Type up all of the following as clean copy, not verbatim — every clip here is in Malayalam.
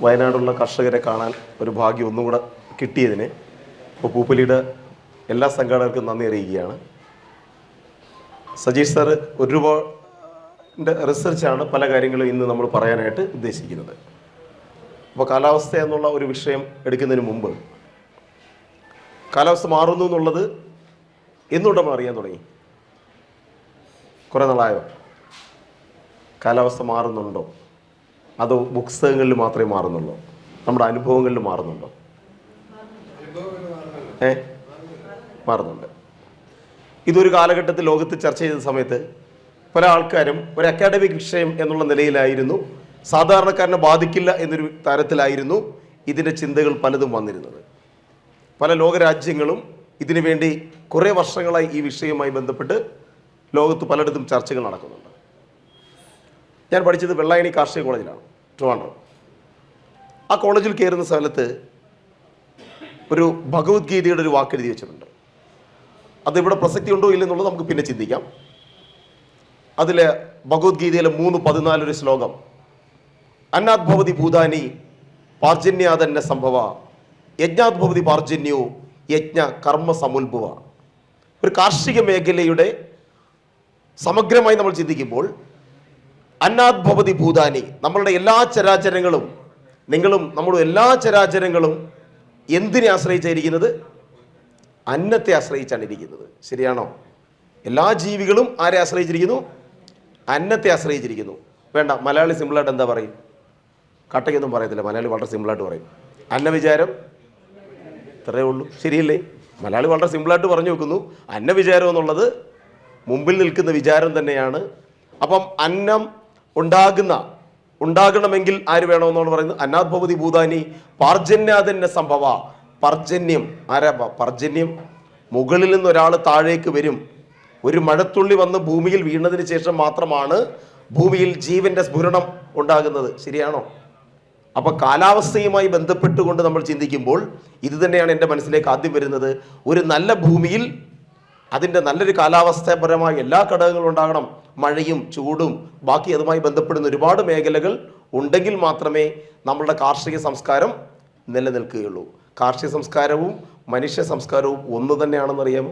വയനാടുള്ള കർഷകരെ കാണാൻ ഒരു ഭാഗ്യം ഒന്നും കൂടെ കിട്ടിയതിന് ഇപ്പോൾ പൂപ്പലിയുടെ എല്ലാ സംഘാടകർക്കും നന്ദി അറിയിക്കുകയാണ്. സജീഷ് സാറ് ഒരുപാട് റിസർച്ചാണ് പല കാര്യങ്ങളും ഇന്ന് നമ്മൾ പറയാനായിട്ട് ഉദ്ദേശിക്കുന്നത്. അപ്പോൾ കാലാവസ്ഥ എന്നുള്ള ഒരു വിഷയം എടുക്കുന്നതിന് മുമ്പ് കാലാവസ്ഥ മാറുന്നു എന്നുള്ളത് എന്തുകൊണ്ട് നമ്മൾ അറിയാൻ തുടങ്ങി? കുറേ നാളായോ? കാലാവസ്ഥ മാറുന്നുണ്ടോ? അതോ പുസ്തകങ്ങളിൽ മാത്രമേ മാറുന്നുള്ളൂ? നമ്മുടെ അനുഭവങ്ങളിൽ മാറുന്നുണ്ടോ? മാറുന്നുണ്ട്. ഇതൊരു കാലഘട്ടത്തിൽ ലോകത്ത് ചർച്ച ചെയ്ത സമയത്ത് പല ആൾക്കാരും ഒരു അക്കാഡമിക് വിഷയം എന്നുള്ള നിലയിലായിരുന്നു, സാധാരണക്കാരനെ ബാധിക്കില്ല എന്നൊരു തരത്തിലായിരുന്നു ഇതിൻ്റെ ചിന്തകൾ പലതും വന്നിരുന്നത്. പല ലോകരാജ്യങ്ങളും ഇതിനു വേണ്ടി കുറേ വർഷങ്ങളായി ഈ വിഷയവുമായി ബന്ധപ്പെട്ട് ലോകത്ത് പലയിടത്തും ചർച്ചകൾ നടക്കുന്നുണ്ട്. ഞാൻ പഠിച്ചത് വെള്ളായണി കാർഷിക കോളേജിലാണ്, ട്രിവാൻഡ്രം. ആ കോളേജിൽ കയറുന്ന സ്ഥലത്ത് ഒരു ഭഗവത്ഗീതയുടെ ഒരു വാക്ക് എഴുതി വെച്ചിട്ടുണ്ട്. അതിവിടെ പ്രസക്തി ഉണ്ടോ ഇല്ലെന്നുള്ളത് നമുക്ക് പിന്നെ ചിന്തിക്കാം. അതിൽ ഭഗവത്ഗീതയിലെ 3:14 ഒരു ശ്ലോകം, അന്നാത് ഭവതി ഭൂതാനി പാർജന്യാതന്നെ സംഭവ യജ്ഞാത് ഭവതി പാർജന്യോ യജ്ഞ കർമ്മ സമുത്ഭവ. ഒരു കാർഷിക മേഖലയുടെ സമഗ്രമായി നമ്മൾ ചിന്തിക്കുമ്പോൾ അന്നാത് ഭവതി ഭൂതാനി, നമ്മളുടെ എല്ലാ ചരാചരങ്ങളും, നിങ്ങളും നമ്മളും എല്ലാ ചരാചരങ്ങളും എന്തിനെ ആശ്രയിച്ചായിരിക്കുന്നത്? അന്നത്തെ ആശ്രയിച്ചാണ് ഇരിക്കുന്നത്. ശരിയാണോ? എല്ലാ ജീവികളും ആരെ ആശ്രയിച്ചിരിക്കുന്നു? അന്നത്തെ ആശ്രയിച്ചിരിക്കുന്നു. വേണ്ട, മലയാളി സിമ്പിളായിട്ട് എന്താ പറയും? കട്ടയ്ക്കൊന്നും പറയത്തില്ല, മലയാളി വളരെ സിമ്പിളായിട്ട് പറയും. അന്നവിചാരം, ഇത്രയേ ഉള്ളൂ. ശരിയല്ലേ? മലയാളി വളരെ സിമ്പിളായിട്ട് പറഞ്ഞു വെക്കുന്നു. അന്നവിചാരം എന്നുള്ളത് മുമ്പിൽ നിൽക്കുന്ന വിചാരം തന്നെയാണ്. അപ്പം അന്നം ഉണ്ടാകണമെങ്കിൽ ആര് വേണമെന്നാണ് പറയുന്നത്? അന്നാത് ഭവതി ഭൂതാനി പാർജന്യാതന്നെ സംഭവ. പർജന്യം ആരാ? പർജന്യം മുകളിൽ നിന്ന് ഒരാൾ താഴേക്ക് വരും. ഒരു മഴത്തുള്ളി വന്ന് ഭൂമിയിൽ വീണതിന് ശേഷം മാത്രമാണ് ഭൂമിയിൽ ജീവന്റെ സ്ഫുരണം ഉണ്ടാകുന്നത്. ശരിയാണോ? അപ്പൊ കാലാവസ്ഥയുമായി ബന്ധപ്പെട്ടുകൊണ്ട് നമ്മൾ ചിന്തിക്കുമ്പോൾ ഇത് തന്നെയാണ് എൻ്റെ മനസ്സിലേക്ക് ആദ്യം വരുന്നത്. ഒരു നല്ല ഭൂമിയിൽ അതിൻ്റെ നല്ലൊരു കാലാവസ്ഥാപരമായ എല്ലാ ഘടകങ്ങളും ഉണ്ടാകണം. മഴയും ചൂടും ബാക്കി അതുമായി ബന്ധപ്പെടുന്ന ഒരുപാട് മേഖലകൾ ഉണ്ടെങ്കിൽ മാത്രമേ നമ്മളുടെ കാർഷിക സംസ്കാരം നിലനിൽക്കുകയുള്ളൂ. കാർഷിക സംസ്കാരവും മനുഷ്യ സംസ്കാരവും ഒന്ന് തന്നെയാണെന്നറിയാമോ?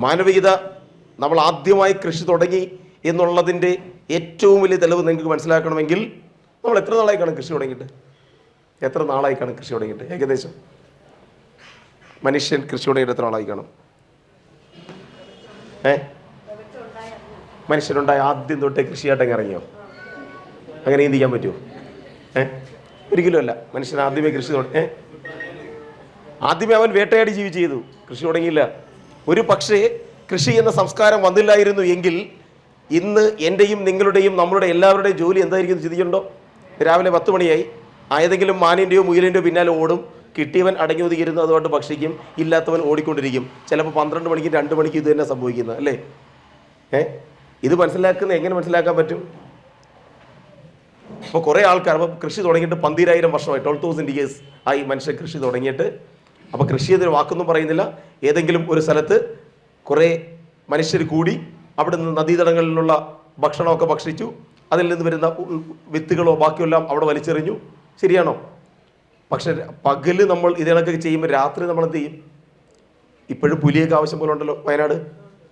മാനവികത നമ്മൾ ആദ്യമായി കൃഷി തുടങ്ങി എന്നുള്ളതിൻ്റെ ഏറ്റവും വലിയ തെളിവ് നിങ്ങൾക്ക് മനസ്സിലാക്കണമെങ്കിൽ നമ്മൾ എത്ര നാളായി കാണും കൃഷി തുടങ്ങിയിട്ട്? എത്ര നാളായി കാണും കൃഷി തുടങ്ങിയിട്ട്? ഏകദേശം മനുഷ്യൻ കൃഷി തുടങ്ങിയിട്ട് എത്ര നാളായി കാണും? മനുഷ്യനുണ്ടായ ആദ്യം തൊട്ടേ കൃഷിയായിട്ട് ഇറങ്ങിയോ? അങ്ങനെ ചിന്തിക്കാൻ പറ്റുമോ? ഒരിക്കലും അല്ല. മനുഷ്യൻ ആദ്യമേ കൃഷി ആദ്യമേ അവൻ വേട്ടയാടി ജീവിച്ച് ചെയ്തു, കൃഷി തുടങ്ങിയില്ല. ഒരു പക്ഷേ കൃഷി എന്ന സംസ്കാരം വന്നില്ലായിരുന്നു എങ്കിൽ ഇന്ന് എൻ്റെയും നിങ്ങളുടെയും നമ്മളുടെ എല്ലാവരുടെയും ജോലി എന്തായിരിക്കും ചിന്തിക്കുന്നുണ്ടോ? രാവിലെ 10 മണിയായി, ഏതെങ്കിലും മാനിൻ്റെയോ മുയലിൻ്റെയോ പിന്നാലെ ഓടും. കിട്ടിയവൻ അടങ്ങി ഒതുങ്ങിയിരുന്നു, അതുകൊണ്ട് ഭക്ഷിക്കും. ഇല്ലാത്തവൻ ഓടിക്കൊണ്ടിരിക്കും. ചിലപ്പോൾ 12 മണിക്കും 2 മണിക്കും ഇത് തന്നെ സംഭവിക്കുന്നത് അല്ലേ? ഇത് എങ്ങനെ മനസ്സിലാക്കാൻ പറ്റും? അപ്പോൾ കുറേ ആൾക്കാർ അപ്പോൾ കൃഷി തുടങ്ങിയിട്ട് 12,000 വർഷമായി, 12,000 years ആയി മനുഷ്യൻ കൃഷി തുടങ്ങിയിട്ട്. അപ്പോൾ കൃഷി എന്നൊരു വാക്കൊന്നും പറയുന്നില്ല. ഏതെങ്കിലും ഒരു സ്ഥലത്ത് കുറേ മനുഷ്യർ കൂടി അവിടെ നിന്ന് നദീതടങ്ങളിലുള്ള ഭക്ഷണമൊക്കെ ഭക്ഷിച്ചു. അതിൽ നിന്ന് വരുന്ന വിത്തുകളോ ബാക്കിയെല്ലാം അവിടെ വലിച്ചെറിഞ്ഞു. ശരിയാണോ? പക്ഷെ പകല് നമ്മൾ ഇതിനൊക്കെ ചെയ്യുമ്പോൾ രാത്രി നമ്മൾ എന്ത് ചെയ്യും? ഇപ്പോഴും പുലിയൊക്കെ ആവശ്യം പോലെ ഉണ്ടല്ലോ വയനാട്.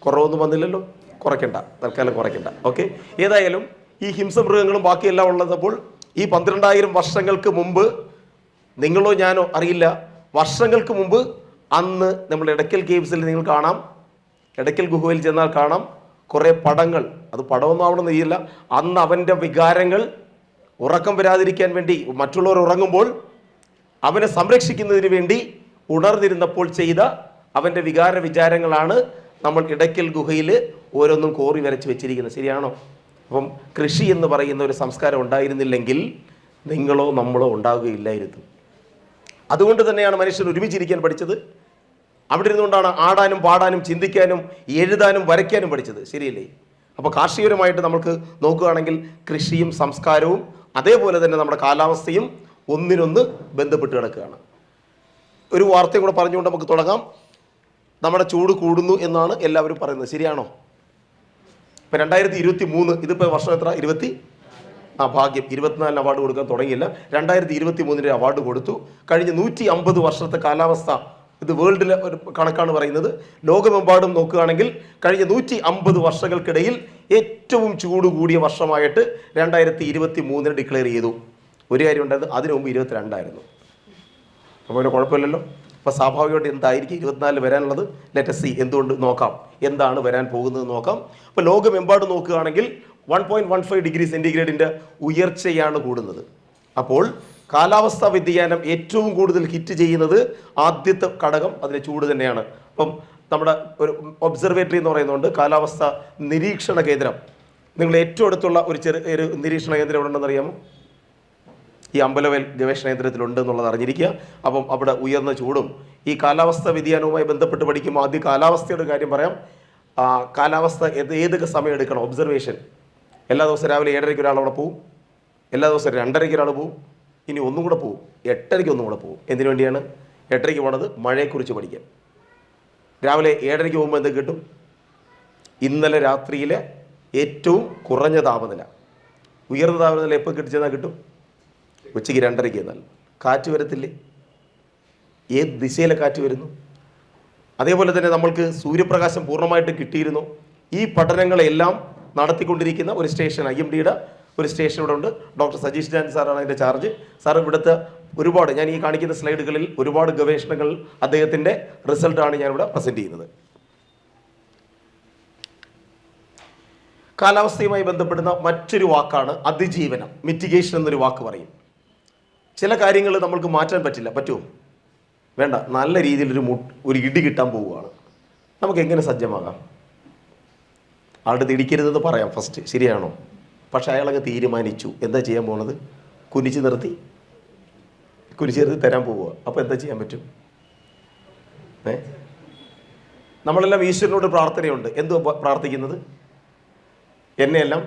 കുറവൊന്നും വന്നില്ലല്ലോ. കുറയ്ക്കണ്ട, തൽക്കാലം കുറയ്ക്കണ്ട. ഓക്കെ, ഏതായാലും ഈ ഹിംസമൃഗങ്ങളും ബാക്കിയെല്ലാം ഉള്ളപ്പോൾ ഈ 12,000 വർഷങ്ങൾക്ക് മുമ്പ്, നിങ്ങളോ ഞാനോ അറിയില്ല, വർഷങ്ങൾക്ക് മുമ്പ് അന്ന് നമ്മൾ എടക്കൽ കേവ്സിൽ നിങ്ങൾ കാണാം, എടക്കൽ ഗുഹയിൽ ചെന്നാൽ കാണാം കുറേ പടങ്ങൾ. അത് പടമൊന്നും അവിടെ നെയ്യില്ല. അന്ന് അവൻ്റെ വികാരങ്ങൾ ഉറക്കം വരാതിരിക്കാൻ വേണ്ടി, മറ്റുള്ളവർ ഉറങ്ങുമ്പോൾ അവനെ സംരക്ഷിക്കുന്നതിന് വേണ്ടി ഉണർന്നിരുന്നപ്പോൾ ചെയ്ത അവൻ്റെ വിചാരങ്ങളാണ് നമ്മൾ ഇടയ്ക്കൽ ഗുഹയിൽ ഓരോന്നും കോറി വരച്ച് വെച്ചിരിക്കുന്നത്. ശരിയാണോ? അപ്പം കൃഷി എന്ന് പറയുന്ന ഒരു സംസ്കാരം ഉണ്ടായിരുന്നില്ലെങ്കിൽ നിങ്ങളോ നമ്മളോ ഉണ്ടാവുകയില്ലായിരുന്നു. അതുകൊണ്ട് തന്നെയാണ് മനുഷ്യൻ ഒരുമിച്ചിരിക്കാൻ പഠിച്ചത്. അവിടെ ഇരുന്നുകൊണ്ടാണ് ആടാനും പാടാനും ചിന്തിക്കാനും എഴുതാനും വരയ്ക്കാനും പഠിച്ചത്. ശരിയല്ലേ? അപ്പോൾ കാർഷികപരമായിട്ട് നമുക്ക് നോക്കുകയാണെങ്കിൽ കൃഷിയും സംസ്കാരവും അതേപോലെ തന്നെ നമ്മുടെ കാലാവസ്ഥയും ഒന്നിനൊന്ന് ബന്ധപ്പെട്ട് കിടക്കുകയാണ്. ഒരു വാർത്തയും കൂടെ പറഞ്ഞുകൊണ്ട് നമുക്ക് തുടങ്ങാം. നമ്മുടെ ചൂട് കൂടുന്നു എന്നാണ് എല്ലാവരും പറയുന്നത്. ശരിയാണോ? ഇപ്പം 2023, ഇതിപ്പോൾ വർഷം എത്ര? ഭാഗ്യം 24 അവാർഡ് കൊടുക്കാൻ തുടങ്ങിയില്ല. 2023 അവാർഡ് കൊടുത്തു. കഴിഞ്ഞ 150 വർഷത്തെ കാലാവസ്ഥ, ഇത് വേൾഡിലെ ഒരു കണക്കാണ് പറയുന്നത്. ലോകമെമ്പാടും നോക്കുകയാണെങ്കിൽ കഴിഞ്ഞ 150 വർഷങ്ങൾക്കിടയിൽ ഏറ്റവും ചൂട് കൂടിയ വർഷമായിട്ട് 2023 ഡിക്ലെയർ ചെയ്തു. ഒരു കാര്യം ഉണ്ടായത്, അതിനു മുമ്പ് 22 അപ്പോൾ പിന്നെ കുഴപ്പമില്ലല്ലോ. അപ്പോൾ സ്വാഭാവികമായിട്ട് എന്തായിരിക്കും 24 വരാനുള്ളത്? ലെറ്റ് സി, എന്തുകൊണ്ട് നോക്കാം, എന്താണ് വരാൻ പോകുന്നത് നോക്കാം. അപ്പോൾ ലോകമെമ്പാടും നോക്കുകയാണെങ്കിൽ 1.15 ഡിഗ്രി സെൻറ്റിഗ്രേഡിൻ്റെ ഉയർച്ചയാണ് കൂടുന്നത്. അപ്പോൾ കാലാവസ്ഥാ വ്യതിയാനം ഏറ്റവും കൂടുതൽ ഹിറ്റ് ചെയ്യുന്നത് ആദ്യത്തെ ഘടകം അതിൻ്റെ ചൂട് തന്നെയാണ്. അപ്പം നമ്മുടെ ഒരു ഒബ്സർവേറ്ററി എന്ന് പറയുന്നതുകൊണ്ട് കാലാവസ്ഥ നിരീക്ഷണ കേന്ദ്രം, നിങ്ങൾ ഏറ്റവും അടുത്തുള്ള ഒരു നിരീക്ഷണ കേന്ദ്രം എവിടെ ഉണ്ടെന്ന് അറിയാമോ? ഈ അമ്പലവയൽ ഗവേഷണ കേന്ദ്രത്തിലുണ്ട് എന്നുള്ളത് അറിഞ്ഞിരിക്കുക. അപ്പം അവിടെ ഉയർന്ന ചൂടും ഈ കാലാവസ്ഥ വ്യതിയാനവുമായി ബന്ധപ്പെട്ട് പഠിക്കുമ്പോൾ ആദ്യം കാലാവസ്ഥയുടെ കാര്യം പറയാം. കാലാവസ്ഥ ഏതൊക്കെ സമയം എടുക്കണം? ഒബ്സർവേഷൻ. എല്ലാ ദിവസവും രാവിലെ 7:30 ഒരാൾ അവിടെ പോവും, എല്ലാ ദിവസവും 2:30 ഒരാൾ പോവും, ഇനി ഒന്നും കൂടെ പോവും, 8:30 ഒന്നും കൂടെ പോവും. എന്തിനു വേണ്ടിയാണ് 8:30 പോണത്? മഴയെക്കുറിച്ച് പഠിക്കാൻ. രാവിലെ 7:30 പോകുമ്പോൾ എന്ത് കിട്ടും? ഇന്നലെ രാത്രിയിലെ ഏറ്റവും കുറഞ്ഞ താപനില. ഉയർന്ന താപനില എപ്പോൾ കിട്ടിച്ചെന്നാൽ കിട്ടും? ഉച്ചയ്ക്ക് 2:30 എന്നാൽ. കാറ്റ് വരത്തില്ലേ? ഏത് ദിശയിലെ കാറ്റ് വരുന്നു? അതേപോലെ തന്നെ നമ്മൾക്ക് സൂര്യപ്രകാശം പൂർണ്ണമായിട്ട് കിട്ടിയിരുന്നു. ഈ പഠനങ്ങളെല്ലാം നടത്തിക്കൊണ്ടിരിക്കുന്ന ഒരു സ്റ്റേഷൻ, IMDയുടെ ഒരു സ്റ്റേഷൻ ഇവിടെ ഉണ്ട്. ഡോക്ടർ സജീഷ് ജാൻ സാറാണ് അതിൻ്റെ ചാർജ്. സാർ ഇവിടുത്തെ ഒരുപാട്, ഞാൻ ഈ കാണിക്കുന്ന സ്ലൈഡുകളിൽ ഒരുപാട് ഗവേഷണങ്ങൾ, അദ്ദേഹത്തിൻ്റെ റിസൾട്ടാണ് ഞാനിവിടെ പ്രസൻറ്റ് ചെയ്യുന്നത്. കാലാവസ്ഥയുമായി ബന്ധപ്പെടുന്ന മറ്റൊരു വാക്കാണ് അതിജീവനം. മിറ്റിഗേഷൻ എന്നൊരു വാക്ക് പറയും. ചില കാര്യങ്ങൾ നമ്മൾക്ക് മാറ്റാൻ പറ്റില്ല. പറ്റുമോ? വേണ്ട. നല്ല രീതിയിൽ ഒരു ഇടി കിട്ടാൻ പോവുകയാണ്. നമുക്ക് എങ്ങനെ സജ്ജമാകാം? ആളുടെ ഇടിക്കരുതെന്ന് പറയാം ഫസ്റ്റ്, ശരിയാണോ? പക്ഷെ അയാളങ്ങ് തീരുമാനിച്ചു. എന്താ ചെയ്യാൻ പോകുന്നത്? കുനിച്ച് നിർത്തി തരാൻ പോവുക. അപ്പോൾ എന്താ ചെയ്യാൻ പറ്റും? നമ്മളെല്ലാം ഈശ്വരനോട് പ്രാർത്ഥനയുണ്ട്. എന്തോ പ്രാർത്ഥിക്കുന്നത്? എന്നെയെല്ലാം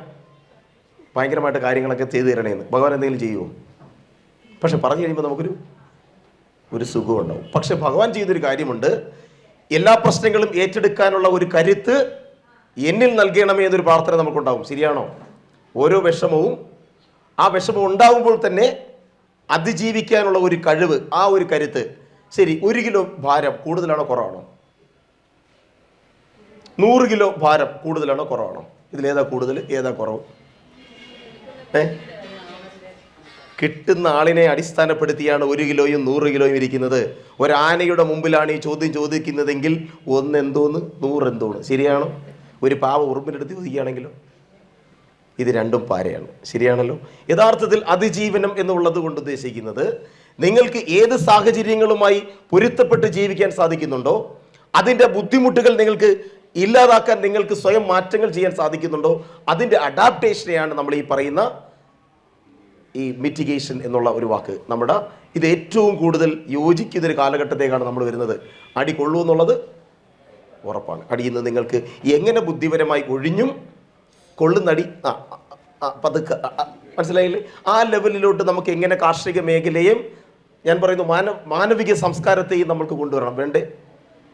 ഭയങ്കരമായിട്ട് കാര്യങ്ങളൊക്കെ ചെയ്തു തരണേന്ന്. ഭഗവാൻ എന്തെങ്കിലും ചെയ്യുമോ? പക്ഷെ പറഞ്ഞു കഴിയുമ്പോൾ നമുക്കൊരു സുഖം ഉണ്ടാവും. പക്ഷെ ഭഗവാൻ ചെയ്തൊരു കാര്യമുണ്ട്. എല്ലാ പ്രശ്നങ്ങളും ഏറ്റെടുക്കാനുള്ള ഒരു കരുത്ത് എന്നിൽ നൽകണമേ എന്നൊരു പ്രാർത്ഥന നമുക്കുണ്ടാവും. ശരിയാണോ? ഓരോ വിഷമവും, ആ വിഷമം ഉണ്ടാകുമ്പോൾ തന്നെ അതിജീവിക്കാനുള്ള ഒരു കഴിവ്, ആ ഒരു കരുത്ത്. ശരി, 1 കിലോ ഭാരം കൂടുതലാണോ കുറവാണോ? 100 കിലോ ഭാരം കൂടുതലാണോ കുറവാണോ? ഇതിലേതാ കൂടുതൽ, ഏതാ കുറവ്? കിട്ടുന്ന ആളിനെ അടിസ്ഥാനപ്പെടുത്തിയാണ് 1 കിലോയും 100 കിലോയും ഇരിക്കുന്നത്. ഒരാനയുടെ മുമ്പിലാണ് ഈ ചോദ്യം ചോദിക്കുന്നതെങ്കിൽ 1 എന്തോന്ന് 100 എന്തോന്ന്. ശരിയാണോ? ഒരു പാവ ഉറുമ്പിനെടുത്ത് ചോദിക്കുകയാണെങ്കിലോ? ഇത് രണ്ടും പാരയാണ്. ശരിയാണല്ലോ? യഥാർത്ഥത്തിൽ അതിജീവനം എന്നുള്ളത് കൊണ്ട് ഉദ്ദേശിക്കുന്നത് നിങ്ങൾക്ക് ഏത് സാഹചര്യങ്ങളുമായി പൊരുത്തപ്പെട്ട് ജീവിക്കാൻ സാധിക്കുന്നുണ്ടോ, അതിൻ്റെ ബുദ്ധിമുട്ടുകൾ നിങ്ങൾക്ക് ഇല്ലാതാക്കാൻ നിങ്ങൾക്ക് സ്വയം മാറ്റങ്ങൾ ചെയ്യാൻ സാധിക്കുന്നുണ്ടോ, അതിൻ്റെ അഡാപ്റ്റേഷനെയാണ് നമ്മൾ ഈ പറയുന്ന ഈ മിറ്റിഗേഷൻ എന്നുള്ള ഒരു വാക്ക്. ഇത് ഏറ്റവും കൂടുതൽ യോജിക്കുന്നൊരു കാലഘട്ടത്തേക്കാണ് നമ്മൾ വരുന്നത്. അടി കൊള്ളൂ എന്നുള്ളത് ഉറപ്പാണ്. അടിയിൽ നിന്ന് നിങ്ങൾക്ക് എങ്ങനെ ബുദ്ധിപരമായി ഒഴിഞ്ഞും കൊള്ളുന്നടി പതുക്കെ, മനസ്സിലായില്ലേ? ആ ലെവലിലോട്ട് നമുക്ക് എങ്ങനെ കാർഷിക മേഖലയെയും ഞാൻ പറയുന്നു മാനവിക സംസ്കാരത്തെയും നമുക്ക് കൊണ്ടുവരണം. വേണ്ടേ?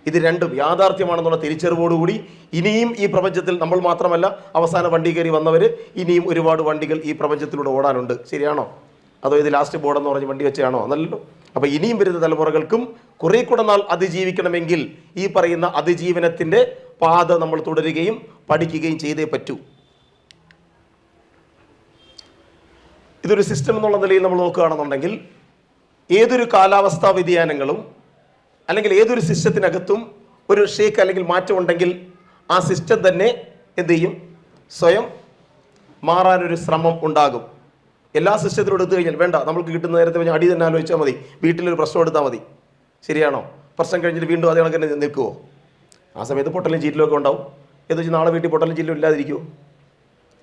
ഇത് രണ്ടും യാഥാർത്ഥ്യമാണെന്നുള്ള തിരിച്ചറിവോടുകൂടി ഇനിയും ഈ പ്രപഞ്ചത്തിൽ നമ്മൾ മാത്രമല്ല, അവസാന വണ്ടി കയറി വന്നവർ ഇനിയും ഒരുപാട് വണ്ടികൾ ഈ പ്രപഞ്ചത്തിലൂടെ ഓടാനുണ്ട്. ശരിയാണോ? അതോ ഇത് ലാസ്റ്റ് ബോർഡെന്ന് പറഞ്ഞ് വണ്ടി വെച്ചാണോ? എന്നല്ലല്ലോ. അപ്പോൾ ഇനിയും വരുന്ന തലമുറകൾക്കും കുറേ കൂടെ നാൾ അതിജീവിക്കണമെങ്കിൽ ഈ പറയുന്ന അതിജീവനത്തിൻ്റെ പാത നമ്മൾ തുടരുകയും പഠിക്കുകയും ചെയ്തേ പറ്റൂ. ഇതൊരു സിസ്റ്റം എന്നുള്ള നിലയിൽ നമ്മൾ നോക്കുകയാണെന്നുണ്ടെങ്കിൽ ഏതൊരു കാലാവസ്ഥാ വ്യതിയാനങ്ങളും അല്ലെങ്കിൽ ഏതൊരു സിസ്റ്റത്തിനകത്തും ഒരു ഷേക്ക് അല്ലെങ്കിൽ മാറ്റം ഉണ്ടെങ്കിൽ ആ സിസ്റ്റം തന്നെ എന്ത് ചെയ്യും? സ്വയം മാറാനൊരു ശ്രമം ഉണ്ടാകും. എല്ലാ സിസ്റ്റത്തിലും എടുത്തു കഴിഞ്ഞാൽ വേണ്ട, നമ്മൾക്ക് കിട്ടുന്ന നേരത്തെ കഴിഞ്ഞാൽ അടി തന്നെ ആലോചിച്ചാൽ മതി. വീട്ടിലൊരു പ്രശ്നം എടുത്താൽ മതി. ശരിയാണോ? പ്രശ്നം കഴിഞ്ഞിട്ട് വീണ്ടും അതേ കണക്ക് തന്നെ നിൽക്കുമോ? ആ സമയത്ത് പൊട്ടലും ചീറ്റിലും ഒക്കെ ഉണ്ടാവും. എന്ന് വെച്ചാൽ നാളെ വീട്ടിൽ പൊട്ടലും ചീറ്റിലും ഇല്ലാതിരിക്കുമോ?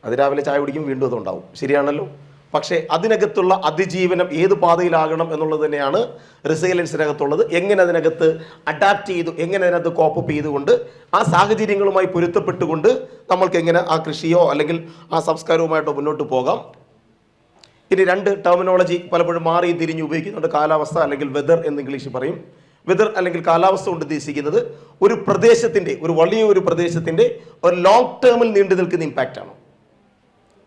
അത് രാവിലെ ചായ കുടിക്കും, വീണ്ടും അതുണ്ടാവും. ശരിയാണല്ലോ? പക്ഷേ അതിനകത്തുള്ള അതിജീവനം ഏത് പാതയിലാകണം എന്നുള്ളത് തന്നെയാണ് റിസൈലൻസിനകത്തുള്ളത്. എങ്ങനെ അതിനകത്ത് അഡാപ്റ്റ് ചെയ്തു, എങ്ങനെ അതിനകത്ത് കോപ്പപ്പ് ചെയ്തുകൊണ്ട് ആ സാഹചര്യങ്ങളുമായി പൊരുത്തപ്പെട്ടുകൊണ്ട് നമ്മൾക്ക് എങ്ങനെ ആ കൃഷിയോ അല്ലെങ്കിൽ ആ സംസ്കാരവുമായിട്ടോ മുന്നോട്ട് പോകാം. ഇനി രണ്ട് ടെർമിനോളജി പലപ്പോഴും മാറി തിരിഞ്ഞ് ഉപയോഗിക്കുന്നുണ്ട്. കാലാവസ്ഥ അല്ലെങ്കിൽ വെതർ എന്ന് ഇംഗ്ലീഷ് പറയും. വെതർ അല്ലെങ്കിൽ കാലാവസ്ഥ കൊണ്ട് ഉദ്ദേശിക്കുന്നത് ഒരു പ്രദേശത്തിൻ്റെ, ഒരു വലിയൊരു പ്രദേശത്തിൻ്റെ ഒരു ലോങ് ടേമിൽ നീണ്ടു നിൽക്കുന്ന ഇമ്പാക്റ്റ് ആണ്.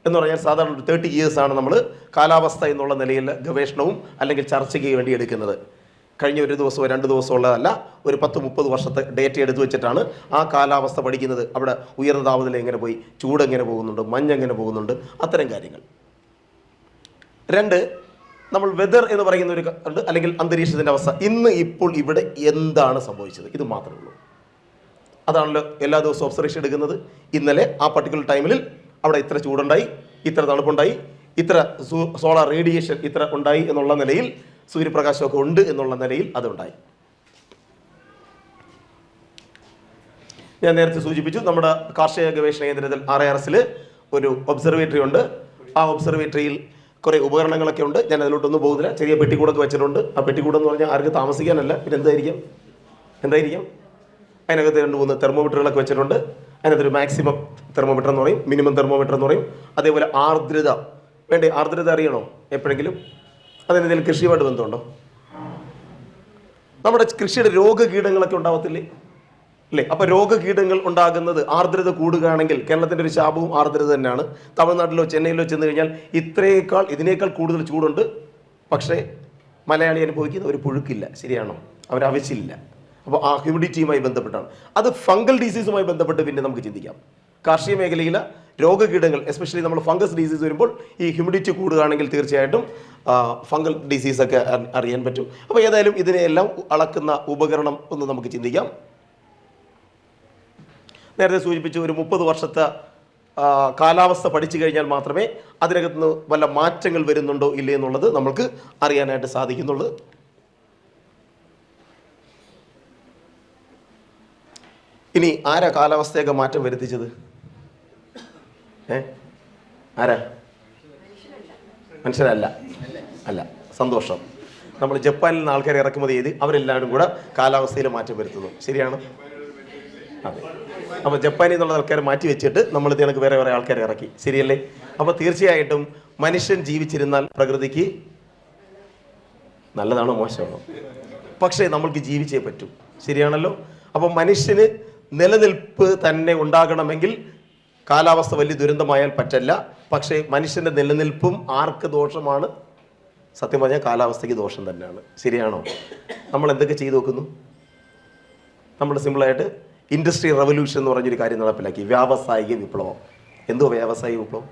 എന്ന് പറഞ്ഞാൽ സാധാരണ ഒരു 30 years ആണ് നമ്മൾ കാലാവസ്ഥ എന്നുള്ള നിലയിൽ ഗവേഷണവും അല്ലെങ്കിൽ ചർച്ചയ്ക്ക് വേണ്ടി എടുക്കുന്നത്. കഴിഞ്ഞ ഒരു ദിവസമോ 2 ദിവസമോ ഉള്ളതല്ല, ഒരു 10-30 വർഷത്തെ ഡേറ്റ എടുത്തു വെച്ചിട്ടാണ് ആ കാലാവസ്ഥ പഠിക്കുന്നത്. അവിടെ ഉയർന്ന താപനില എങ്ങനെ പോയി, ചൂട് എങ്ങനെ പോകുന്നുണ്ട്, മഞ്ഞ് എങ്ങനെ പോകുന്നുണ്ട്, അത്തരം കാര്യങ്ങൾ. 2, നമ്മൾ വെതർ എന്ന് പറയുന്ന ഒരു ഉണ്ട്, അല്ലെങ്കിൽ അന്തരീക്ഷത്തിൻ്റെ അവസ്ഥ. ഇന്ന് ഇപ്പോൾ ഇവിടെ എന്താണ് സംഭവിച്ചത്, ഇത് മാത്രമേ ഉള്ളൂ. അതാണല്ലോ എല്ലാ ദിവസവും ഒബ്സർവേഷൻ എടുക്കുന്നത്. ഇന്നലെ ആ പർട്ടിക്കുലർ ടൈമിൽ അവിടെ ഇത്ര ചൂടുണ്ടായി, ഇത്ര തണുപ്പുണ്ടായി, ഇത്ര സോളാർ റേഡിയേഷൻ ഇത്ര ഉണ്ടായി എന്നുള്ള നിലയിൽ, സൂര്യപ്രകാശമൊക്കെ ഉണ്ട് എന്നുള്ള നിലയിൽ അതുണ്ടായി. ഞാൻ നേരത്തെ സൂചിപ്പിച്ചു, നമ്മുടെ കാർഷിക ഗവേഷണ കേന്ദ്രത്തിൽ RIRS ഒരു ഒബ്സർവേറ്ററി ഉണ്ട്. ആ ഒബ്സർവേറ്ററിയിൽ കുറേ ഉപകരണങ്ങളൊക്കെ ഉണ്ട്. ഞാൻ അതിലോട്ടൊന്നും പോകുന്നില്ല. ചെറിയ പെട്ടിക്കൂടൊക്കെ വെച്ചിട്ടുണ്ട്. ആ പെട്ടിക്കൂടെന്ന് പറഞ്ഞാൽ ആർക്ക് താമസിക്കാനല്ല, പിന്നെ എന്തായിരിക്കും അതിനകത്ത് 2-3 തെർമോമീറ്ററുകളൊക്കെ വെച്ചിട്ടുണ്ട്. അതിനകത്തൊരു മാക്സിമം തെർമോമീറ്റർ എന്ന് പറയും, മിനിമം തെർമോമീറ്റർ എന്ന് പറയും. അതേപോലെ ആർദ്രത വേണ്ടേ, ആർദ്രത അറിയണോ എപ്പോഴെങ്കിലും? അതിനെന്തെങ്കിലും കൃഷിയുമായിട്ട് ബന്ധമുണ്ടോ? നമ്മുടെ കൃഷിയുടെ രോഗകീടങ്ങളൊക്കെ ഉണ്ടാവത്തില്ലേ അല്ലേ? അപ്പോൾ രോഗകീടങ്ങൾ ഉണ്ടാകുന്നത് ആർദ്രത കൂടുകയാണെങ്കിൽ, കേരളത്തിൻ്റെ ഒരു ശാപവും ആർദ്രത തന്നെയാണ്. തമിഴ്നാട്ടിലോ ചെന്നൈയിലോ ചെന്ന് കഴിഞ്ഞാൽ ഇതിനേക്കാൾ കൂടുതൽ ചൂടുണ്ട്. പക്ഷേ മലയാളി അനുഭവിക്കുന്ന ഒരു പുഴുക്കില്ല. ശരിയാണോ? അവരാവശ്യമില്ല. അപ്പോൾ ആ ഹ്യൂമിഡിറ്റിയുമായി ബന്ധപ്പെട്ടാണ്. അത് ഫംഗൽ ഡിസീസുമായി ബന്ധപ്പെട്ട് പിന്നെ നമുക്ക് ചിന്തിക്കാം. കാർഷിക മേഖലയിലെ രോഗകീടങ്ങൾ, എസ്പെഷ്യലി നമ്മൾ ഫംഗസ് ഡിസീസ് വരുമ്പോൾ ഈ ഹ്യൂമിഡിറ്റി കൂടുകയാണെങ്കിൽ തീർച്ചയായിട്ടും ഫംഗൽ ഡിസീസൊക്കെ അറിയാൻ പറ്റും. അപ്പോൾ ഏതായാലും ഇതിനെയെല്ലാം അളക്കുന്ന ഉപകരണം ഒന്ന് നമുക്ക് ചിന്തിക്കാം. നേരത്തെ സൂചിപ്പിച്ചു, ഒരു 30 വർഷത്തെ കാലാവസ്ഥ പഠിച്ചു കഴിഞ്ഞാൽ മാത്രമേ അതിനകത്ത് നിന്ന് വല്ല മാറ്റങ്ങൾ വരുന്നുണ്ടോ ഇല്ലേ എന്നുള്ളത് നമുക്ക് അറിയാനായിട്ട് സാധിക്കുന്നുള്ളൂ. ഇനി ആരാ കാലാവസ്ഥയൊക്കെ മാറ്റം വരുത്തിച്ചത്? ആരാ? മനുഷ്യരല്ല. സന്തോഷം. നമ്മൾ ജപ്പാനിൽ നിന്ന് ആൾക്കാരെ ഇറക്കുമതി ചെയ്ത് അവരെല്ലാവരും കൂടെ കാലാവസ്ഥയിൽ മാറ്റം വരുത്തുന്നു. ശരിയാണ്? അതെ. അപ്പോൾ ജപ്പാനിൽ നിന്നുള്ള ആൾക്കാരെ മാറ്റി വെച്ചിട്ട് നമ്മൾ ഇതിനൊക്കെ വേറെ ആൾക്കാരെ ഇറക്കി. ശരിയല്ലേ? അപ്പോൾ തീർച്ചയായിട്ടും മനുഷ്യൻ ജീവിച്ചിരുന്നാൽ പ്രകൃതിക്ക് നല്ലതാണോ മോശമാണോ? പക്ഷേ നമ്മൾക്ക് ജീവിച്ചേ പറ്റൂ. ശരിയാണല്ലോ? അപ്പം മനുഷ്യന് നിലനിൽപ്പ് തന്നെ ഉണ്ടാകണമെങ്കിൽ കാലാവസ്ഥ വലിയ ദുരന്തമായാൽ പറ്റില്ല. പക്ഷേ മനുഷ്യൻ്റെ നിലനിൽപ്പും ആർക്ക് ദോഷമാണ്? സത്യം പറഞ്ഞാൽ കാലാവസ്ഥയ്ക്ക് ദോഷം തന്നെയാണ്. ശരിയാണോ? നമ്മൾ എന്തൊക്കെ ചെയ്തു നോക്കുന്നു? നമ്മൾ സിമ്പിളായിട്ട് ഇൻഡസ്ട്രി റവല്യൂഷൻ എന്ന് പറഞ്ഞൊരു കാര്യം നടപ്പിലാക്കി. വ്യാവസായിക വിപ്ലവം. എന്തോ വ്യാവസായിക വിപ്ലവം?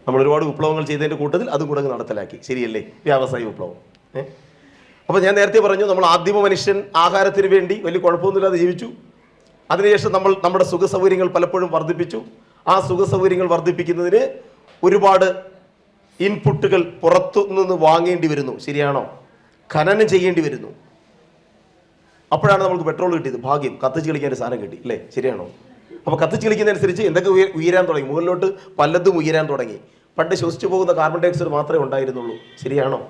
നമ്മൾ ഒരുപാട് വിപ്ലവങ്ങൾ ചെയ്തതിൻ്റെ കൂട്ടത്തിൽ അതും കൂടെ നടപ്പിലാക്കി. ശരിയല്ലേ? വ്യാവസായിക വിപ്ലവം. അപ്പോൾ ഞാൻ നേരത്തെ പറഞ്ഞു, നമ്മൾ ആദിമ മനുഷ്യൻ ആഹാരത്തിന് വേണ്ടി വലിയ കുഴപ്പമൊന്നുമില്ലാതെ ജീവിച്ചു. അതിനുശേഷം നമ്മൾ നമ്മുടെ സുഖസൗകര്യങ്ങൾ പലപ്പോഴും വർദ്ധിപ്പിച്ചു. ആ സുഖസൗകര്യങ്ങൾ വർദ്ധിപ്പിക്കുന്നതിന് ഒരുപാട് ഇൻപുട്ടുകൾ പുറത്തു നിന്ന് വാങ്ങേണ്ടി വരുന്നു. ശരിയാണോ? ഖനനം ചെയ്യേണ്ടി വരുന്നു. അപ്പോഴാണ് നമുക്ക് പെട്രോൾ കിട്ടിയത്. ഭാഗ്യം, കത്തിച്ച് കളിക്കാൻ ഒരു സാധനം കിട്ടി അല്ലേ? ശരിയാണോ? അപ്പോൾ കത്തിച്ച് കളിക്കുന്നതനുസരിച്ച് എന്തൊക്കെ ഉയരാൻ തുടങ്ങി, മുകളിലോട്ട് പലതും ഉയരാൻ തുടങ്ങി. പണ്ട് ശ്വസിച്ചു പോകുന്ന കാർബൺ ഡൈ ഓക്സൈഡ് മാത്രമേ ഉണ്ടായിരുന്നുള്ളൂ. ശരിയാണോ?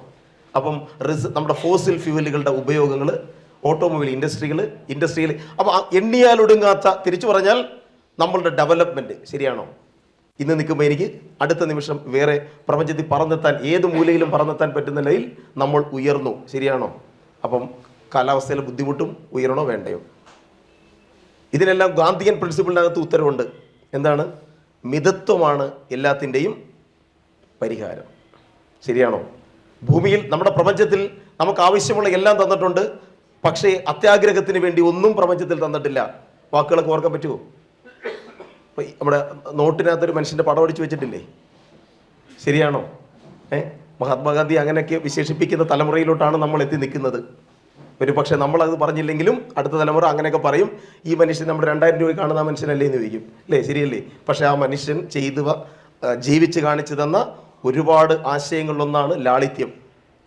അപ്പം നമ്മുടെ ഫോസിൽ ഫ്യൂവലുകളുടെ ഉപയോഗങ്ങൾ, ഓട്ടോമൊബൈൽ ഇൻഡസ്ട്രിയിൽ അപ്പോൾ എണ്ണിയാലൊടുങ്ങാത്ത, തിരിച്ചു പറഞ്ഞാൽ നമ്മളുടെ ഡെവലപ്മെൻറ്റ്. ശരിയാണോ? ഇന്ന് നിൽക്കുമ്പോൾ എനിക്ക് അടുത്ത നിമിഷം വേറെ പ്രപഞ്ചത്തിൽ പറന്നെത്താൻ, ഏത് മൂലയിലും പറന്നെത്താൻ പറ്റുന്ന നിലയിൽ നമ്മൾ ഉയർന്നു. ശരിയാണോ? അപ്പം കാലാവസ്ഥയിലെ ബുദ്ധിമുട്ടും ഉയരണോ വേണ്ടയോ? ഇതിനെല്ലാം ഗാന്ധിയൻ പ്രിൻസിപ്പിളിനകത്ത് ഉത്തരവുണ്ട്. എന്താണ്? മിതത്വമാണ് എല്ലാത്തിൻ്റെയും പരിഹാരം. ശരിയാണോ? ഭൂമിയിൽ, നമ്മുടെ പ്രപഞ്ചത്തിൽ നമുക്ക് ആവശ്യമുള്ള എല്ലാം തന്നിട്ടുണ്ട്. പക്ഷേ അത്യാഗ്രഹത്തിന് വേണ്ടി ഒന്നും പ്രപഞ്ചത്തിൽ തന്നിട്ടില്ല. വാക്കുകളൊക്കെ ഓർക്കാൻ പറ്റുമോ? നമ്മുടെ നോട്ടിനകത്തൊരു മനുഷ്യൻ്റെ പടം അടിച്ചു വെച്ചിട്ടില്ലേ? ശരിയാണോ? മഹാത്മാഗാന്ധി അങ്ങനെയൊക്കെ വിശേഷിപ്പിക്കുന്ന തലമുറയിലോട്ടാണ് നമ്മൾ എത്തി നിൽക്കുന്നത്. ഒരു പക്ഷേ നമ്മളത് പറഞ്ഞില്ലെങ്കിലും അടുത്ത തലമുറ അങ്ങനെയൊക്കെ പറയും, ഈ മനുഷ്യൻ നമ്മുടെ 2000 രൂപ കാണുന്ന ആ മനുഷ്യനല്ലേ എന്ന് ചോദിക്കും. അല്ലേ? ശരിയല്ലേ? പക്ഷേ ആ മനുഷ്യൻ ജീവിച്ച് കാണിച്ചു തന്ന ഒരുപാട് ആശയങ്ങളിലൊന്നാണ് ലാളിത്യം.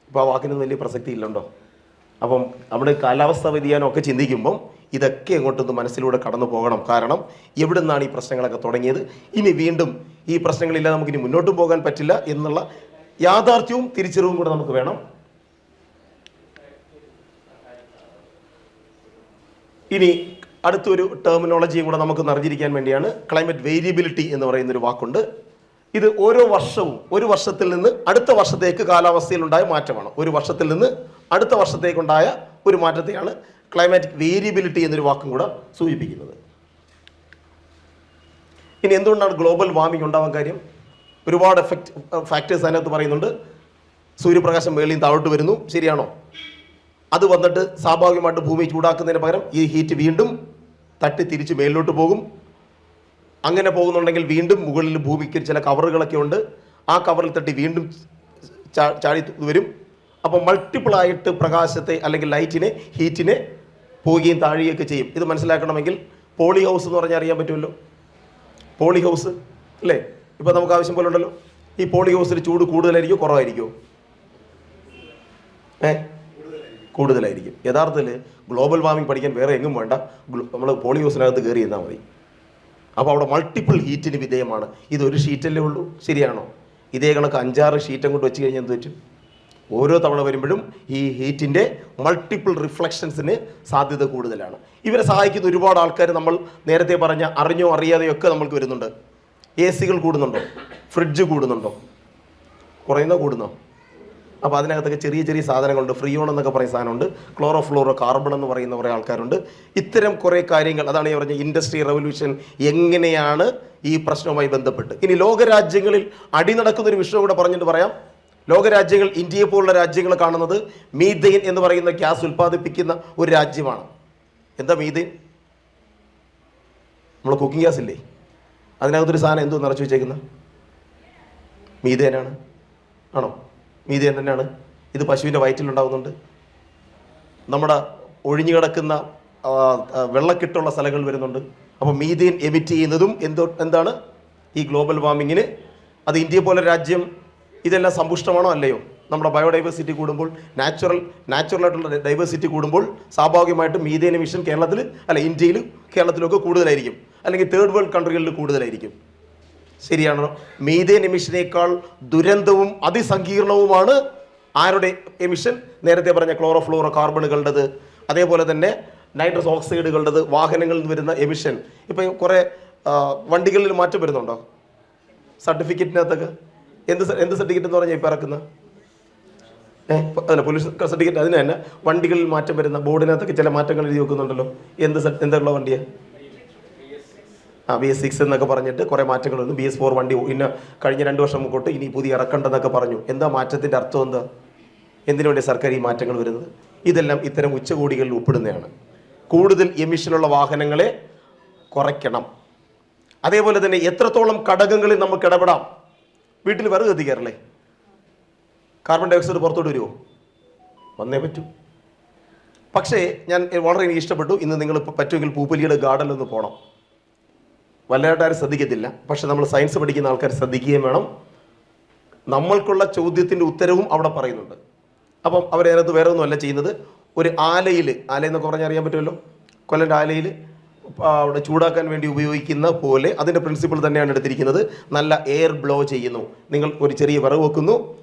ഇപ്പോൾ ആ വാക്കിനൊന്നും വലിയ പ്രസക്തി ഇല്ലണ്ടോ? അപ്പം നമ്മുടെ കാലാവസ്ഥാ വ്യതിയാനമൊക്കെ ചിന്തിക്കുമ്പം ഇതൊക്കെ എങ്ങോട്ടൊന്ന് മനസ്സിലൂടെ കടന്നു പോകണം. കാരണം എവിടെ നിന്നാണ് ഈ പ്രശ്നങ്ങളൊക്കെ തുടങ്ങിയത്? ഇനി വീണ്ടും ഈ പ്രശ്നങ്ങളില്ലാതെ നമുക്കിനി മുന്നോട്ടും പോകാൻ പറ്റില്ല എന്നുള്ള യാഥാർത്ഥ്യവും തിരിച്ചറിവും കൂടെ നമുക്ക് വേണം. ഇനി അടുത്തൊരു ടെർമിനോളജിയും കൂടെ നമുക്ക് അറിഞ്ഞിരിക്കാൻ വേണ്ടിയാണ്. ക്ലൈമറ്റ് വേരിയബിലിറ്റി എന്ന് പറയുന്നൊരു വാക്കുണ്ട്. ഇത് ഓരോ വർഷവും, ഒരു വർഷത്തിൽ നിന്ന് അടുത്ത വർഷത്തേക്ക് കാലാവസ്ഥയിൽ ഉണ്ടായ മാറ്റമാണ്. ഒരു വർഷത്തിൽ നിന്ന് അടുത്ത വർഷത്തേക്കുണ്ടായ ഒരു മാറ്റത്തെയാണ് ക്ലൈമാറ്റിക് വേരിയബിലിറ്റി എന്നൊരു വാക്കും കൂടെ സൂചിപ്പിക്കുന്നത്. ഇനി എന്തുകൊണ്ടാണ് ഗ്ലോബൽ വാർമിംഗ് ഉണ്ടാവാൻ കാര്യം? ഒരുപാട് ഫാക്ടേഴ്സ് അതിനകത്ത് പറയുന്നുണ്ട്. സൂര്യപ്രകാശം മേളിൽ താഴോട്ട് വരുന്നു, ശരിയാണോ? അത് വന്നിട്ട് സ്വാഭാവികമായിട്ട് ഭൂമി ചൂടാക്കുന്നതിന് പകരം ഈ ഹീറ്റ് വീണ്ടും തട്ടി തിരിച്ച് മേളിലോട്ട് പോകും. അങ്ങനെ പോകുന്നുണ്ടെങ്കിൽ വീണ്ടും മുകളിൽ ഭൂമിക്ക് ചില കവറുകളൊക്കെ ഉണ്ട്, ആ കവറിൽ തട്ടി വീണ്ടും ചാടി വരും. അപ്പോൾ മൾട്ടിപ്പിളായിട്ട് പ്രകാശത്തെ അല്ലെങ്കിൽ ലൈറ്റിനെ, ഹീറ്റിനെ പോവുകയും താഴുകയൊക്കെ ചെയ്യും. ഇത് മനസ്സിലാക്കണമെങ്കിൽ പോളി ഹൗസ് എന്ന് പറഞ്ഞാൽ അറിയാൻ പറ്റുമല്ലോ. പോളി ഹൗസ് അല്ലേ, ഇപ്പോൾ നമുക്ക് ആവശ്യം പോലെ ഉണ്ടല്ലോ. ഈ പോളി ഹൗസിൽ ചൂട് കൂടുതലായിരിക്കുമോ കുറവായിരിക്കുമോ? കൂടുതലായിരിക്കും. യഥാർത്ഥത്തിൽ ഗ്ലോബൽ വാർമിംഗ് പഠിക്കാൻ വേറെ എങ്ങും വേണ്ട, നമ്മൾ പോളി ഹൗസിനകത്ത് കയറി എന്നാൽ മതി. അപ്പോൾ അവിടെ മൾട്ടിപ്പിൾ ഹീറ്റിന് വിധേയമാണ്. ഇതൊരു ഷീറ്റല്ലേ ഉള്ളൂ, ശരിയാണോ? ഇതേ കണക്ക് 5-6 ഷീറ്റ് അങ്ങോട്ട് വെച്ച് കഴിഞ്ഞാൽ എന്ത് പറ്റും? ഓരോ തവണ വരുമ്പോഴും ഈ ഹീറ്റിൻ്റെ മൾട്ടിപ്പിൾ റിഫ്ലക്ഷൻസിന് സാധ്യത കൂടുതലാണ്. ഇവരെ സഹായിക്കുന്ന ഒരുപാട് ആൾക്കാർ നമ്മൾ നേരത്തെ പറഞ്ഞ അറിഞ്ഞോ അറിയാതെയോ ഒക്കെ നമ്മൾക്ക് വരുന്നുണ്ട്. AC-കൾ കൂടുന്നുണ്ടോ? ഫ്രിഡ്ജ് കൂടുന്നുണ്ടോ? കുറയുന്നോ കൂടുന്നോ? അപ്പോൾ അതിനകത്തൊക്കെ ചെറിയ ചെറിയ സാധനങ്ങളുണ്ട്. ഫ്രീയോൺ എന്നൊക്കെ പറയുന്ന സാധനമുണ്ട്, ക്ലോറോഫ്ലോറോ കാർബൺ എന്ന് പറയുന്ന കുറേ ആൾക്കാരുണ്ട്. ഇത്തരം കുറേ കാര്യങ്ങൾ, അതാണ് ഞാൻ പറഞ്ഞ ഇൻഡസ്ട്രി റവല്യൂഷൻ എങ്ങനെയാണ് ഈ പ്രശ്നവുമായി ബന്ധപ്പെട്ട്. ഇനി ലോകരാജ്യങ്ങളിൽ അടി നടക്കുന്നൊരു വിഷയം കൂടെ പറഞ്ഞിട്ട് പറയാം. ലോകരാജ്യങ്ങൾ ഇന്ത്യയെ പോലുള്ള രാജ്യങ്ങൾ കാണുന്നത് മീഥെയ്ൻ എന്ന് പറയുന്ന ഗ്യാസ് ഉൽപ്പാദിപ്പിക്കുന്ന ഒരു രാജ്യമാണ്. എന്താ മീഥെയ്ൻ? നമ്മൾ കുക്കിംഗ് ഗ്യാസ് ഇല്ലേ, അതിനകത്തൊരു സാധനം എന്തോ നിറച്ച് വെച്ചേക്കുന്നത് മീഥെയ്നാണ്. ആണോ? മീഥെയ്ൻ തന്നെയാണ്. ഇത് പശുവിൻ്റെ വയറ്റിലുണ്ടാകുന്നുണ്ട്. നമ്മുടെ ഒഴിഞ്ഞു കിടക്കുന്ന വെള്ളക്കെട്ടുള്ള സ്ഥലങ്ങളിൽ വരുന്നുണ്ട്. അപ്പോൾ മീഥെയ്ൻ എമിറ്റ് ചെയ്യുന്നതും എന്താണ് ഈ ഗ്ലോബൽ വാർമിങ്ങിന്. അത് ഇന്ത്യയെ പോലെ രാജ്യം ഇതെല്ലാം സമ്പുഷ്ടമാണോ? അല്ലയോ? നമ്മുടെ ബയോഡൈവേഴ്സിറ്റി കൂടുമ്പോൾ, നാച്ചുറലായിട്ടുള്ള ഡൈവേഴ്സിറ്റി കൂടുമ്പോൾ സ്വാഭാവികമായിട്ടും മീഥെയ്ൻ എമിഷൻ കേരളത്തിൽ ഇന്ത്യയിൽ കേരളത്തിലൊക്കെ കൂടുതലായിരിക്കും, അല്ലെങ്കിൽ തേർഡ് വേൾഡ് കൺട്രികളിൽ കൂടുതലായിരിക്കും. ശരിയാണോ? മീഥെയ്ൻ എമിഷനേക്കാൾ ദുരന്തവും അതിസങ്കീർണവുമാണ് ആരുടെ എമിഷൻ? നേരത്തെ പറഞ്ഞ ക്ലോറോഫ്ലോറോ കാർബണുകളുടേത്, അതേപോലെ തന്നെ നൈട്രസ് ഓക്സൈഡുകളുടേത്, വാഹനങ്ങളിൽ നിന്ന് വരുന്ന എമിഷൻ. ഇപ്പം കുറേ വണ്ടികളിൽ മാറ്റം വരുന്നുണ്ടോ? സർട്ടിഫിക്കറ്റിനകത്തൊക്കെ എന്ത് സർട്ടിഫിക്കറ്റ് എന്ന് പറഞ്ഞാൽ ഇപ്പോൾ ഇറക്കുന്ന അതല്ല പൊല്യൂഷൻ സർട്ടിഫിക്കറ്റ്. അതിന് തന്നെ വണ്ടികളിൽ മാറ്റം വരുന്ന ബോർഡിനകത്തൊക്കെ ചില മാറ്റങ്ങൾ എഴുതി വെക്കുന്നുണ്ടല്ലോ. എന്തുള്ള വണ്ടിയാണ്? BS6 എന്നൊക്കെ പറഞ്ഞിട്ട് കുറേ മാറ്റങ്ങൾ വന്നു. BS4 വണ്ടി ഇന്ന കഴിഞ്ഞ 2 വർഷം മുമ്പോട്ട് ഇനി പുതിയ ഇറക്കണ്ടെന്നൊക്കെ പറഞ്ഞു. എന്താ മാറ്റത്തിൻ്റെ അർത്ഥം? എന്താ? എന്തിനു വേണ്ടി സർക്കാർ ഈ മാറ്റങ്ങൾ വരുന്നത്? ഇതെല്ലാം ഇത്തരം ഉച്ചകോടികളിൽ ഉൾപ്പെടുന്നതാണ്. കൂടുതൽ എമിഷനുള്ള വാഹനങ്ങളെ കുറയ്ക്കണം. അതേപോലെ തന്നെ എത്രത്തോളം ഘടകങ്ങളിൽ നമുക്ക് ഇടപെടാം. വീട്ടിൽ വിറക് കത്തിക്കാറില്ലേ? കാർബൺ ഡൈ ഓക്സൈഡ് പുറത്തോട്ട് വരുമോ? വന്നേ പറ്റൂ. പക്ഷേ വളരെ എനിക്ക് ഇഷ്ടപ്പെട്ടു. ഇന്ന് നിങ്ങൾ പറ്റുമെങ്കിൽ പൂപ്പലിയുടെ ഗാർഡനിലൊന്ന് പോകണം. വല്ലതായിട്ട് ആരും ശ്രദ്ധിക്കത്തില്ല, പക്ഷെ നമ്മൾ സയൻസ് പഠിക്കുന്ന ആൾക്കാർ ശ്രദ്ധിക്കുകയും വേണം. നമ്മൾക്കുള്ള ചോദ്യത്തിൻ്റെ ഉത്തരവും അവിടെ പറയുന്നുണ്ട്. അപ്പം അവരതിനകത്ത് വേറെ ഒന്നുമല്ല ചെയ്യുന്നത്. ഒരു ആലയെന്നൊക്കെ പറഞ്ഞാൽ അറിയാൻ പറ്റുമല്ലോ, കൊല്ലൻ്റെ ആലയിൽ അവിടെ ചൂടാക്കാൻ വേണ്ടി ഉപയോഗിക്കുന്ന പോലെ അതിൻ്റെ പ്രിൻസിപ്പിൾ തന്നെയാണ് എടുത്തിരിക്കുന്നത്. നല്ല എയർ ബ്ലോ ചെയ്യുന്നു. നിങ്ങൾ ഒരു ചെറിയ വിറക് വെക്കുന്നു,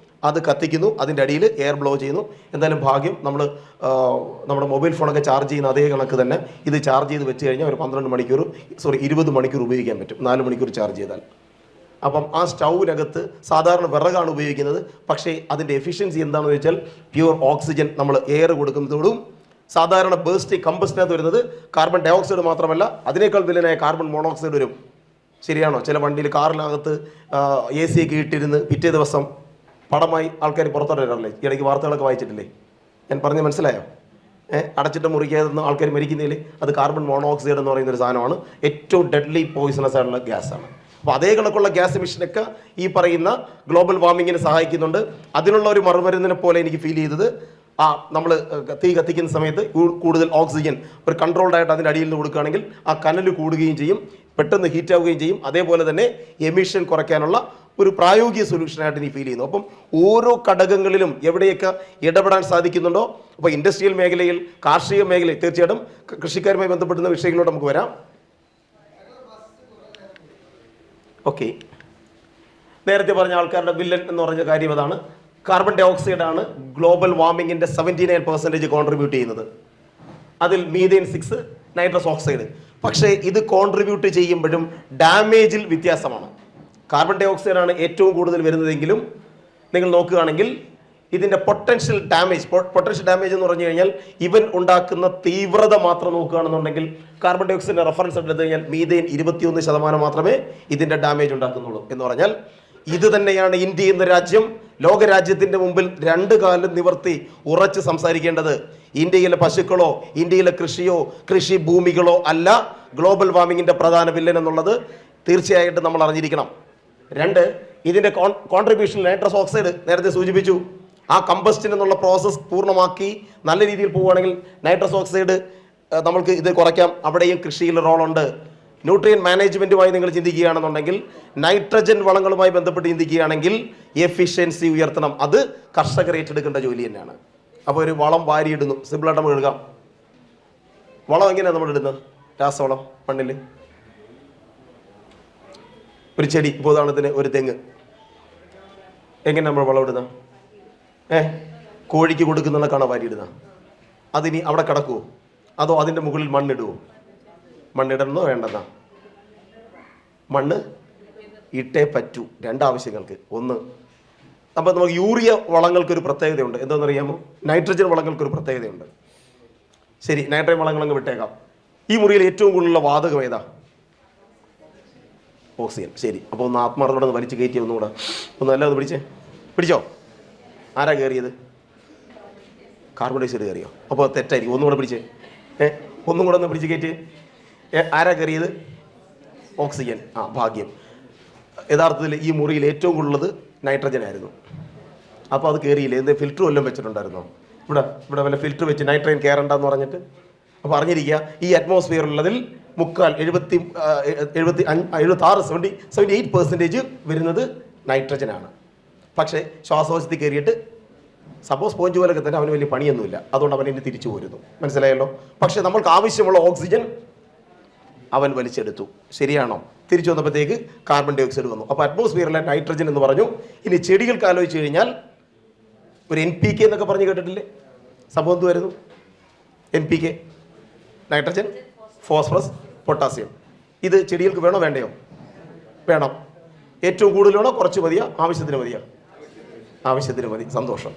അത് കത്തിക്കുന്നു, അതിൻ്റെ അടിയിൽ എയർ ബ്ലോ ചെയ്യുന്നു. എന്തായാലും ഭാഗ്യം നമ്മുടെ മൊബൈൽ ഫോണൊക്കെ ചാർജ് ചെയ്യുന്ന അതേ കണക്ക് തന്നെ ഇത് ചാർജ് ചെയ്ത് വെച്ച് കഴിഞ്ഞാൽ ഒരു 20 മണിക്കൂർ ഉപയോഗിക്കാൻ പറ്റും, 4 മണിക്കൂർ ചാർജ് ചെയ്താൽ. അപ്പം ആ സ്റ്റൗവിനകത്ത് സാധാരണ വിറകാണ് ഉപയോഗിക്കുന്നത്. പക്ഷേ അതിൻ്റെ എഫിഷ്യൻസി എന്താണെന്ന് വെച്ചാൽ പ്യുവർ ഓക്സിജൻ നമ്മൾ എയർ കൊടുക്കുന്നതോടും സാധാരണ ബേസ്റ്റ് കമ്പസ്റ്റിനകത്ത് വരുന്നത് കാർബൺ ഡൈ ഓക്സൈഡ് മാത്രമല്ല, അതിനേക്കാൾ വില്ലനായ കാർബൺ മോണോക്സൈഡ് വരും. ശരിയാണോ? ചില വണ്ടിയിൽ കാറിനകത്ത് AC ഒക്കെ ഇട്ടിരുന്ന് പിറ്റേ ദിവസം പടമായി ആൾക്കാർ പുറത്തോട്ട് വരാറില്ലേ? ഇടയ്ക്ക് വാർത്തകളൊക്കെ വായിച്ചിട്ടില്ലേ? ഞാൻ പറഞ്ഞ് മനസ്സിലായോ? അടച്ചിട്ട് മുറിക്കാതെ ആൾക്കാർ മരിക്കുന്നതിൽ അത് കാർബൺ മോണോക്സൈഡ് എന്ന് പറയുന്നൊരു സാധനമാണ്. ഏറ്റവും ഡെഡ്ലി പോയിസണസ് ആയിട്ടുള്ള ഗ്യാസാണ്. അപ്പോൾ അതേ കണക്കുള്ള ഗ്യാസ് എമിഷനൊക്കെ ഈ പറയുന്ന ഗ്ലോബൽ വാർമിങ്ങിനെ സഹായിക്കുന്നുണ്ട്. അതിനുള്ള ഒരു മറുമരുന്നിനെ പോലെ എനിക്ക് ഫീൽ ചെയ്തത്, നമ്മൾ തീ കത്തിക്കുന്ന സമയത്ത് കൂടുതൽ ഓക്സിജൻ ഒരു കൺട്രോൾഡ് ആയിട്ട് അതിൻ്റെ അടിയിൽ നിന്ന് കൊടുക്കുകയാണെങ്കിൽ ആ കനൽ കൂടുകയും ചെയ്യും, പെട്ടെന്ന് ഹീറ്റ് ആവുകയും ചെയ്യും. അതേപോലെ തന്നെ എമിഷൻ കുറയ്ക്കാനുള്ള ഒരു പ്രായോഗിക സൊല്യൂഷനായിട്ട് എനിക്ക് ഫീൽ ചെയ്യുന്നു. അപ്പം ഓരോ ഘടകങ്ങളിലും എവിടെയൊക്കെ ഇടപെടാൻ സാധിക്കുന്നുണ്ടോ, അപ്പോൾ ഇൻഡസ്ട്രിയൽ മേഖലയിൽ, കാർഷിക മേഖലയിൽ, തീർച്ചയായിട്ടും കൃഷിക്കാരുമായി ബന്ധപ്പെടുന്ന വിഷയങ്ങളോട് നമുക്ക് വരാം. ഓക്കെ, നേരത്തെ പറഞ്ഞ ആൾക്കാരുടെ വില്ലൻ എന്ന് പറഞ്ഞ കാര്യം അതാണ്. കാർബൺ ഡൈ ഓക്സൈഡാണ് ഗ്ലോബൽ വാർമിങ്ങിൻ്റെ 79% കോൺട്രിബ്യൂട്ട് ചെയ്യുന്നത്. അതിൽ മീഥെയ്ൻ 6, നൈട്രസ് ഓക്സൈഡ്. പക്ഷേ ഇത് കോൺട്രിബ്യൂട്ട് ചെയ്യുമ്പോഴും ഡാമേജിൽ വ്യത്യാസമാണ്. കാർബൺ ഡൈ ഓക്സൈഡാണ് ഏറ്റവും കൂടുതൽ വരുന്നതെങ്കിലും നിങ്ങൾ നോക്കുകയാണെങ്കിൽ ഇതിൻ്റെ പൊട്ടൻഷ്യൽ ഡാമേജ് എന്ന് പറഞ്ഞു കഴിഞ്ഞാൽ ഇവൻ ഉണ്ടാക്കുന്ന തീവ്രത മാത്രം നോക്കുകയാണെന്നുണ്ടെങ്കിൽ കാർബൺ ഡൈ ഓക്സൈഡിന്റെ റെഫറൻസ് എടുത്തു കഴിഞ്ഞാൽ മീഥേൻ 21% മാത്രമേ ഇതിൻ്റെ ഡാമേജ് ഉണ്ടാക്കുന്നുള്ളൂ. എന്ന് പറഞ്ഞാൽ ഇത് തന്നെയാണ് ഇന്ത്യ എന്ന രാജ്യം ലോകരാജ്യത്തിന്റെ മുമ്പിൽ രണ്ട് കാലം നിവർത്തി ഉറച്ച് സംസാരിക്കേണ്ടത്. ഇന്ത്യയിലെ പശുക്കളോ ഇന്ത്യയിലെ കൃഷിയോ കൃഷി ഭൂമികളോ അല്ല ഗ്ലോബൽ വാർമിങ്ങിന്റെ പ്രധാന വില്ലൻ എന്നുള്ളത് തീർച്ചയായിട്ടും നമ്മൾ അറിഞ്ഞിരിക്കണം. രണ്ട്, ഇതിന്റെ കോൺട്രിബ്യൂഷൻ നൈട്രസ് ഓക്സൈഡ് നേരത്തെ സൂചിപ്പിച്ചു. ആ കമ്പസ്റ്റിൻ എന്നുള്ള പ്രോസസ്സ് പൂർണ്ണമാക്കി നല്ല രീതിയിൽ പോവുകയാണെങ്കിൽ നൈട്രസ് ഓക്സൈഡ് നമ്മൾക്ക് ഇത് കുറയ്ക്കാം. അവിടെയും കൃഷിയിൽ റോളുണ്ട്. ന്യൂട്രിയൻ മാനേജ്മെൻറ്റുമായി നിങ്ങൾ ചിന്തിക്കുകയാണെന്നുണ്ടെങ്കിൽ നൈട്രജൻ വളങ്ങളുമായി ബന്ധപ്പെട്ട് ചിന്തിക്കുകയാണെങ്കിൽ എഫിഷ്യൻസി ഉയർത്തണം. അത് കർഷകർ ഏറ്റെടുക്കേണ്ട ജോലി തന്നെയാണ്. അപ്പോൾ ഒരു വളം വാരിയിടുന്നു, സിമ്പിളായിട്ട് നമുക്ക് എടുക്കാം. വളം എങ്ങനെയാണ് നമ്മൾ ഇടുന്നത്? രാസവളം മണ്ണിൽ. ഒരു ചെടി, ഇപ്പോൾ ഉദാഹരണത്തിന് ഒരു തെങ്ങ്, എങ്ങനെ നമ്മൾ വളം ഇടുന്ന? കോഴിക്ക് കൊടുക്കുന്നതൊക്കെയാണോ വാരിയിടുന്നത്? അതിനി അവിടെ കിടക്കുമോ അതോ അതിൻ്റെ മുകളിൽ മണ്ണിടുമോ? മണ്ണിടണോ വേണ്ടെന്നാ? മണ്ണ് ഇട്ടേ പറ്റൂ, രണ്ടാവശ്യങ്ങൾക്ക്. ഒന്ന്, അപ്പോൾ നമുക്ക് യൂറിയ വളങ്ങൾക്കൊരു പ്രത്യേകതയുണ്ട്. എന്താണെന്നറിയാമോ? നൈട്രജൻ വളങ്ങൾക്കൊരു പ്രത്യേകതയുണ്ട്. ശരി, നൈട്രജൻ വളങ്ങളങ്ങ് വിട്ടേക്കാം. ഈ മുറിയിൽ ഏറ്റവും കൂടുതലുള്ള വാതകം ഏതാ? ഓക്സിജൻ. ശരി, അപ്പോൾ ഒന്ന് ആത്മാർത്ഥത്തോടെ ഒന്ന് വലിച്ചു കയറ്റി ഒന്നുകൂടെ ഒന്ന് എല്ലാം ഒന്ന് പിടിച്ചോ. ആരാ കയറിയത്? കാർബൺ ഡൈ ഓക്സൈഡ് കയറിയോ? അപ്പോൾ തെറ്റായിരിക്കും. ഒന്നും കൂടെ പിടിച്ചേ. ഒന്നും കൂടെ ഒന്ന് പിടിച്ച് കയറ്റി. ആരാ കയറിയത്? ഓക്സിജൻ. ഭാഗ്യം. യഥാർത്ഥത്തിൽ ഈ മുറിയിൽ ഏറ്റവും കൂടുതലുള്ളത് നൈട്രജൻ ആയിരുന്നു. അപ്പോൾ അത് കയറിയില്ലേ? എന്ത് ഫിൽറ്റർ വല്ലതും വെച്ചിട്ടുണ്ടായിരുന്നോ? ഇവിടെ വല്ല ഫിൽറ്റർ വെച്ച് നൈട്രജൻ കയറണ്ടെന്ന് പറഞ്ഞിട്ട്. അപ്പോൾ അറിഞ്ഞിരിക്കുക, ഈ അറ്റ്മോസ്ഫിയറിലുള്ളതിൽ 78% വരുന്നത് നൈട്രജനാണ്. പക്ഷേ ശ്വാസോച്ഛത്തിൽ കയറിയിട്ട് സപ്പോസ് സ്പോഞ്ച് പോലൊക്കെ തന്നെ അവന് വലിയ പണിയൊന്നുമില്ല. അതുകൊണ്ട് അവൻ ഇനി തിരിച്ചു പോരുന്നു. മനസ്സിലായല്ലോ? പക്ഷേ നമ്മൾക്ക് ആവശ്യമുള്ള ഓക്സിജൻ അവൻ വലിച്ചെടുത്തു. ശരിയാണോ? തിരിച്ചു വന്നപ്പോഴത്തേക്ക് കാർബൺ ഡൈ ഓക്സൈഡ് വന്നു. അപ്പോൾ അറ്റ്മോസ്ഫിയറിലെ നൈട്രജൻ എന്ന് പറഞ്ഞു. ഇനി ചെടികൾക്ക് ആലോചിച്ച് കഴിഞ്ഞാൽ ഒരു NPK എന്നൊക്കെ പറഞ്ഞ് കേട്ടിട്ടില്ലേ? സംഭവം എന്ത് വരുന്നു? NPK, nitrogen, phosphorus, potassium. ഇത് ചെടികൾക്ക് വേണോ വേണ്ടയോ? വേണം. ഏറ്റവും കൂടുതൽ വേണോ കുറച്ച് മതിയോ? ആവശ്യത്തിന് മതിയോ? ആവശ്യത്തിന് മതി. സന്തോഷം.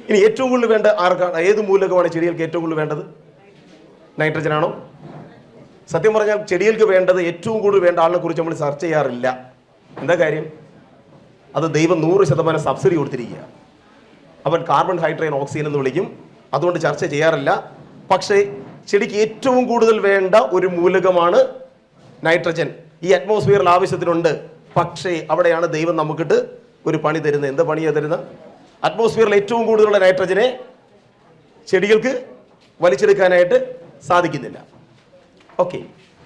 ഇനി ഏറ്റവും കൂടുതൽ വേണ്ട ആർക്കാണ്? ഏത് മൂലകമാണ് ചെടികൾക്ക് ഏറ്റവും കൂടുതൽ വേണ്ടത്? നൈട്രജൻ ആണോ? സത്യം പറഞ്ഞാൽ ചെടികൾക്ക് വേണ്ടത് ഏറ്റവും കൂടുതൽ വേണ്ട ആളിനെ കുറിച്ച് നമ്മൾ ചർച്ച ചെയ്യാറില്ല. എന്താ കാര്യം? അത് ദൈവം 100% സബ്സിഡി കൊടുത്തിരിക്കുക. അവൻ കാർബൺ ഹൈഡ്രജൻ ഓക്സിജൻ എന്ന് വിളിക്കും. അതുകൊണ്ട് ചർച്ച ചെയ്യാറില്ല. പക്ഷേ ചെടിക്ക് ഏറ്റവും കൂടുതൽ വേണ്ട ഒരു മൂലകമാണ് നൈട്രജൻ. ഈ അറ്റ്മോസ്ഫിയറിൽ ആവശ്യത്തിനുണ്ട്. പക്ഷേ അവിടെയാണ് ദൈവം നമുക്കിട്ട് ഒരു പണി തരുന്നത്. എന്താ പണിയാണ് തരുന്നത്? അറ്റ്മോസ്ഫിയറിൽ ഏറ്റവും കൂടുതലുള്ള നൈട്രജനെ ചെടികൾക്ക് വലിച്ചെടുക്കാനായിട്ട് സാധിക്കുന്നില്ല. ഓക്കെ,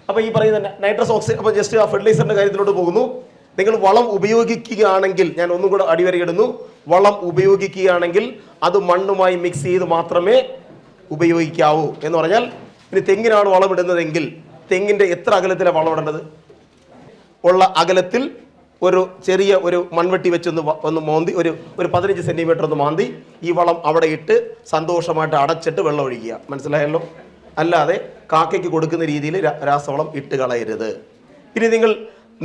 അപ്പോൾ ഈ പറയുന്ന നൈട്രസ് ഓക്സൈഡ്. അപ്പോൾ ജസ്റ്റ് ആ ഫെർട്ടിലൈസറിൻ്റെ കാര്യത്തിലോട്ട് പോകുന്നു. നിങ്ങൾ വളം ഉപയോഗിക്കുകയാണെങ്കിൽ, ഞാൻ ഒന്നും കൂടെ അടിവരയിടുന്നു, വളം ഉപയോഗിക്കുകയാണെങ്കിൽ അത് മണ്ണുമായി മിക്സ് ചെയ്ത് മാത്രമേ ഉപയോഗിക്കാവൂ. എന്ന് പറഞ്ഞാൽ ഇനി തെങ്ങിനാണ് വളമിടുന്നതെങ്കിൽ തെങ്ങിൻ്റെ എത്ര അകലത്തിലാണ് വളമിടേണ്ടത്? ഉള്ള അകലത്തിൽ ഒരു ചെറിയ ഒരു മൺവെട്ടി വെച്ചൊന്ന് മോന്തി ഒരു 15 സെൻറ്റിമീറ്റർ ഒന്ന് മാന്തി ഈ വളം അവിടെ ഇട്ട് സന്തോഷമായിട്ട് അടച്ചിട്ട് വെള്ളം ഒഴിക്കുക. മനസ്സിലായല്ലോ? അല്ലാതെ കാക്കയ്ക്ക് കൊടുക്കുന്ന രീതിയിൽ രാസവളം ഇട്ട് കളയരുത്. ഇനി നിങ്ങൾ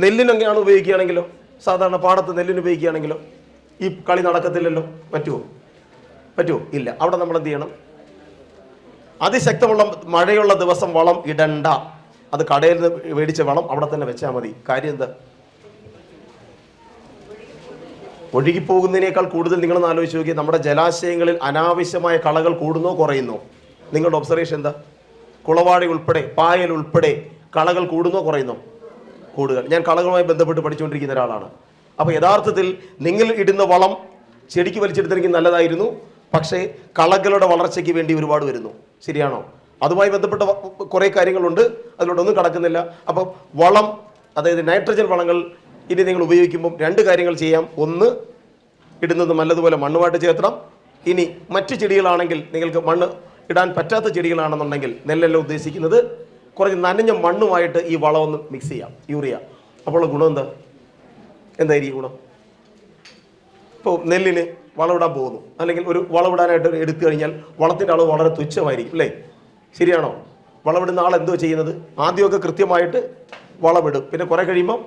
നെല്ലിനൊക്കെയാണ് ഉപയോഗിക്കുകയാണെങ്കിലോ, സാധാരണ പാടത്ത് നെല്ലിന് ഉപയോഗിക്കുകയാണെങ്കിലോ ഈ കളി നടക്കത്തില്ലല്ലോ. പറ്റുമോ? ഇല്ല. അവിടെ നമ്മൾ എന്ത് ചെയ്യണം? അതിശക്തമുള്ള മഴയുള്ള ദിവസം വളം ഇടണ്ട. അത് കടയിൽ നിന്ന് മേടിച്ച വളം അവിടെ തന്നെ വെച്ചാൽ മതി. കാര്യം എന്താ? ഒഴുകിപ്പോകുന്നതിനേക്കാൾ കൂടുതൽ നിങ്ങളൊന്ന് ആലോചിച്ച് നോക്കി, നമ്മുടെ ജലാശയങ്ങളിൽ അനാവശ്യമായ കളകൾ കൂടുന്നോ കുറയുന്നോ? നിങ്ങളുടെ ഒബ്സർവേഷൻ എന്താ? കുളവാടി ഉൾപ്പെടെ പായൽ ഉൾപ്പെടെ കളകൾ കൂടുന്നോ കുറയുന്നോ? കൂടുക. ഞാൻ കളകളുമായി ബന്ധപ്പെട്ട് പഠിച്ചുകൊണ്ടിരിക്കുന്ന ഒരാളാണ്. അപ്പോൾ യഥാർത്ഥത്തിൽ നിങ്ങൾ ഇടുന്ന വളം ചെടിക്ക് വലിച്ചെടുത്തെങ്കിൽ നല്ലതായിരുന്നു. പക്ഷേ കളകളുടെ വളർച്ചയ്ക്ക് വേണ്ടി ഒരുപാട് വരുന്നു. ശരിയാണോ? അതുമായി ബന്ധപ്പെട്ട കുറേ കാര്യങ്ങളുണ്ട്, അതിലോട്ടൊന്നും കടക്കുന്നില്ല. അപ്പം വളം, അതായത് നൈട്രജൻ വളങ്ങൾ ഇനി നിങ്ങൾ ഉപയോഗിക്കുമ്പം 2 കാര്യങ്ങൾ ചെയ്യാം. ഒന്ന്, ഇടുന്നത് നല്ലതുപോലെ മണ്ണുമായിട്ട് ചേർത്തണം. ഇനി മറ്റ് ചെടികളാണെങ്കിൽ, നിങ്ങൾക്ക് മണ്ണ് ഇടാൻ പറ്റാത്ത ചെടികളാണെന്നുണ്ടെങ്കിൽ, നെല്ലെല്ലാം ഉദ്ദേശിക്കുന്നത്, കുറച്ച് നനഞ്ഞ മണ്ണുമായിട്ട് ഈ വളം ഒന്ന് മിക്സ് ചെയ്യാം, യൂറിയ. അപ്പോൾ ഗുണം എന്തായിരിക്കും ഗുണം? ഇപ്പോൾ നെല്ലിന് വളമിടാൻ പോകുന്നു, അല്ലെങ്കിൽ ഒരു വളമിടാനായിട്ട് എടുത്തു കഴിഞ്ഞാൽ വളത്തിൻ്റെ അളവ് വളരെ തുച്ഛമായിരിക്കും, അല്ലേ? ശരിയാണോ? വളമിടുന്ന ആൾ എന്തോ ചെയ്യുന്നത്? ആദ്യമൊക്കെ കൃത്യമായിട്ട് വളമിടും, പിന്നെ കുറേ കഴിയുമ്പം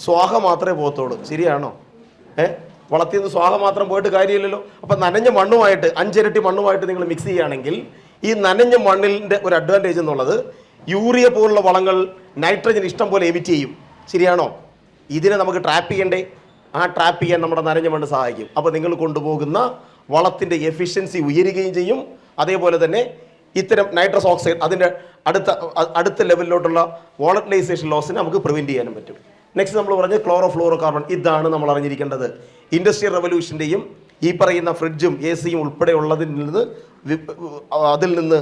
സ്വാഹ മാത്രമേ പോകത്തുള്ളൂ. ശരിയാണോ? വളത്തിൽ നിന്ന് സ്വാഹ മാത്രം പോയിട്ട് കാര്യമില്ലല്ലോ. അപ്പം നനഞ്ഞ മണ്ണുമായിട്ട് 5 ഇരട്ടി മണ്ണുമായിട്ട് നിങ്ങൾ മിക്സ് ചെയ്യുകയാണെങ്കിൽ ഈ നനഞ്ഞ മണ്ണിൻ്റെ ഒരു അഡ്വാൻറ്റേജ് എന്നുള്ളത് യൂറിയ പോലുള്ള വളങ്ങൾ നൈട്രജൻ ഇഷ്ടം പോലെ എമിറ്റ് ചെയ്യും. ശരിയാണോ? ഇതിനെ നമുക്ക് ട്രാപ്പ് ചെയ്യണ്ടേ? ആ ട്രാപ്പ് ചെയ്യാൻ നമ്മുടെ നനഞ്ഞ മണ്ണ് സഹായിക്കും. അപ്പോൾ നിങ്ങൾ കൊണ്ടുപോകുന്ന വളത്തിൻ്റെ എഫിഷ്യൻസി ഉയരുകയും ചെയ്യും. അതേപോലെ തന്നെ ഇത്തരം നൈട്രസ് ഓക്സൈഡ് അതിൻ്റെ അടുത്ത ലെവലിലോട്ടുള്ള വോളറ്റിലൈസേഷൻ ലോസിനെ നമുക്ക് പ്രിവെൻറ്റ് ചെയ്യാനും പറ്റും. നെക്സ്റ്റ് നമ്മൾ പറഞ്ഞ് ക്ലോറോ ഫ്ലോറോ കാർബൺ. ഇതാണ് നമ്മൾ അറിഞ്ഞിരിക്കേണ്ടത്. ഇൻഡസ്ട്രിയൽ റവല്യൂഷൻ്റെയും ഈ പറയുന്ന ഫ്രിഡ്ജും എ സിയും ഉൾപ്പെടെയുള്ളതിൽ നിന്ന് അതിൽ നിന്ന്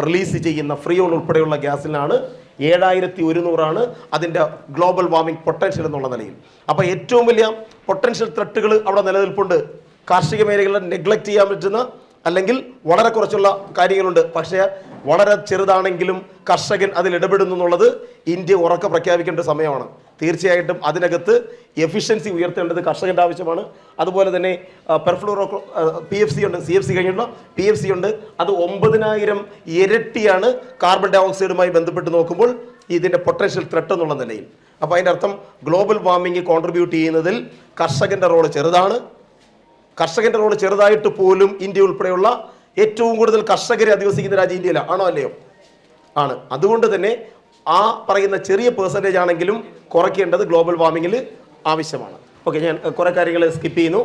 റിലീസ് ചെയ്യുന്ന ഫ്രിയോൺ ഉൾപ്പെടെയുള്ള ഗ്യാസിനാണ് 7100 അതിൻ്റെ ഗ്ലോബൽ വാർമിംഗ് പൊട്ടൻഷ്യൽ എന്നുള്ള നിലയിൽ. അപ്പോൾ ഏറ്റവും വലിയ പൊട്ടൻഷ്യൽ ത്രെട്ടുകൾ അവിടെ നിലനിൽപ്പുണ്ട്. കാർഷിക മേഖലകളെ നെഗ്ലക്റ്റ് ചെയ്യാൻ പറ്റുന്ന അല്ലെങ്കിൽ വളരെ കുറച്ചുള്ള കാര്യങ്ങളുണ്ട്. പക്ഷേ വളരെ ചെറുതാണെങ്കിലും കർഷകൻ അതിൽ ഇടപെടുന്നു എന്നുള്ളത് ഇന്ത്യ ഉറക്കെ പ്രഖ്യാപിക്കേണ്ട സമയമാണ്. തീർച്ചയായിട്ടും അതിനകത്ത് എഫിഷ്യൻസി ഉയർത്തേണ്ടത് കർഷകൻ്റെ ആവശ്യമാണ്. അതുപോലെ തന്നെ പെർഫ്ലൂറോ PFC ഉണ്ട്, CFC കഴിഞ്ഞുള്ള PFC ഉണ്ട്. അത് 9000 ഇരട്ടിയാണ് കാർബൺ ഡൈ ഓക്സൈഡുമായി ബന്ധപ്പെട്ട് നോക്കുമ്പോൾ ഇതിൻ്റെ പൊട്ടൻഷ്യൽ ത്രെട്ട് എന്നുള്ള നിലയിൽ. അപ്പോൾ അതിൻ്റെ അർത്ഥം ഗ്ലോബൽ വാർമിംഗ് കോൺട്രിബ്യൂട്ട് ചെയ്യുന്നതിൽ കർഷകൻ്റെ റോള് ചെറുതാണ്. കർഷകൻ്റെ റോള് ചെറുതായിട്ട് പോലും ഇന്ത്യ ഉൾപ്പെടെയുള്ള ഏറ്റവും കൂടുതൽ കർഷകരെ അധിവസിക്കുന്ന രാജ്യം ഇന്ത്യയിലാണ്. ആണോ അല്ലയോ? ആണ്. അതുകൊണ്ട് തന്നെ ആ പറയുന്ന ചെറിയ പെർസെൻറ്റേജ് ആണെങ്കിലും കുറയ്ക്കേണ്ടത് ഗ്ലോബൽ വാർമിങ്ങിൽ ആവശ്യമാണ്. ഓക്കെ, ഞാൻ കുറേ കാര്യങ്ങൾ സ്കിപ്പ് ചെയ്യുന്നു.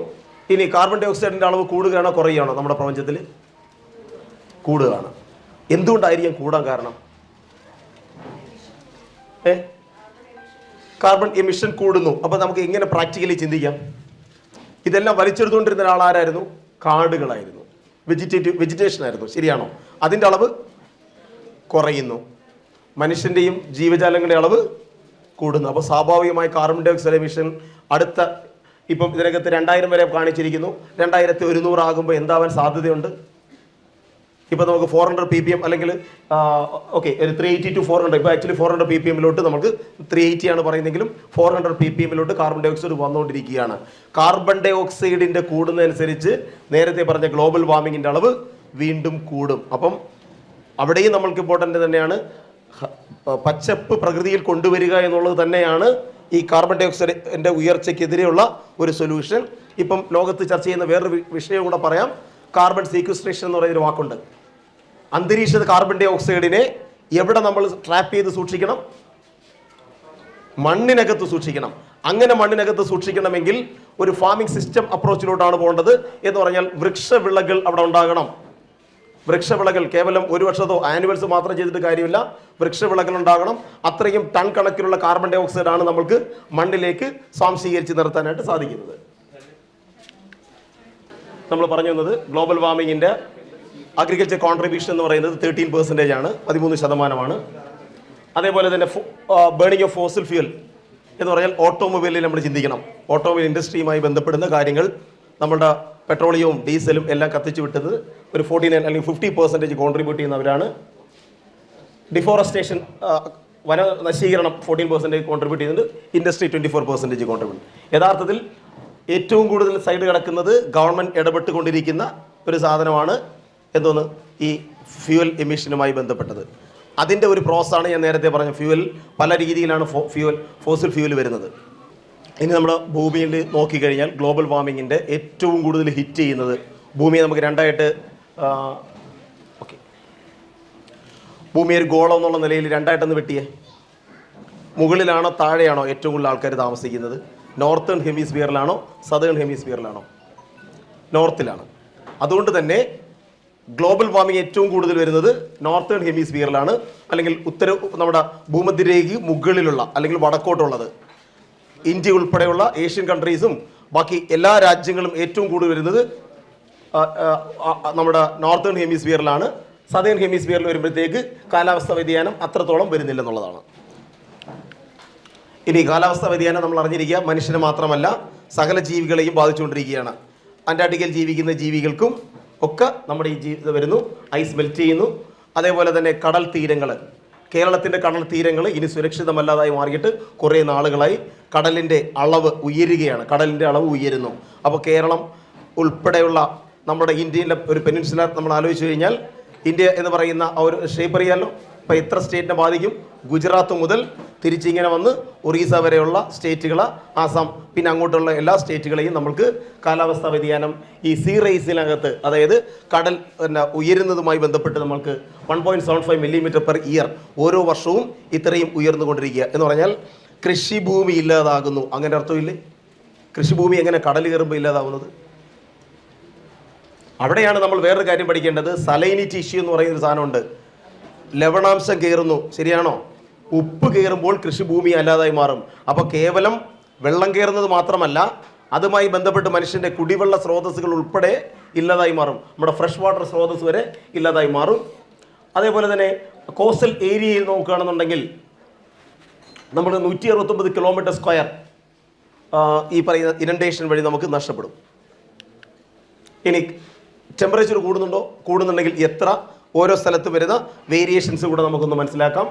ഇനി കാർബൺ ഡൈ ഓക്സൈഡിൻ്റെ അളവ് കൂടുകയാണോ കുറയുകയാണോ? നമ്മുടെ പ്രപഞ്ചത്തിൽ കൂടുകയാണ്. എന്തുകൊണ്ടായിരിക്കും കൂടാൻ കാരണം? കാർബൺ എമിഷൻ കൂടുന്നു. അപ്പോൾ നമുക്ക് എങ്ങനെ പ്രാക്ടിക്കലി ചിന്തിക്കാം? ഇതെല്ലാം വലിച്ചെടുത്തുകൊണ്ടിരുന്ന ഒരാളാരായിരുന്നു? കാടുകളായിരുന്നു, വെജിറ്റേഷൻ ആയിരുന്നു. ശരിയാണോ? അതിൻ്റെ അളവ് കുറയുന്നു, മനുഷ്യൻ്റെയും ജീവജാലങ്ങളുടെ അളവ് കൂടുന്നു. അപ്പോൾ സ്വാഭാവികമായി കാർബൺ ഡൈ ഓക്സൈഡ് എമിഷൻ ഇപ്പം ഇതിനകത്ത് 2000 വരെ കാണിച്ചിരിക്കുന്നു. 2100 ആകുമ്പോൾ എന്താവാൻ സാധ്യതയുണ്ട്? ഇപ്പോൾ നമുക്ക് 400 ppm അല്ലെങ്കിൽ ഓക്കെ ഒരു 380 to 400, ഇപ്പോൾ ആക്ച്വലി 400 ppmലോട്ട് നമുക്ക് 380 ആണ് പറയുന്നെങ്കിലും 400 ppmലോട്ട് കാർബൺ ഡൈ ഓക്സൈഡ് വന്നുകൊണ്ടിരിക്കുകയാണ്. കാർബൺ ഡൈ ഓക്സൈഡിൻ്റെ കൂടുന്നതനുസരിച്ച് നേരത്തെ പറഞ്ഞ ഗ്ലോബൽ വാർമിങ്ങിൻ്റെ അളവ് വീണ്ടും കൂടും. അപ്പം അവിടെയും നമ്മൾക്ക് ഇമ്പോർട്ടൻ്റ് തന്നെയാണ് പച്ചപ്പ് പ്രകൃതിയിൽ കൊണ്ടുവരിക എന്നുള്ളത് തന്നെയാണ് ഈ കാർബൺ ഡൈ ഓക്സൈഡിൻ്റെ ഉയർച്ചയ്ക്കെതിരെയുള്ള ഒരു സൊല്യൂഷൻ. ഇപ്പം ലോകത്ത് ചർച്ച ചെയ്യുന്ന വേറൊരു വിഷയം കൂടെ പറയാം. കാർബൺ സീക്വസ്ട്രേഷൻ എന്ന് പറയുന്നൊരു വാക്കുണ്ട്. അന്തരീക്ഷ കാർബൺ ഡൈ ഓക്സൈഡിനെ എവിടെ നമ്മൾ ട്രാപ്പ് ചെയ്ത് സൂക്ഷിക്കണം? മണ്ണിനകത്ത് സൂക്ഷിക്കണം. അങ്ങനെ മണ്ണിനകത്ത് സൂക്ഷിക്കണമെങ്കിൽ ഒരു ഫാമിംഗ് സിസ്റ്റം അപ്രോച്ചിലോട്ടാണ് പോകേണ്ടത്. എന്ന് പറഞ്ഞാൽ വൃക്ഷവിളകൾ അവിടെ ഉണ്ടാകണം. വൃക്ഷവിളകൾ കേവലം ഒരു വർഷത്തോ ആനുവൽസ് മാത്രം ചെയ്തിട്ട് കാര്യമില്ല. വൃക്ഷവിളകൾ ഉണ്ടാകണം. അത്രയും ടൺ കണക്കിലുള്ള കാർബൺ ഡൈ ഓക്സൈഡ് ആണ് നമ്മൾക്ക് മണ്ണിലേക്ക് സ്വാംശീകരിച്ച് നിർത്താനായിട്ട് സാധിക്കുന്നത്. നമ്മൾ പറഞ്ഞു വന്നത് ഗ്ലോബൽ വാർമിങ്ങിൻ്റെ അഗ്രികൾച്ചർ കോൺട്രിബ്യൂഷൻ എന്ന് പറയുന്നത് 13% ആണ്, 13%. അതേപോലെ തന്നെ ബേണിംഗ് ഓഫ് ഫോസിൽ ഫ്യൂൽ എന്ന് പറഞ്ഞാൽ ഓട്ടോമൊബൈലിൽ നമ്മൾ ചിന്തിക്കണം. ഓട്ടോമൊബൈൽ ഇൻഡസ്ട്രിയുമായി ബന്ധപ്പെടുന്ന കാര്യങ്ങൾ നമ്മളുടെ പെട്രോളിയവും ഡീസലും എല്ലാം കത്തിച്ചു വിട്ടത് ഒരു 49 അല്ലെങ്കിൽ 50% കോൺട്രിബ്യൂട്ട് ചെയ്യുന്നവരാണ്. ഡിഫോറസ്റ്റേഷൻ വന നശീകരണം 14% കോൺട്രിബ്യൂട്ട് ചെയ്യുന്നുണ്ട്. Industry 24% contribute. യഥാർത്ഥത്തിൽ ഏറ്റവും കൂടുതൽ സൈഡ് കിടക്കുന്നത് ഗവൺമെൻറ് ഇടപെട്ടുകൊണ്ടിരിക്കുന്ന ഒരു സാധനമാണ്. എന്തോന്ന്? ഈ ഫ്യൂവൽ എമിഷനുമായി ബന്ധപ്പെട്ടത്. അതിൻ്റെ ഒരു പ്രോസസ്സാണ് ഞാൻ നേരത്തെ പറഞ്ഞ ഫ്യൂവൽ. പല രീതിയിലാണ് ഫോസിൽ ഫ്യൂവൽ വരുന്നത്. ഇനി നമ്മൾ ഭൂമിയിൽ നോക്കിക്കഴിഞ്ഞാൽ ഗ്ലോബൽ വാർമിങ്ങിൻ്റെ ഏറ്റവും കൂടുതൽ ഹിറ്റ് ചെയ്യുന്നത് ഭൂമിയെ നമുക്ക് രണ്ടായിട്ട് ഓക്കെ ഭൂമിയെ ഒരു ഗോളം എന്നുള്ള നിലയിൽ രണ്ടായിട്ടൊന്ന് വെട്ടിയേ. മുകളിലാണോ താഴെയാണോ ഏറ്റവും കൂടുതൽ ആൾക്കാർ താമസിക്കുന്നത്? നോർത്തേൺ ഹെമിസ്ഫിയറിലാണോ സദേൺ ഹെമിസ്ഫിയറിലാണോ? നോർത്തിലാണ്. അതുകൊണ്ട് തന്നെ ഗ്ലോബൽ വാർമിംഗ് ഏറ്റവും കൂടുതൽ വരുന്നത് നോർത്തേൺ ഹെമിസ്ഫിയറിലാണ്, അല്ലെങ്കിൽ നമ്മുടെ ഭൂമധ്യരേഖ മുകളിലുള്ള അല്ലെങ്കിൽ വടക്കോട്ടുള്ളത്. ഇന്ത്യ ഉൾപ്പെടെയുള്ള ഏഷ്യൻ കൺട്രീസും ബാക്കി എല്ലാ രാജ്യങ്ങളും ഏറ്റവും കൂടുതൽ വരുന്നത് നമ്മുടെ നോർത്തേൺ ഹെമിസ്ഫിയറിലാണ്. സദേൺ ഹെമിസ്ഫിയറിൽ വരുമ്പോഴത്തേക്ക് കാലാവസ്ഥ വ്യതിയാനം അത്രത്തോളം വരുന്നില്ലെന്നുള്ളതാണ്. ഇനി കാലാവസ്ഥ വ്യതിയാനം നമ്മൾ അറിഞ്ഞിരിക്കുക മനുഷ്യനെ മാത്രമല്ല സകല ജീവികളെയും ബാധിച്ചുകൊണ്ടിരിക്കുകയാണ്. അന്റാർട്ടിക്കയിൽ ജീവിക്കുന്ന ജീവികൾക്കും ഒക്കെ നമ്മുടെ ഈ ജീവിതം വരുന്നു. ഐസ് മെൽറ്റ് ചെയ്യുന്നു. അതേപോലെ തന്നെ കടൽ തീരങ്ങൾ, കേരളത്തിൻ്റെ കടൽ തീരങ്ങൾ ഇനി സുരക്ഷിതമല്ലാതായി മാറിയിട്ട് കുറേ നാളുകളായി കടലിൻ്റെ അളവ് ഉയരുകയാണ്. കടലിൻ്റെ അളവ് ഉയരുന്നു. അപ്പോൾ കേരളം ഉൾപ്പെടെയുള്ള നമ്മുടെ ഇന്ത്യയിലെ ഒരു പെനിൻസുല നമ്മൾ ആലോചിച്ച് കഴിഞ്ഞാൽ ഇന്ത്യ എന്ന് പറയുന്ന ആ ഒരു ഷേപ്പ് അറിയാമല്ലോ. അപ്പോൾ എത്ര സ്റ്റേറ്റിനെ ബാധിക്കും? ഗുജറാത്ത് മുതൽ തിരിച്ചിങ്ങനെ വന്ന് ഒറീസ വരെയുള്ള സ്റ്റേറ്റുകൾ, ആസാം, പിന്നെ അങ്ങോട്ടുള്ള എല്ലാ സ്റ്റേറ്റുകളെയും നമുക്ക് കാലാവസ്ഥാ വ്യതിയാനം ഈ സീ റൈസിനകത്ത്, അതായത് കടൽ ഉയരുന്നതുമായി ബന്ധപ്പെട്ട് നമ്മൾക്ക് 1.75 മില്ലിമീറ്റർ പെർ ഇയർ ഓരോ വർഷവും ഇത്രയും ഉയർന്നുകൊണ്ടിരിക്കുക എന്ന് പറഞ്ഞാൽ കൃഷിഭൂമി ഇല്ലാതാകുന്നു. അങ്ങനെ അർത്ഥമില്ലേ? കൃഷിഭൂമി എങ്ങനെ കടൽ കയറുമ്പോൾ ഇല്ലാതാവുന്നത്? അവിടെയാണ് നമ്മൾ വേറൊരു കാര്യം പഠിക്കേണ്ടത്. സലൈനിറ്റി ഇഷ്യൂ എന്ന് പറയുന്നൊരു സാധനമുണ്ട്. ലവണാംശം കയറുന്നു, ശരിയാണോ? ഉപ്പ് കയറുമ്പോൾ കൃഷിഭൂമി അല്ലാതായി മാറും. അപ്പോൾ കേവലം വെള്ളം കയറുന്നത് മാത്രമല്ല, അതുമായി ബന്ധപ്പെട്ട് മനുഷ്യൻ്റെ കുടിവെള്ള സ്രോതസ്സുകൾ ഉൾപ്പെടെ ഇല്ലാതായി മാറും. നമ്മുടെ ഫ്രഷ് വാട്ടർ സ്രോതസ് വരെ ഇല്ലാതായി മാറും. അതേപോലെ തന്നെ കോസ്റ്റൽ ഏരിയയിൽ നോക്കുകയാണെന്നുണ്ടെങ്കിൽ നമ്മൾ 169 കിലോമീറ്റർ സ്ക്വയർ ഈ പറയുന്ന ഇനണ്ടേഷൻ വഴി നമുക്ക് നഷ്ടപ്പെടും. ഇനി ടെമ്പറേച്ചർ കൂടുന്നുണ്ടെങ്കിൽ എത്ര, ഓരോ സ്ഥലത്ത് വരുന്ന വേരിയേഷൻസ് കൂടെ നമുക്കൊന്ന് മനസ്സിലാക്കാം.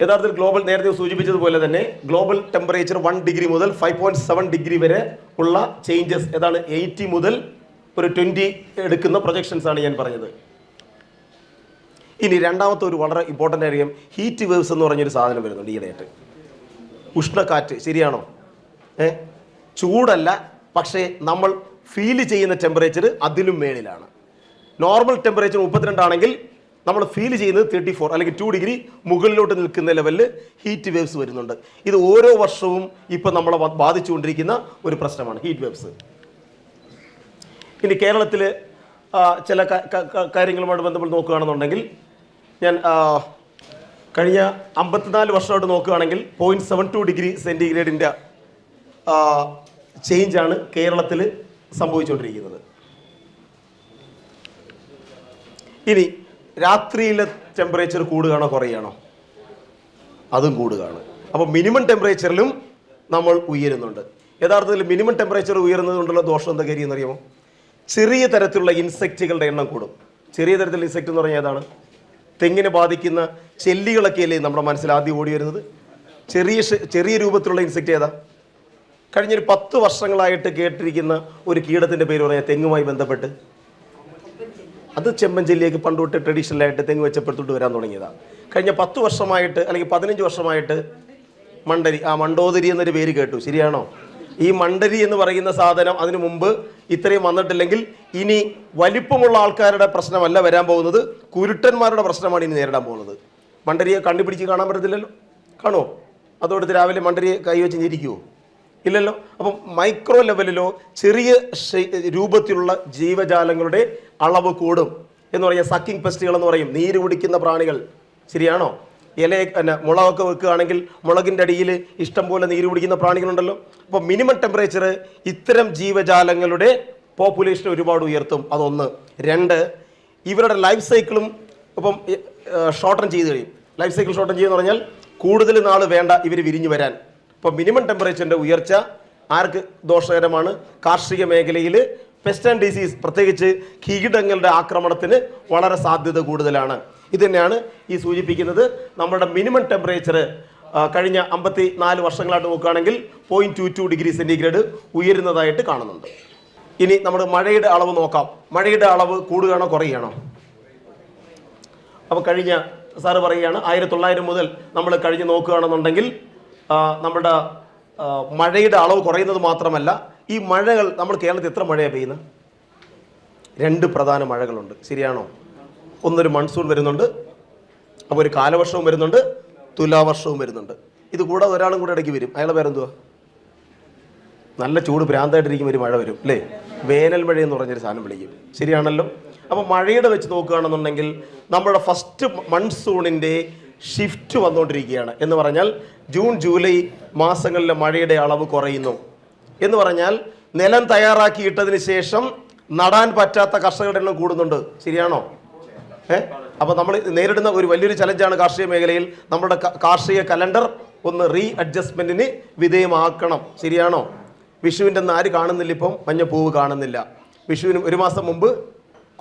യഥാർത്ഥത്തിൽ ഗ്ലോബൽ, നേരത്തെ സൂചിപ്പിച്ചതുപോലെ തന്നെ ഗ്ലോബൽ ടെമ്പറേച്ചർ 1 ഡിഗ്രി മുതൽ 5.7 ഡിഗ്രി വരെ ഉള്ള ചേഞ്ചസ് ഏതാണ്? 80 മുതൽ ഒരു 20 എടുക്കുന്ന പ്രൊജക്ഷൻസ് ആണ് ഞാൻ പറഞ്ഞത്. ഇനി രണ്ടാമത്തെ ഒരു വളരെ ഇമ്പോർട്ടൻ്റ് കാര്യം, ഹീറ്റ് വേവ്സ് എന്ന് പറഞ്ഞൊരു സാധനം വരുന്നുണ്ട് ഈയിടെയായിട്ട്. ഉഷ്ണക്കാറ്റ്, ശരിയാണോ? ചൂടല്ല, പക്ഷേ നമ്മൾ ഫീൽ ചെയ്യുന്ന ടെമ്പറേച്ചർ അതിലും മേളിലാണ്. നോർമൽ ടെമ്പറേച്ചർ 32 ആണെങ്കിൽ നമ്മൾ ഫീൽ ചെയ്യുന്നത് 34 അല്ലെങ്കിൽ 2 ഡിഗ്രി മുകളിലോട്ട് നിൽക്കുന്ന ലെവലിൽ ഹീറ്റ് വേവ്സ് വരുന്നുണ്ട്. ഇത് ഓരോ വർഷവും ഇപ്പം നമ്മളെ ബാധിച്ചുകൊണ്ടിരിക്കുന്ന ഒരു പ്രശ്നമാണ് ഹീറ്റ് വേവ്സ്. ഇനി കേരളത്തിൽ ചില കാര്യങ്ങളുമായിട്ട് ബന്ധപ്പെട്ട് നോക്കുകയാണെന്നുണ്ടെങ്കിൽ, ഞാൻ കഴിഞ്ഞ 54 വർഷമായിട്ട് നോക്കുകയാണെങ്കിൽ 0.72 ഡിഗ്രി സെൻറ്റിഗ്രേഡിൻ്റെ ചേഞ്ചാണ് കേരളത്തിൽ സംഭവിച്ചുകൊണ്ടിരിക്കുന്നത്. ഇനി രാത്രിയിലെ ടെമ്പറേച്ചർ കൂടുകയാണോ കുറയുകയാണോ? അതും കൂടുകയാണ്. അപ്പോൾ മിനിമം ടെമ്പറേച്ചറിലും നമ്മൾ ഉയരുന്നുണ്ട്. യഥാർത്ഥത്തിൽ മിനിമം ടെമ്പറേച്ചർ ഉയരുന്നത് കൊണ്ടുള്ള ദോഷം എന്താ കാര്യം എന്നറിയാമോ? ചെറിയ തരത്തിലുള്ള ഇൻസെക്റ്റുകളുടെ എണ്ണം കൂടും. ചെറിയ തരത്തിലുള്ള ഇൻസെക്റ്റ് എന്ന് പറഞ്ഞാൽ ഏതാണ്? തെങ്ങിനെ ബാധിക്കുന്ന ചെല്ലികളൊക്കെയല്ലേ നമ്മുടെ മനസ്സിൽ ആദ്യം ഓടി വരുന്നത്? ചെറിയ രൂപത്തിലുള്ള ഇൻസെക്റ്റ് ഏതാ? കഴിഞ്ഞൊരു 10 വർഷങ്ങളായിട്ട് കേട്ടിരിക്കുന്ന ഒരു കീടത്തിൻ്റെ പേര് പറയാം തെങ്ങുമായി ബന്ധപ്പെട്ട്. അത് ചെമ്പൻചെല്ലിയൊക്കെ പണ്ട് തൊട്ട് ട്രഡീഷണലായിട്ട് തെങ്ങ് വെച്ചപ്പെടുത്തോട്ട് വരാൻ തുടങ്ങിയതാണ്. കഴിഞ്ഞ 10 വർഷമായിട്ട് അല്ലെങ്കിൽ 15 വർഷമായിട്ട് മണ്ടരി, മണ്ടോദരി എന്നൊരു പേര് കേട്ടു, ശരിയാണോ? ഈ മണ്ടരി എന്ന് പറയുന്ന സാധനം അതിനു മുമ്പ് ഇത്രയും വന്നിട്ടില്ലെങ്കിൽ ഇനി വലിപ്പമുള്ള ആൾക്കാരുടെ പ്രശ്നമല്ല വരാൻ പോകുന്നത്, കുരുട്ടന്മാരുടെ പ്രശ്നമാണ് ഇനി നേരിടാൻ പോകുന്നത്. മണ്ടരിയെ കണ്ടുപിടിച്ച് കാണാൻ പറ്റത്തില്ലല്ലോ. കാണുമോ? അതോടത്ത് രാവിലെ മണ്ടരിയെ കൈവച്ച് ഞെരിക്കുമോ? ഇല്ലല്ലോ. അപ്പം മൈക്രോ ലെവലിലോ ചെറിയ രൂപത്തിലുള്ള ജീവജാലങ്ങളുടെ അളവ് കൂടും എന്ന് പറഞ്ഞാൽ സക്കിംഗ് പെസ്റ്റുകൾ എന്ന് പറയും, നീര് കുടിക്കുന്ന പ്രാണികൾ, ശരിയാണോ? മുളകൊക്കെ വെക്കുകയാണെങ്കിൽ മുളകിൻ്റെ അടിയിൽ ഇഷ്ടം പോലെ നീര് കുടിക്കുന്ന പ്രാണികളുണ്ടല്ലോ. അപ്പോൾ മിനിമം ടെമ്പറേച്ചർ ഇത്തരം ജീവജാലങ്ങളുടെ പോപ്പുലേഷൻ ഒരുപാട് ഉയർത്തും. അതൊന്ന്. 2, ഇവരുടെ ലൈഫ് സൈക്കിളും ഇപ്പം ഷോർട്ടൻ ചെയ്ത് കഴിയും. ലൈഫ് സൈക്കിൾ ഷോർട്ടൻ ചെയ്യുമെന്ന് പറഞ്ഞാൽ കൂടുതൽ നാൾ വേണ്ട ഇവർ വിരിഞ്ഞു വരാൻ. അപ്പോൾ മിനിമം ടെമ്പറേച്ചറിൻ്റെ ഉയർച്ച ആർക്ക് ദോഷകരമാണ്? കാർഷിക മേഖലയിൽ പെസ്റ്റ് ആൻഡ് ഡിസീസ്, പ്രത്യേകിച്ച് കീടങ്ങളുടെ ആക്രമണത്തിന് വളരെ സാധ്യത കൂടുതലാണ്. ഇത് തന്നെയാണ് ഈ സൂചിപ്പിക്കുന്നത്. നമ്മുടെ മിനിമം ടെമ്പറേച്ചർ കഴിഞ്ഞ 54 വർഷങ്ങളായിട്ട് നോക്കുകയാണെങ്കിൽ 0.22 ഡിഗ്രി സെൻറ്റിഗ്രേഡ് ഉയരുന്നതായിട്ട് കാണുന്നുണ്ട്. ഇനി നമ്മൾ മഴയുടെ അളവ് നോക്കാം. മഴയുടെ അളവ് കൂടുകയാണോ കുറയുകയാണോ? അപ്പോൾ കഴിഞ്ഞ സാറ് പറയുകയാണ് 1900 മുതൽ നമ്മൾ കഴിഞ്ഞ് നോക്കുകയാണെന്നുണ്ടെങ്കിൽ നമ്മുടെ മഴയുടെ അളവ് കുറയുന്നത് മാത്രമല്ല, ഈ മഴകൾ നമ്മൾ കേരളത്തിൽ എത്ര മഴയാണ് പെയ്യുന്നത്? 2 പ്രധാന മഴകളുണ്ട്, ശരിയാണോ? ഒന്നൊരു മൺസൂൺ വരുന്നുണ്ട്, അപ്പോൾ ഒരു കാലവർഷവും വരുന്നുണ്ട്, തുലാവർഷവും വരുന്നുണ്ട്. ഇത് കൂടാതെ ഒരാളും കൂടെ ഇടയ്ക്ക് വരും. അയാളുടെ പേരെന്തുവാ? നല്ല ചൂട് ഭ്രാന്തായിട്ടിരിക്കും ഒരു മഴ വരും അല്ലേ? വേനൽ മഴ എന്ന് പറഞ്ഞൊരു സാധനം വിളിക്കും, ശരിയാണല്ലോ? അപ്പോൾ മഴയുടെ വെച്ച് നോക്കുകയാണെന്നുണ്ടെങ്കിൽ നമ്മുടെ ഫസ്റ്റ് മൺസൂണിൻ്റെ ഷിഫ്റ്റ് വന്നുകൊണ്ടിരിക്കുകയാണ്. എന്ന് പറഞ്ഞാൽ ജൂൺ ജൂലൈ മാസങ്ങളിലെ മഴയുടെ അളവ് കുറയുന്നു. എന്ന് പറഞ്ഞാൽ നിലം തയ്യാറാക്കിയിട്ടതിന് ശേഷം നടാൻ പറ്റാത്ത കർഷകരുടെ എണ്ണം കൂടുന്നുണ്ട്, ശരിയാണോ? അപ്പോൾ നമ്മൾ നേരിടുന്ന ഒരു വലിയൊരു ചലഞ്ചാണ് കാർഷിക മേഖലയിൽ. നമ്മുടെ കാർഷിക കലണ്ടർ ഒന്ന് റീ അഡ്ജസ്റ്റ്മെൻറ്റിന് വിധേയമാക്കണം, ശരിയാണോ? വിഷുവിൻ്റെ അന്ന് ആര് കാണുന്നില്ല? ഇപ്പം മഞ്ഞപ്പൂവ് കാണുന്നില്ല. വിഷുവിന് 1 മാസം മുമ്പ്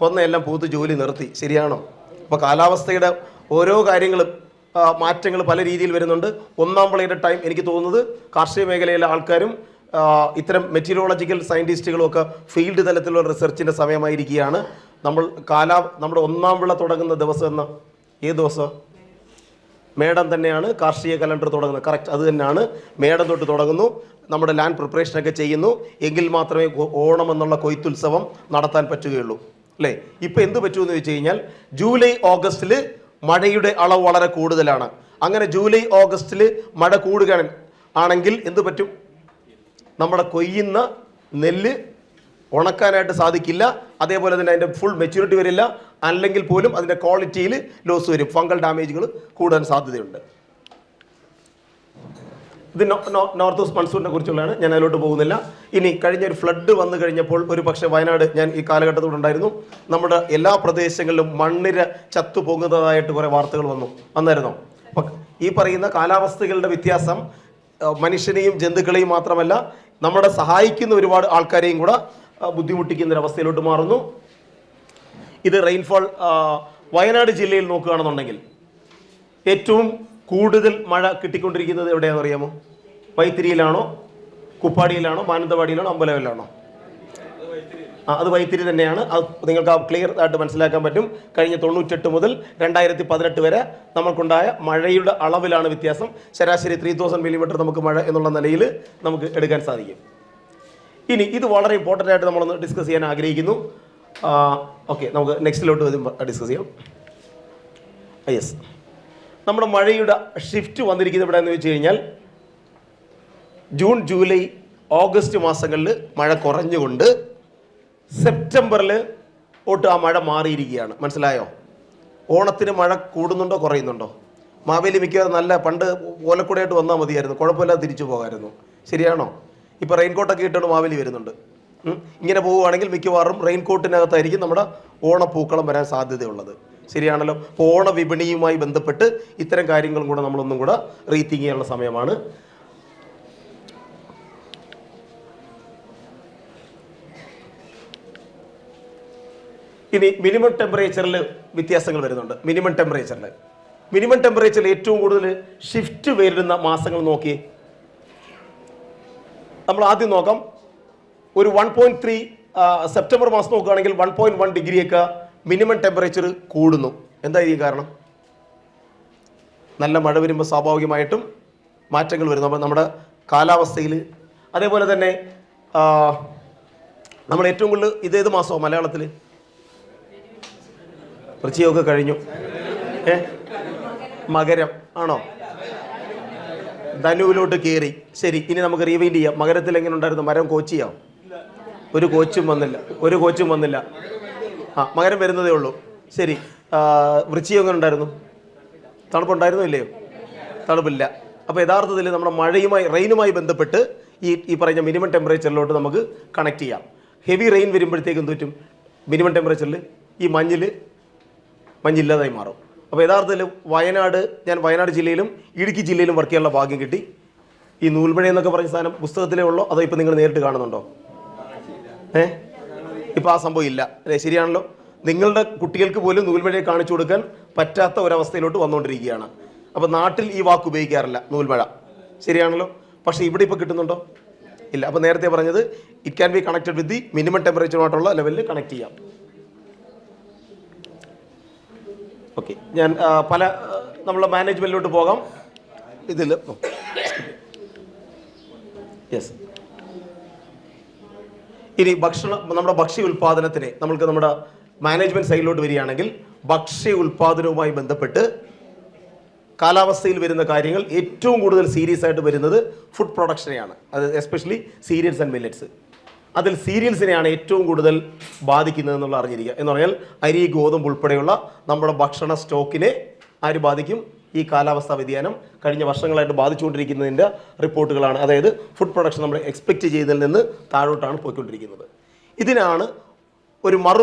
കൊന്നയെല്ലാം പൂത്ത് ജോലി നിർത്തി, ശരിയാണോ? അപ്പോൾ കാലാവസ്ഥയുടെ ഓരോ കാര്യങ്ങളും മാറ്റങ്ങൾ പല രീതിയിൽ വരുന്നുണ്ട്. ഒന്നാം വിളയുടെ ടൈം എനിക്ക് തോന്നുന്നത് കാർഷിക മേഖലയിലെ ആൾക്കാരും ഇത്തരം മെറ്റീരിയോളജിക്കൽ സയൻറ്റിസ്റ്റുകളും ഒക്കെ ഫീൽഡ് തലത്തിലുള്ള റിസർച്ചിൻ്റെ സമയമായിരിക്കുകയാണ്. നമ്മുടെ ഒന്നാം വിള തുടങ്ങുന്ന ദിവസം എന്ന ഏത് ദിവസം? മേടം തന്നെയാണ് കാർഷിക കലണ്ടർ തുടങ്ങുന്നത്. കറക്റ്റ്, അത് തന്നെയാണ്. മേടം തൊട്ട് തുടങ്ങുന്നു, നമ്മുടെ ലാൻഡ് പ്രിപ്പറേഷനൊക്കെ ചെയ്യുന്നു. എങ്കിൽ മാത്രമേ ഓണം എന്നുള്ള കൊയ്ത്തുത്സവം നടത്താൻ പറ്റുകയുള്ളൂ, അല്ലേ? ഇപ്പം എന്ത് പറ്റുമെന്ന് വെച്ച് കഴിഞ്ഞാൽ ജൂലൈ ഓഗസ്റ്റിൽ മഴയുടെ അളവ് വളരെ കൂടുതലാണ്. അങ്ങനെ ജൂലൈ ഓഗസ്റ്റിൽ മഴ കൂടുകയാണെങ്കിൽ എന്ത് പറ്റും? നമ്മുടെ കൊയ്യുന്ന നെല്ല് ഉണക്കാനായിട്ട് സാധിക്കില്ല. അതേപോലെ തന്നെ അതിൻ്റെ ഫുൾ മെച്യൂരിറ്റി വരില്ല. അല്ലെങ്കിൽ പോലും അതിൻ്റെ ക്വാളിറ്റിയിൽ ലോസ് വരും, ഫംഗൽ ഡാമേജുകൾ കൂടാൻ സാധ്യതയുണ്ട്. ഇത് നോർത്ത് വെസ്റ്റ് മൺസൂണിനെ കുറിച്ചുള്ളതാണ്, ഞാൻ അതിലോട്ട് പോകുന്നില്ല. ഇനി കഴിഞ്ഞ ഒരു ഫ്ലഡ് വന്നു കഴിഞ്ഞപ്പോൾ ഒരു പക്ഷേ വയനാട്, ഞാൻ ഈ കാലഘട്ടത്തോടെ ഉണ്ടായിരുന്നു, നമ്മുടെ എല്ലാ പ്രദേശങ്ങളിലും മണ്ണിര ചത്തുപൊങ്ങുന്നതായിട്ട് കുറേ വാർത്തകൾ വന്നായിരുന്നോ? അപ്പം ഈ പറയുന്ന കാലാവസ്ഥകളുടെ വ്യത്യാസം മനുഷ്യനെയും ജന്തുക്കളെയും മാത്രമല്ല നമ്മളെ സഹായിക്കുന്ന ഒരുപാട് ആൾക്കാരെയും കൂടെ ബുദ്ധിമുട്ടിക്കുന്ന ഒരവസ്ഥയിലോട്ട് മാറുന്നു. ഇത് റെയിൻഫോൾ വയനാട് ജില്ലയിൽ നോക്കുകയാണെന്നുണ്ടെങ്കിൽ ഏറ്റവും കൂടുതൽ മഴ കിട്ടിക്കൊണ്ടിരിക്കുന്നത് എവിടെയാണെന്ന് അറിയാമോ? വൈത്തിരിയിലാണോ, കുപ്പാടിയിലാണോ, മാനന്തവാടിയിലാണോ, അമ്പലവയലിലാണോ? അത് വൈത്തിരി തന്നെയാണ്. അത് നിങ്ങൾക്ക് ക്ലിയർ ആയിട്ട് മനസ്സിലാക്കാൻ പറ്റും. കഴിഞ്ഞ 98 മുതൽ 2018 വരെ നമുക്കുണ്ടായ മഴയുടെ അളവിലാണ് വ്യത്യാസം. ശരാശരി 3000 മില്ലിമീറ്റർ നമുക്ക് മഴ എന്നുള്ള നിലയിൽ നമുക്ക് എടുക്കാൻ സാധിക്കും. ഇനി ഇത് വളരെ ഇമ്പോർട്ടൻ്റ് ആയിട്ട് നമ്മളൊന്ന് ഡിസ്കസ് ചെയ്യാൻ ആഗ്രഹിക്കുന്നു. ഓക്കെ, നമുക്ക് നെക്സ്റ്റിലോട്ട് ഡിസ്കസ് ചെയ്യാം. യെസ്, നമ്മുടെ മഴയുടെ ഷിഫ്റ്റ് വന്നിരിക്കുന്നത് എവിടെയെന്ന് വെച്ച് കഴിഞ്ഞാൽ ജൂൺ, ജൂലൈ, ഓഗസ്റ്റ് മാസങ്ങളിൽ മഴ കുറഞ്ഞുകൊണ്ട് സെപ്റ്റംബറിൽ തൊട്ട് ആ മഴ മാറിയിരിക്കുകയാണ്. മനസ്സിലായോ? ഓണത്തിന് മഴ കൂടുന്നുണ്ടോ കുറയുന്നുണ്ടോ? മാവേലി മിക്കവാറും നല്ല പണ്ട് ഓലക്കുടയായിട്ട് വന്നാൽ മതിയായിരുന്നു, കുഴപ്പമില്ലാതെ തിരിച്ചു പോകാമായിരുന്നു. ശരിയാണോ? ഇപ്പോൾ റെയിൻകോട്ടൊക്കെ ഇട്ടുകൊണ്ട് മാവേലി വരുന്നുണ്ട്. ഇങ്ങനെ പോവുകയാണെങ്കിൽ മിക്കവാറും റെയിൻകോട്ടിനകത്തായിരിക്കും നമ്മുടെ ഓണപ്പൂക്കളം വരാൻ സാധ്യതയുള്ളത്. ശരിയാണല്ലോ? അപ്പോൾ ഓണവിപണിയുമായി ബന്ധപ്പെട്ട് ഇത്തരം കാര്യങ്ങളും കൂടെ നമ്മളൊന്നും കൂടെ റീതിങ്ക് ചെയ്യാനുള്ള സമയമാണ്. ഇനി മിനിമം ടെമ്പറേച്ചറിൽ വ്യത്യാസങ്ങൾ വരുന്നുണ്ട്. മിനിമം ടെമ്പറേച്ചറിൽ ഏറ്റവും കൂടുതൽ ഷിഫ്റ്റ് വരുന്ന മാസങ്ങൾ നോക്കി നമ്മൾ ആദ്യം നോക്കാം. ഒരു 1.3 സെപ്റ്റംബർ മാസം നോക്കുകയാണെങ്കിൽ 1.1 ഡിഗ്രിയൊക്കെ മിനിമം ടെമ്പറേച്ചർ കൂടുന്നു. എന്തായിരിക്കും കാരണം? നല്ല മഴ വരുമ്പോൾ സ്വാഭാവികമായിട്ടും മാറ്റങ്ങൾ വരുന്നു. അപ്പോൾ നമ്മുടെ കാലാവസ്ഥയിൽ അതേപോലെ തന്നെ നമ്മൾ ഏറ്റവും കൂടുതൽ ഇതേത് മാസമോ മലയാളത്തിൽ? വൃശ്ചികമൊക്കെ കഴിഞ്ഞു. മകരം ആണോ? ധനുവിലോട്ട് കയറി. ശരി, ഇനി നമുക്ക് റീവൈൻഡ് ചെയ്യാം. മകരത്തിൽ എങ്ങനെ ഉണ്ടായിരുന്നു? മരം കോച്ചിയാവും. ഒരു കോച്ചും വന്നില്ല. മകരം വരുന്നതേ ഉള്ളൂ. ശരി, വൃശ്ചികം എങ്ങനെ ഉണ്ടായിരുന്നു? തണുപ്പുണ്ടായിരുന്നോ ഇല്ലയോ? തണുപ്പില്ല. അപ്പോൾ യഥാർത്ഥത്തിൽ നമ്മുടെ റെയിനുമായി ബന്ധപ്പെട്ട് ഈ പറഞ്ഞ മിനിമം ടെമ്പറേച്ചറിലോട്ട് നമുക്ക് കണക്ട് ചെയ്യാം. ഹെവി റെയിൻ വരുമ്പോഴത്തേക്കും പറ്റും മിനിമം ടെമ്പറേച്ചറിൽ ഈ മഞ്ഞില്ലാതായി മാറും. അപ്പോൾ യഥാർത്ഥത്തിൽ ഞാൻ വയനാട് ജില്ലയിലും ഇടുക്കി ജില്ലയിലും വർക്ക് ചെയ്യാനുള്ള ഭാഗ്യം കിട്ടി. ഈ നൂൽമഴ എന്നൊക്കെ പറഞ്ഞ സാധനം പുസ്തകത്തിലേ ഉള്ളോ അതോ ഇപ്പോൾ നിങ്ങൾ നേരിട്ട് കാണുന്നുണ്ടോ? ഇപ്പോൾ ആ സംഭവം ഇല്ല, അല്ലേ? ശരിയാണല്ലോ. നിങ്ങളുടെ കുട്ടികൾക്ക് പോലും നൂൽമഴയെ കാണിച്ചു കൊടുക്കാൻ പറ്റാത്ത ഒരവസ്ഥയിലോട്ട് വന്നുകൊണ്ടിരിക്കുകയാണ്. അപ്പോൾ നാട്ടിൽ ഈ വാക്ക് ഉപയോഗിക്കാറില്ല, നൂൽമഴ. ശരിയാണല്ലോ. പക്ഷേ ഇവിടെ ഇപ്പോൾ കിട്ടുന്നുണ്ടോ? ഇല്ല. അപ്പോൾ നേരത്തെ പറഞ്ഞത് it can be connected with the minimum ടെമ്പറേച്ചറുമായിട്ടുള്ള ലെവലിൽ കണക്ട് ചെയ്യാം. ഓക്കെ, ഞാൻ നമ്മളെ മാനേജ്മെൻറ്റിലോട്ട് പോകാം. ഇതിൽ യെസ്, ഇനി നമ്മുടെ ഭക്ഷ്യ ഉൽപ്പാദനത്തിന് നമ്മുടെ മാനേജ്മെൻറ്റ് സൈഡിലോട്ട് വരികയാണെങ്കിൽ ഭക്ഷ്യ ഉൽപ്പാദനവുമായി ബന്ധപ്പെട്ട് കാലാവസ്ഥയിൽ വരുന്ന കാര്യങ്ങൾ ഏറ്റവും കൂടുതൽ സീരിയസ് ആയിട്ട് വരുന്നത് ഫുഡ് പ്രൊഡക്ഷനെയാണ്. അത് എസ്പെഷ്യലി സീരിയൽസ് ആൻഡ് മില്ലറ്റ്സ്. അതിൽ സീരിയൽസിനെയാണ് ഏറ്റവും കൂടുതൽ ബാധിക്കുന്നത് എന്നുള്ള അറിഞ്ഞിരിക്കുക. എന്ന് പറഞ്ഞാൽ അരി, ഗോതമ്പ് ഉൾപ്പെടെയുള്ള നമ്മുടെ ഭക്ഷണ സ്റ്റോക്കിനെ ആര് ബാധിക്കും? ഈ കാലാവസ്ഥാ വ്യതിയാനം കഴിഞ്ഞ വർഷങ്ങളായിട്ട് ബാധിച്ചുകൊണ്ടിരിക്കുന്നതിൻ്റെ റിപ്പോർട്ടുകളാണ്. അതായത് ഫുഡ് പ്രൊഡക്ഷൻ നമ്മൾ എക്സ്പെക്റ്റ് ചെയ്തതിൽ നിന്ന് താഴോട്ടാണ് പോയിക്കൊണ്ടിരിക്കുന്നത്. ഇതിനാണ് ഒരു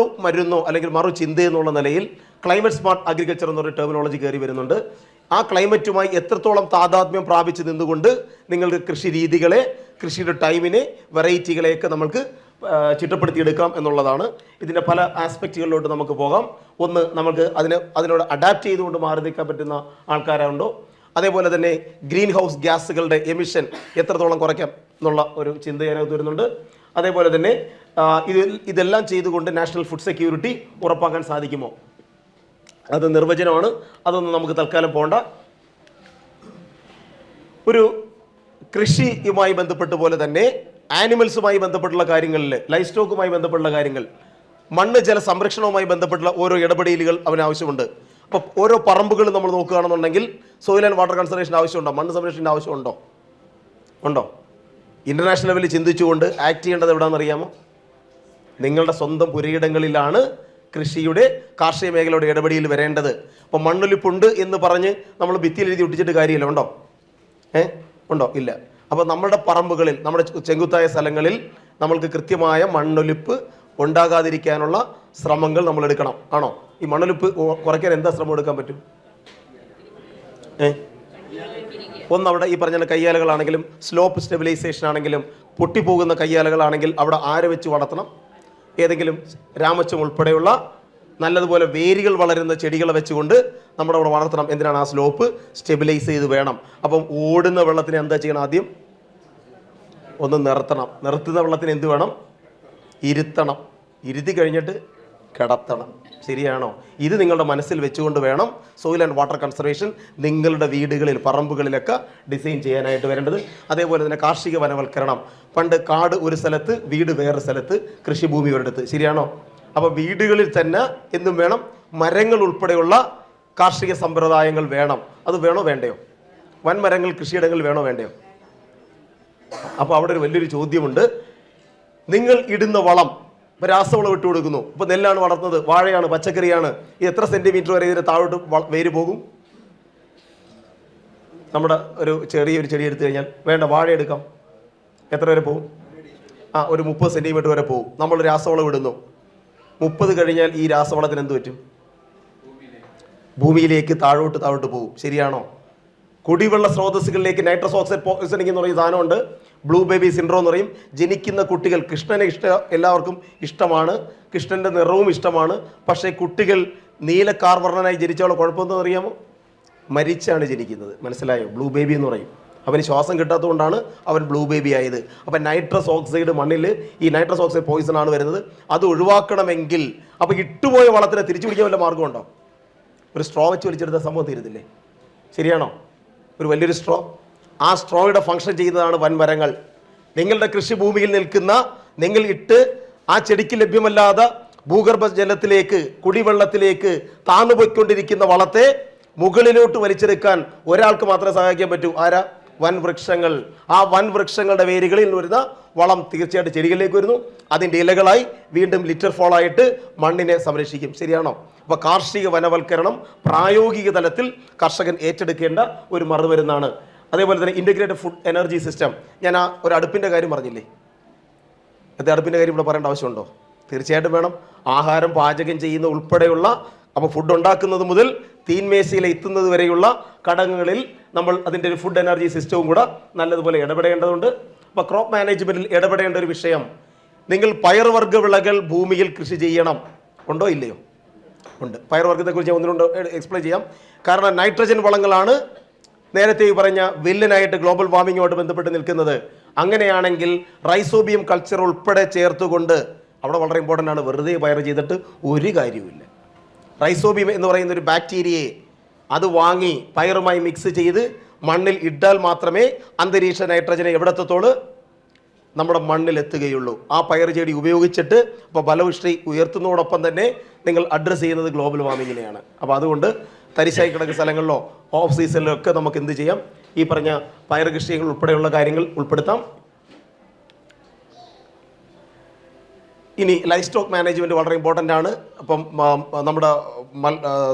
മരുന്നോ അല്ലെങ്കിൽ ചിന്ത എന്നുള്ള നിലയിൽ ക്ലൈമറ്റ് സ്മാർട്ട് അഗ്രികൾച്ചർ എന്നൊരു ടെർമിനോളജി കയറി വരുന്നുണ്ട്. ആ ക്ലൈമറ്റുമായി എത്രത്തോളം താതാത്മ്യം പ്രാപിച്ച് നിന്നുകൊണ്ട് നിങ്ങൾക്ക് കൃഷി രീതികളെ, കൃഷിയുടെ ടൈമിനെ, വെറൈറ്റികളെയൊക്കെ നമുക്ക് ചിട്ടപ്പെടുത്തിയെടുക്കാം എന്നുള്ളതാണ്. ഇതിൻ്റെ പല ആസ്പെക്റ്റുകളിലോട്ട് നമുക്ക് പോകാം. ഒന്ന്, നമുക്ക് അതിനോട് അഡാപ്റ്റ് ചെയ്തുകൊണ്ട് മാറി നിൽക്കാൻ പറ്റുന്ന ആൾക്കാരുണ്ടോ? അതേപോലെ തന്നെ ഗ്രീൻ ഹൗസ് ഗ്യാസുകളുടെ എമിഷൻ എത്രത്തോളം കുറയ്ക്കാം എന്നുള്ള ഒരു ചിന്ത അതിനകത്ത് വരുന്നുണ്ട്. അതേപോലെ തന്നെ ഇതെല്ലാം ചെയ്തുകൊണ്ട് നാഷണൽ ഫുഡ് സെക്യൂരിറ്റി ഉറപ്പാക്കാൻ സാധിക്കുമോ? അത് നിർവചനമാണ്, അതൊന്നും നമുക്ക് തൽക്കാലം പോകണ്ട. ഒരു കൃഷിയുമായി ബന്ധപ്പെട്ട് പോലെ തന്നെ ആനിമൽസുമായി ബന്ധപ്പെട്ടുള്ള കാര്യങ്ങളിൽ, ലൈഫ് സ്റ്റോക്കുമായി ബന്ധപ്പെട്ടുള്ള കാര്യങ്ങൾ, മണ്ണ് ജല സംരക്ഷണവുമായി ബന്ധപ്പെട്ടുള്ള ഓരോ ഇടപെടലുകൾ അവന് ആവശ്യമുണ്ട്. അപ്പോൾ ഓരോ പറമ്പുകളും നമ്മൾ നോക്കുകയാണെന്നുണ്ടെങ്കിൽ സോയിൽ ആൻഡ് വാട്ടർ കൺസർവേഷൻ ആവശ്യമുണ്ടോ? മണ്ണ് സംരക്ഷണത്തിൻ്റെ ആവശ്യമുണ്ടോ? ഉണ്ടോ? ഇൻ്റർനാഷണൽ ലെവലിൽ ചിന്തിച്ചുകൊണ്ട് ആക്ട് ചെയ്യേണ്ടത് എവിടെയാണെന്നറിയാമോ? നിങ്ങളുടെ സ്വന്തം പുരയിടങ്ങളിലാണ് കൃഷിയുടെ കാർഷിക മേഖലയുടെ ഇടപെടലിൽ വരേണ്ടത്. അപ്പോൾ മണ്ണൊലിപ്പുണ്ട് എന്ന് പറഞ്ഞ് നമ്മൾ ഭിത്തിയിൽ എഴുതി ഒട്ടിച്ചിട്ട് കാര്യമില്ല. ഉണ്ടോ? ഉണ്ടോ? ഇല്ല. അപ്പോൾ നമ്മുടെ പറമ്പുകളിൽ, നമ്മുടെ ചെങ്കുത്തായ സ്ഥലങ്ങളിൽ നമ്മൾക്ക് കൃത്യമായ മണ്ണൊലിപ്പ് ഉണ്ടാകാതിരിക്കാനുള്ള ശ്രമങ്ങൾ നമ്മൾ എടുക്കണം. ആണോ? ഈ മണ്ണൊലിപ്പ് കുറയ്ക്കാൻ എന്താ ശ്രമം എടുക്കാൻ പറ്റും? ഒന്നവിടെ ഈ പറഞ്ഞ കയ്യാലകളാണെങ്കിലും സ്ലോപ്പ് സ്റ്റെബിലൈസേഷൻ ആണെങ്കിലും പൊട്ടിപ്പോകുന്ന കയ്യാലകളാണെങ്കിൽ അവിടെ ആരെ വെച്ച് വളർത്തണം? ഏതെങ്കിലും രാമച്ചം ഉൾപ്പെടെയുള്ള നല്ലതുപോലെ വേരുകൾ വളരുന്ന ചെടികളെ വെച്ചുകൊണ്ട് നമ്മുടെ അവിടെ വളർത്തണം. എന്തിനാണ്? ആ സ്ലോപ്പ് സ്റ്റെബിലൈസ് ചെയ്ത് വേണം. അപ്പം ഓടുന്ന വെള്ളത്തിന് എന്താ ചെയ്യണം? ആദ്യം ഒന്ന് നിർത്തണം. നിർത്തുന്ന വെള്ളത്തിന് എന്ത് വേണം? ഇരുത്തണം. ഇരുത്തി കഴിഞ്ഞിട്ട് കിടത്തണം. ശരിയാണോ? ഇത് നിങ്ങളുടെ മനസ്സിൽ വെച്ചുകൊണ്ട് വേണം സോയിൽ ആൻഡ് വാട്ടർ കൺസർവേഷൻ നിങ്ങളുടെ വീടുകളിൽ, പറമ്പുകളിലൊക്കെ ഡിസൈൻ ചെയ്യാനായിട്ട് വരേണ്ടത്. അതേപോലെ തന്നെ കാർഷിക വനവൽക്കരണം. പണ്ട് കാട് ഒരു സ്ഥലത്ത്, വീട് വേറെ സ്ഥലത്ത്, കൃഷിഭൂമി ഒരിടത്ത്. ശരിയാണോ? അപ്പോൾ വീടുകളിൽ തന്നെ എന്തും വേണം? മരങ്ങൾ ഉൾപ്പെടെയുള്ള കാർഷിക സമ്പ്രദായങ്ങൾ വേണം. അത് വേണോ വേണ്ടയോ? വൻമരങ്ങൾ കൃഷിയിടങ്ങളിൽ വേണോ വേണ്ടയോ? അപ്പോൾ അവിടെ ഒരു വലിയൊരു ചോദ്യമുണ്ട്. നിങ്ങൾ ഇടുന്ന വളം, രാസവളം ഇട്ട് കൊടുക്കുന്നു. ഇപ്പോൾ നെല്ലാണ് വളർത്തുന്നത്, വാഴയാണ്, പച്ചക്കറിയാണ്. ഇത് എത്ര സെൻറ്റിമീറ്റർ വരെ ഇതിന് താഴോട്ട് വേര് പോകും? നമ്മുടെ ഒരു ചെറിയൊരു ചെടി എടുത്തു കഴിഞ്ഞാൽ, വേണ്ട വാഴ എടുക്കാം, എത്ര വരെ പോകും? ഒരു 30 സെൻറ്റിമീറ്റർ വരെ പോകും. നമ്മൾ രാസവളം ഇടുന്നു. 30 കഴിഞ്ഞാൽ ഈ രാസവളത്തിന് എന്ത് പറ്റും? ഭൂമിയിലേക്ക് താഴോട്ട് പോകും. ശരിയാണോ? കുടിവെള്ള സ്രോതസ്സുകളിലേക്ക് നൈട്രസ് ഓക്സൈഡ് പോയിസണിംഗ് എന്ന് പറയുന്ന സാധനമുണ്ട്. ബ്ലൂ ബേബി സിൻഡ്രോം എന്ന് പറയും. ജനിക്കുന്ന കുട്ടികൾ, കൃഷ്ണനെ എല്ലാവർക്കും ഇഷ്ടമാണ്, കൃഷ്ണൻ്റെ നിറവും ഇഷ്ടമാണ്. പക്ഷേ കുട്ടികൾ നീലക്കാർവർണ്ണനായി ജനിച്ചവളെ കുഴപ്പമെന്ന് അറിയാമോ? മരിച്ചാണ് ജനിക്കുന്നത്. മനസ്സിലായോ? ബ്ലൂ ബേബി എന്ന് പറയും. അവന് ശ്വാസം കിട്ടാത്തതുകൊണ്ടാണ് അവൻ ബ്ലൂ ബേബി ആയത്. അപ്പം നൈട്രസ് ഓക്സൈഡ് മണ്ണിൽ, ഈ നൈട്രസ് ഓക്സൈഡ് പോയിസൺ ആണ് വരുന്നത്. അത് ഒഴിവാക്കണമെങ്കിൽ അപ്പോൾ ഇട്ടുപോയ വളത്തിനെ തിരിച്ചു പിടിക്കാൻ വല്ല മാർഗമുണ്ടോ? ഒരു സ്ട്രോ വെച്ച് വലിച്ചെടുത്ത സംഭവം തീരുന്നില്ലേ? ശരിയാണോ? ഒരു വലിയൊരു സ്ട്രോ, ആ സ്ട്രോയുടെ ഫംഗ്ഷൻ ചെയ്യുന്നതാണ് വൻമരങ്ങൾ. നിങ്ങളുടെ കൃഷിഭൂമിയിൽ നിൽക്കുന്ന, നിങ്ങൾ ഇട്ട് ആ ചെടിക്ക് ലഭ്യമല്ലാതെ ഭൂഗർഭ ജലത്തിലേക്ക്, കുടിവെള്ളത്തിലേക്ക് താന്നുപോയിക്കൊണ്ടിരിക്കുന്ന വളത്തെ മുകളിലോട്ട് വലിച്ചെടുക്കാൻ ഒരാൾക്ക് മാത്രമേ സഹായിക്കാൻ പറ്റൂ. ആരാ? വൻവൃക്ഷങ്ങൾ. ആ വൻവൃക്ഷങ്ങളുടെ വേരുകളിൽ വരുന്ന വളം തീർച്ചയായിട്ടും ചെടികളിലേക്ക് വരുന്നു. അതിൻ്റെ ഇലകളായി വീണ്ടും ലിറ്റർ ഫോളായിട്ട് മണ്ണിനെ സംരക്ഷിക്കും. ശരിയാണോ? അപ്പോൾ കാർഷിക വനവൽക്കരണം പ്രായോഗിക തലത്തിൽ കർഷകൻ ഏറ്റെടുക്കേണ്ട ഒരു മറുമരുന്നാണ്. അതേപോലെ തന്നെ ഇൻ്റഗ്രേറ്റഡ് ഫുഡ് എനർജി സിസ്റ്റം. ഞാൻ ആ ഒരു അടുപ്പിൻ്റെ കാര്യം പറഞ്ഞില്ലേ? അടുപ്പിൻ്റെ കാര്യം ഇവിടെ പറയേണ്ട ആവശ്യമുണ്ടോ? തീർച്ചയായിട്ടും വേണം. ആഹാരം പാചകം ചെയ്യുന്ന ഉൾപ്പെടെയുള്ള, അപ്പോൾ ഫുഡ് ഉണ്ടാക്കുന്നത് മുതൽ തീൻമേശയിൽ എത്തുന്നത് വരെയുള്ള ഘടകങ്ങളിൽ നമ്മൾ അതിൻ്റെ ഒരു ഫുഡ് എനർജി സിസ്റ്റവും കൂടെ നല്ലതുപോലെ ഇടപെടേണ്ടതുണ്ട്. അപ്പോൾ ക്രോപ്പ് മാനേജ്മെൻറ്റിൽ ഇടപെടേണ്ട ഒരു വിഷയം, നിങ്ങൾ പയർവർഗ്ഗ വിളകൾ ഭൂമിയിൽ കൃഷി ചെയ്യണം. ഉണ്ടോ ഇല്ലയോ? ഉണ്ട്. പയർവർഗ്ഗത്തെക്കുറിച്ച് ഒന്നുകൊണ്ട് എക്സ്പ്ലെയിൻ ചെയ്യാം. കാരണം നൈട്രജൻ വളങ്ങളാണ് നേരത്തെ ഈ പറഞ്ഞ വില്ലനായിട്ട് ഗ്ലോബൽ വാർമിങ്ങുമായിട്ട് ബന്ധപ്പെട്ട് നിൽക്കുന്നത്. അങ്ങനെയാണെങ്കിൽ റൈസോബിയം കൾച്ചർ ഉൾപ്പെടെ ചേർത്തുകൊണ്ട്, അവിടെ വളരെ ഇമ്പോർട്ടൻ്റ് ആണ്. വെറുതെ പയർ ചെയ്തിട്ട് ഒരു കാര്യവുമില്ല. റൈസോബിയം എന്ന് പറയുന്ന ഒരു ബാക്ടീരിയയെ അത് വാങ്ങി പയറുമായി മിക്സ് ചെയ്ത് മണ്ണിൽ ഇട്ടാൽ മാത്രമേ അന്തരീക്ഷ നൈട്രജനെ എവിടത്തോളം നമ്മുടെ മണ്ണിലെത്തുകയുള്ളൂ. ആ പയർ ചെടി ഉപയോഗിച്ചിട്ട് ഇപ്പോൾ ഫലപുഷ്ടി ഉയർത്തുന്നതോടൊപ്പം തന്നെ നിങ്ങൾ അഡ്രസ്സ് ചെയ്യുന്നത് ഗ്ലോബൽ വാർമിങ്ങിനെയാണ്. അപ്പോൾ അതുകൊണ്ട് തരിശായി കിടക്കുന്ന സ്ഥലങ്ങളിലോ ഓഫ് സീസണിലോ ഒക്കെ നമുക്ക് എന്ത് ചെയ്യാം? ഈ പറഞ്ഞ പയർ കൃഷികൾ ഉൾപ്പെടെയുള്ള കാര്യങ്ങൾ ഉൾപ്പെടുത്താം. ഇനി ലൈഫ് സ്റ്റോക്ക് മാനേജ്മെൻറ്റ് വളരെ ഇമ്പോർട്ടൻ്റ് ആണ്. അപ്പം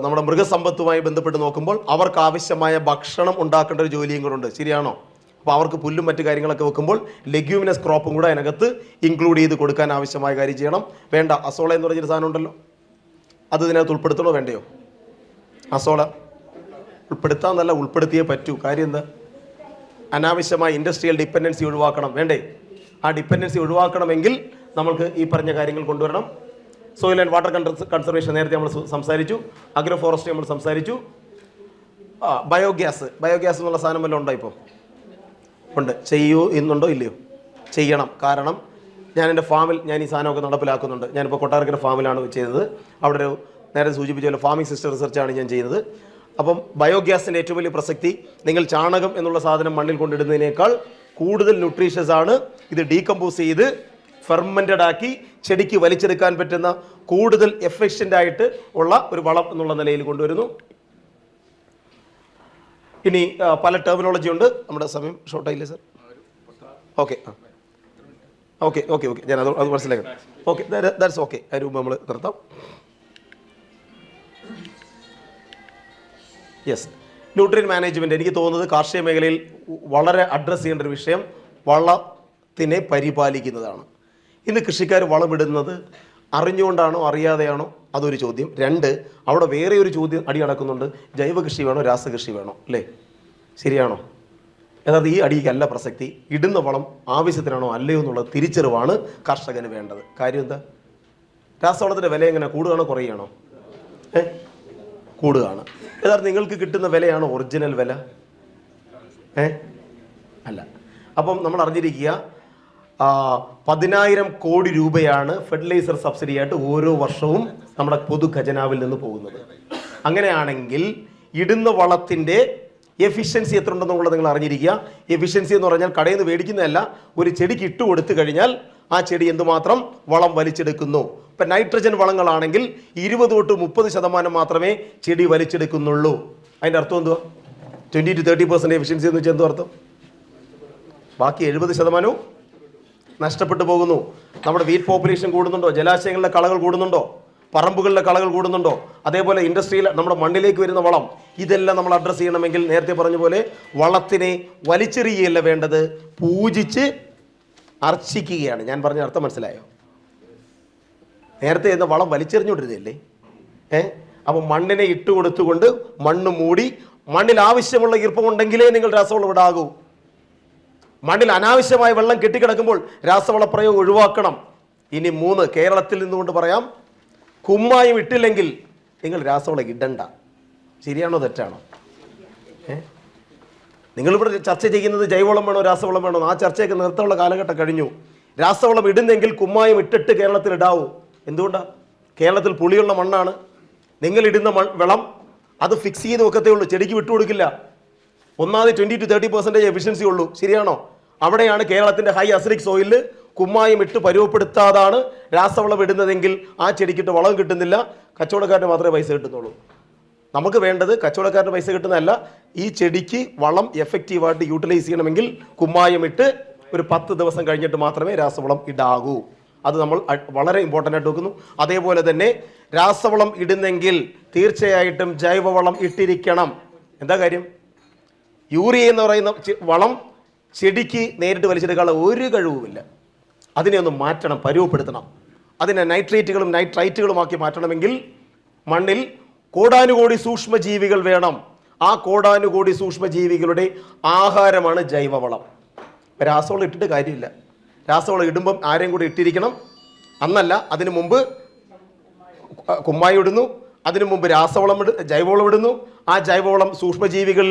നമ്മുടെ മൃഗസമ്പത്തുമായി ബന്ധപ്പെട്ട് നോക്കുമ്പോൾ അവർക്ക് ആവശ്യമായ ഭക്ഷണം ഉണ്ടാക്കേണ്ട ഒരു ജോലിയും കൂടെ ഉണ്ട്. ശരിയാണോ? അപ്പോൾ അവർക്ക് പുല്ലും മറ്റു കാര്യങ്ങളൊക്കെ വെക്കുമ്പോൾ ലെഗ്യൂമിനസ് ക്രോപ്പും കൂടെ അതിനകത്ത് ഇൻക്ലൂഡ് ചെയ്ത് കൊടുക്കാൻ ആവശ്യമായ കാര്യം ചെയ്യണം. വേണ്ട, അസോള എന്ന് പറഞ്ഞൊരു സാധനം ഉണ്ടല്ലോ, അത് ഇതിനകത്ത് ഉൾപ്പെടുത്തണോ വേണ്ടയോ? അസോള ഉൾപ്പെടുത്താമെന്നല്ല, ഉൾപ്പെടുത്തിയേ പറ്റൂ. കാര്യം എന്താ? അനാവശ്യമായ ഇൻഡസ്ട്രിയൽ ഡിപ്പെൻഡൻസി ഒഴിവാക്കണം. വേണ്ടേ? ആ ഡിപ്പെൻഡൻസി ഒഴിവാക്കണമെങ്കിൽ നമ്മൾക്ക് ഈ പറഞ്ഞ കാര്യങ്ങൾ കൊണ്ടുവരണം. സോയിൽ ആൻഡ് വാട്ടർ കൺസർവേഷൻ നേരത്തെ നമ്മൾ സംസാരിച്ചു. അഗ്രോ ഫോറസ്ട്രി നമ്മൾ സംസാരിച്ചു. ബയോഗ്യാസ് എന്നുള്ള സാധനം വല്ലതും ഉണ്ടോ? ഇപ്പോൾ ഉണ്ട്. ചെയ്യൂ എന്നുണ്ടോ ഇല്ലയോ? ചെയ്യണം. കാരണം ഞാൻ എൻ്റെ ഫാമിൽ ഞാൻ ഈ സാധനമൊക്കെ നടപ്പിലാക്കുന്നുണ്ട്. ഞാനിപ്പോൾ കൊട്ടാരക്കര ഫാമിലാണ് ചെയ്തത്. അവിടെ ഒരു നേരെ സൂചിപ്പിച്ച പോലെ ഫാമിംഗ് സിസ്റ്റം റിസർച്ചാണ് ഞാൻ ചെയ്യുന്നത്. അപ്പം ബയോഗ്യാസിൻ്റെ ഏറ്റവും വലിയ പ്രസക്തി, നിങ്ങൾ ചാണകം എന്നുള്ള സാധനം മണ്ണിൽ കൊണ്ടിടുന്നതിനേക്കാൾ കൂടുതൽ ന്യൂട്രീഷ്യസ് ആണ്. ഇത് ഡീകമ്പോസ് ചെയ്ത് ഫെർമെൻറ്റഡ് ആക്കി ചെടിക്ക് വലിച്ചെടുക്കാൻ പറ്റുന്ന കൂടുതൽ എഫിഷ്യൻ്റ് ആയിട്ട് ഉള്ള ഒരു വളം എന്നുള്ള നിലയിൽ കൊണ്ടുവരുന്നു. ഇനി പല ടെർമിനോളജി ഉണ്ട്. നമ്മുടെ സമയം ഷോർട്ടായില്ലേ sir? Okay okay okay okay ഞാൻ അത് മനസ്സിലാക്കണം. Okay, that's okay. അതിന് മുമ്പ് നമ്മൾ നിർത്താം. യെസ്, ന്യൂട്രിയൻ മാനേജ്മെൻറ്റ് എനിക്ക് തോന്നുന്നത് കാർഷിക മേഖലയിൽ വളരെ അഡ്രസ്സ് ചെയ്യേണ്ട ഒരു വിഷയം വളത്തിനെ പരിപാലിക്കുന്നതാണ്. ഇന്ന് കൃഷിക്കാർ വളമിടുന്നത് അറിഞ്ഞുകൊണ്ടാണോ അറിയാതെയാണോ, അതൊരു ചോദ്യം. രണ്ട്, അവിടെ വേറെ ഒരു ചോദ്യം അടി നടക്കുന്നുണ്ട്, ജൈവ കൃഷി വേണോ രാസകൃഷി വേണോ, അല്ലേ? ശരിയാണോ? അതായത് ഈ അടിക്കല്ല പ്രസക്തി, ഇടുന്ന വളം ആവശ്യത്തിനാണോ അല്ലയോ എന്നുള്ള തിരിച്ചറിവാണ് കർഷകന് വേണ്ടത്. കാര്യം എന്താ? രാസവളത്തിൻ്റെ വില എങ്ങനെ കൂടുകയാണോ കുറയുകയാണോ? കൂടുകയാണ്. യഥാർത്ഥം നിങ്ങൾക്ക് കിട്ടുന്ന വിലയാണോ ഒറിജിനൽ വില? അല്ല. അപ്പം നമ്മൾ അറിഞ്ഞിരിക്കുക, 10,000 കോടി രൂപയാണ് ഫെർട്ടിലൈസർ സബ്സിഡി ആയിട്ട് ഓരോ വർഷവും നമ്മുടെ പൊതു ഖജനാവിൽ നിന്ന് പോകുന്നത്. അങ്ങനെയാണെങ്കിൽ ഇടുന്ന വളത്തിൻ്റെ എഫിഷ്യൻസി എത്ര ഉണ്ടെന്നുള്ളത് നിങ്ങൾ അറിഞ്ഞിരിക്കുക. എഫിഷ്യൻസി എന്ന് പറഞ്ഞാൽ കടയിൽ നിന്ന് മേടിക്കുന്നതല്ല, ഒരു ചെടിക്ക് ഇട്ട് കൊടുത്തു കഴിഞ്ഞാൽ ആ ചെടി എന്തുമാത്രം വളം വലിച്ചെടുക്കുന്നു. ഇപ്പം നൈട്രജൻ വളങ്ങളാണെങ്കിൽ 20 തൊട്ട് 30% മാത്രമേ ചെടി വലിച്ചെടുക്കുന്നുള്ളൂ. അതിൻ്റെ അർത്ഥം എന്തുവാ? 20 to 30% എഫിഷ്യൻസി എന്ന് വെച്ചാൽ എന്തോ അർത്ഥം? ബാക്കി 70% നഷ്ടപ്പെട്ടു പോകുന്നു. നമ്മുടെ വീറ്റ് പോപ്പുലേഷൻ കൂടുന്നുണ്ടോ? ജലാശയങ്ങളിലെ കളകൾ കൂടുന്നുണ്ടോ? പറമ്പുകളിലെ കളകൾ കൂടുന്നുണ്ടോ? അതേപോലെ ഇൻഡസ്ട്രിയിൽ നമ്മുടെ മണ്ണിലേക്ക് വരുന്ന വളം, ഇതെല്ലാം നമ്മൾ അഡ്രസ്സ് ചെയ്യണമെങ്കിൽ നേരത്തെ പറഞ്ഞ പോലെ വളത്തിനെ വലിച്ചെറിയുകയല്ല വേണ്ടത്, പൂജിച്ച് അർച്ചിക്കുകയാണ്. ഞാൻ പറഞ്ഞ അർത്ഥം മനസ്സിലായോ? നേരത്തെ എന്ന വളം വലിച്ചെറിഞ്ഞുകൊണ്ടിരുന്നില്ലേ? അപ്പം മണ്ണിനെ ഇട്ട് കൊടുത്തുകൊണ്ട് മണ്ണ് മൂടി, മണ്ണിൽ ആവശ്യമുള്ള ഈർപ്പമുണ്ടെങ്കിലേ നിങ്ങൾ രാസവളം ഇടാകൂ. മണ്ണിൽ അനാവശ്യമായ വെള്ളം കെട്ടിക്കിടക്കുമ്പോൾ രാസവള പ്രയോഗം ഒഴിവാക്കണം. ഇനി 3, കേരളത്തിൽ നിന്നുകൊണ്ട് പറയാം, കുമ്മായം ഇട്ടില്ലെങ്കിൽ നിങ്ങൾ രാസവളം ഇടണ്ട. ശരിയാണോ തെറ്റാണോ? നിങ്ങളിവിടെ ചർച്ച ചെയ്യുന്നത് ജൈവവളം വേണോ രാസവളം വേണോ? ആ ചർച്ചയൊക്കെ നിർത്താനുള്ള കാലഘട്ടം കഴിഞ്ഞു. രാസവളം ഇടുന്നെങ്കിൽ കുമ്മായം ഇട്ടിട്ട് കേരളത്തിൽ ഇടാവൂ. എന്തുകൊണ്ടാണ്? കേരളത്തിൽ പുളിയുള്ള മണ്ണാണ്. നിങ്ങളിടുന്ന വെള്ളം അത് ഫിക്സ് ചെയ്ത് വെക്കത്തേ ഉള്ളൂ, ചെടിക്ക് വിട്ടുകൊടുക്കില്ല. ഒന്നാമത് 20 to 30% എഫിഷ്യൻസി ഉള്ളൂ. ശരിയാണോ? അവിടെയാണ് കേരളത്തിൻ്റെ ഹൈ അസിഡിക് സോയിലിൽ കുമ്മായം ഇട്ട് പരുവപ്പെടുത്താതാണ് രാസവളം ഇടുന്നതെങ്കിൽ ആ ചെടിക്കിട്ട് വളം കിട്ടുന്നില്ല, കച്ചവടക്കാരന് മാത്രമേ പൈസ കിട്ടുന്നുള്ളൂ. നമുക്ക് വേണ്ടത് കച്ചവടക്കാരന് പൈസ കിട്ടുന്നതല്ല, ഈ ചെടിക്ക് വളം എഫക്റ്റീവായിട്ട് യൂട്ടിലൈസ് ചെയ്യണമെങ്കിൽ കുമ്മായം ഇട്ട് ഒരു 10 ദിവസം കഴിഞ്ഞിട്ട് മാത്രമേ രാസവളം ഇടാകൂ. അത് നമ്മൾ വളരെ ഇമ്പോർട്ടൻ്റ് ആയിട്ട് വെക്കുന്നു. അതേപോലെ തന്നെ രാസവളം ഇടുന്നെങ്കിൽ തീർച്ചയായിട്ടും ജൈവവളം ഇട്ടിരിക്കണം. എന്താ കാര്യം? യൂറിയ എന്ന് പറയുന്ന വളം ചെടിക്ക് നേരിട്ട് വലിച്ചെടുക്കാനുള്ള ഒരു കഴിവുമില്ല. അതിനെ ഒന്ന് മാറ്റണം, പരുവപ്പെടുത്തണം. അതിനെ നൈട്രേറ്റുകളും നൈട്രൈറ്റുകളുമാക്കി മാറ്റണമെങ്കിൽ മണ്ണിൽ കോടാനുകോടി സൂക്ഷ്മജീവികൾ വേണം. ആ കോടാനുകോടി സൂക്ഷ്മജീവികളുടെ ആഹാരമാണ് ജൈവവളം. രാസവളം ഇട്ടിട്ട് കാര്യമില്ല. രാസവളം ഇടുമ്പം ആരെയും കൂടി ഇട്ടിരിക്കണം. അന്നല്ല, അതിനു മുമ്പ് കുമ്മായി ഇടുന്നു, അതിനു മുമ്പ് ജൈവവളം ഇടുന്നു. ആ ജൈവവളം സൂക്ഷ്മജീവികൾ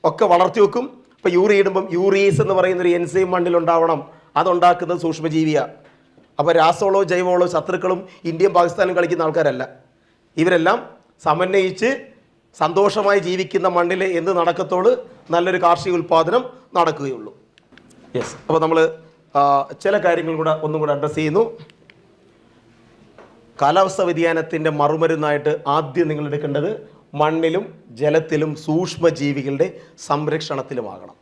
ഒക്കെ വളർത്തി വെക്കും. ഇപ്പോൾ യൂറിയ ഇടുമ്പം യൂറീസ് എന്ന് പറയുന്നൊരു എൻസൈം മണ്ണിലുണ്ടാവണം. അതുണ്ടാക്കുന്നത് സൂക്ഷ്മജീവിയാണ്. അപ്പോൾ രാസവളവും ജൈവവളവും ശത്രുക്കളും ഇന്ത്യയും പാകിസ്ഥാനും കളിക്കുന്ന ആൾക്കാരല്ല. ഇവരെല്ലാം സമന്വയിച്ച് സന്തോഷമായി ജീവിക്കുന്ന മണ്ണിൽ എന്ത് നടക്കത്തോട് നല്ലൊരു കാർഷിക ഉൽപ്പാദനം നടക്കുകയുള്ളൂ. യെസ്, അപ്പോൾ നമ്മൾ ചില കാര്യങ്ങൾ കൂടെ ഒന്നും കൂടെ അഡ്രസ്സ് ചെയ്യുന്നു. കാലാവസ്ഥാ വ്യതിയാനത്തിൻ്റെ മറുമരുന്നായിട്ട് ആദ്യം നിങ്ങൾ എടുക്കേണ്ടത് മണ്ണിലും ജലത്തിലും സൂക്ഷ്മജീവികളുടെ സംരക്ഷണത്തിലുമാകണം.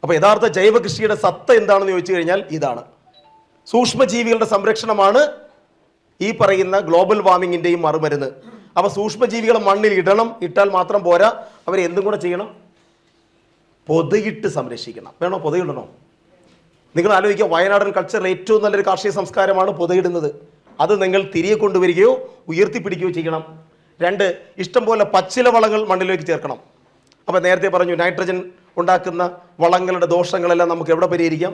അപ്പോൾ യഥാർത്ഥ ജൈവ കൃഷിയുടെ സത്ത എന്താണെന്ന് ചോദിച്ചു കഴിഞ്ഞാൽ ഇതാണ്. സൂക്ഷ്മജീവികളുടെ സംരക്ഷണമാണ് ഈ പറയുന്ന ഗ്ലോബൽ വാർമിങ്ങിൻ്റെയും മറുമരുന്ന്. അപ്പോൾ സൂക്ഷ്മജീവികളെ മണ്ണിൽ ഇടണം. ഇട്ടാൽ മാത്രം പോരാ, അവരെ എന്തും കൂടെ ചെയ്യണം, പൊതയിട്ട് സംരക്ഷിക്കണം. വേണോ? പൊതയിടണോ? നിങ്ങൾ ആലോചിക്കുക, വയനാടൻ കൾച്ചറിൽ ഏറ്റവും നല്ലൊരു കാർഷിക സംസ്കാരമാണ് പൊതയിടുന്നത്. അത് നിങ്ങൾ തിരികെ കൊണ്ടുവരികയോ ഉയർത്തിപ്പിടിക്കുകയോ ചെയ്യണം. 2, ഇഷ്ടംപോലെ പച്ചില വളങ്ങൾ മണ്ണിലേക്ക് ചേർക്കണം. അപ്പോൾ നേരത്തെ പറഞ്ഞു, നൈട്രജൻ ഉണ്ടാക്കുന്ന വളങ്ങളുടെ ദോഷങ്ങളെല്ലാം നമുക്ക് എവിടെ പരിഹരിക്കാം?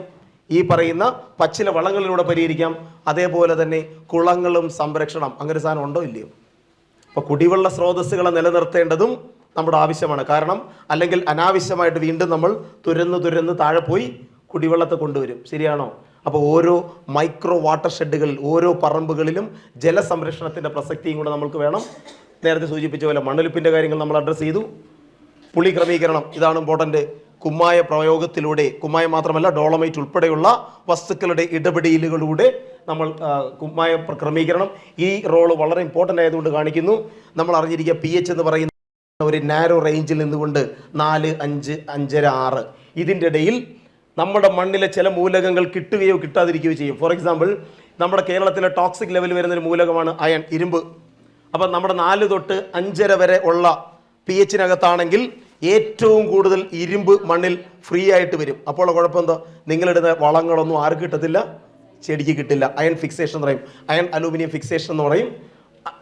ഈ പറയുന്ന പച്ചില വളങ്ങളിലൂടെ പരിഹരിക്കാം. അതേപോലെ തന്നെ കുളങ്ങളും സംരക്ഷണം. അങ്ങനെ ഒരു സാധനം ഉണ്ടോ ഇല്ലയോ? അപ്പോൾ കുടിവെള്ള സ്രോതസ്സുകളെ നിലനിർത്തേണ്ടതും നമ്മുടെ ആവശ്യമാണ്. കാരണം അല്ലെങ്കിൽ അനാവശ്യമായിട്ട് വീണ്ടും നമ്മൾ തുരന്ന് താഴെ പോയി കുടിവെള്ളത്തെ കൊണ്ടുവരും. ശരിയാണോ? അപ്പോൾ ഓരോ മൈക്രോ വാട്ടർ ഷെഡുകളിൽ, ഓരോ പറമ്പുകളിലും ജലസംരക്ഷണത്തിൻ്റെ പ്രസക്തിയും കൂടെ നമുക്ക് വേണം. നേരത്തെ സൂചിപ്പിച്ച പോലെ മണ്ണൊലിപ്പിൻ്റെ കാര്യങ്ങൾ നമ്മൾ അഡ്രസ്സ് ചെയ്തു. പുളി ക്രമീകരണം, ഇതാണ് ഇമ്പോർട്ടൻ്റ്. കുമ്മായ പ്രയോഗത്തിലൂടെ, കുമ്മായം മാത്രമല്ല ഡോളമൈറ്റ് ഉൾപ്പെടെയുള്ള വസ്തുക്കളുടെ ഇടപെടലുകളിലൂടെ നമ്മൾ കുമ്മായ ക്രമീകരണം, ഈ റോള് വളരെ ഇമ്പോർട്ടൻ്റ് ആയതുകൊണ്ട് കാണിക്കുന്നു. നമ്മൾ അറിഞ്ഞിരിക്കുക pH എന്ന് പറയുന്ന ഒരു നാരോ റേഞ്ചിൽ നിന്നുകൊണ്ട് 4, 5, 5.5, 6 ഇതിൻ്റെ ഇടയിൽ നമ്മുടെ മണ്ണിലെ ചില മൂലകങ്ങൾ കിട്ടുകയോ കിട്ടാതിരിക്കുകയോ ചെയ്യും. ഫോർ എക്സാമ്പിൾ, നമ്മുടെ കേരളത്തിലെ ടോക്സിക് ലെവൽ വരുന്നൊരു മൂലകമാണ് അയൺ, ഇരുമ്പ്. അപ്പം നമ്മുടെ 4 തൊട്ട് 5.5 വരെ ഉള്ള pH-നകത്താണെങ്കിൽ ഏറ്റവും കൂടുതൽ ഇരുമ്പ് മണ്ണിൽ ഫ്രീ ആയിട്ട് വരും. അപ്പോൾ കുഴപ്പം എന്താ? നിങ്ങളിടുന്ന വളങ്ങളൊന്നും ആർക്ക് കിട്ടത്തില്ല? ചെടിക്ക് കിട്ടില്ല. അയൺ ഫിക്സേഷൻ എന്ന് പറയും, അയൺ അലൂമിനിയം ഫിക്സേഷൻ എന്ന് പറയും.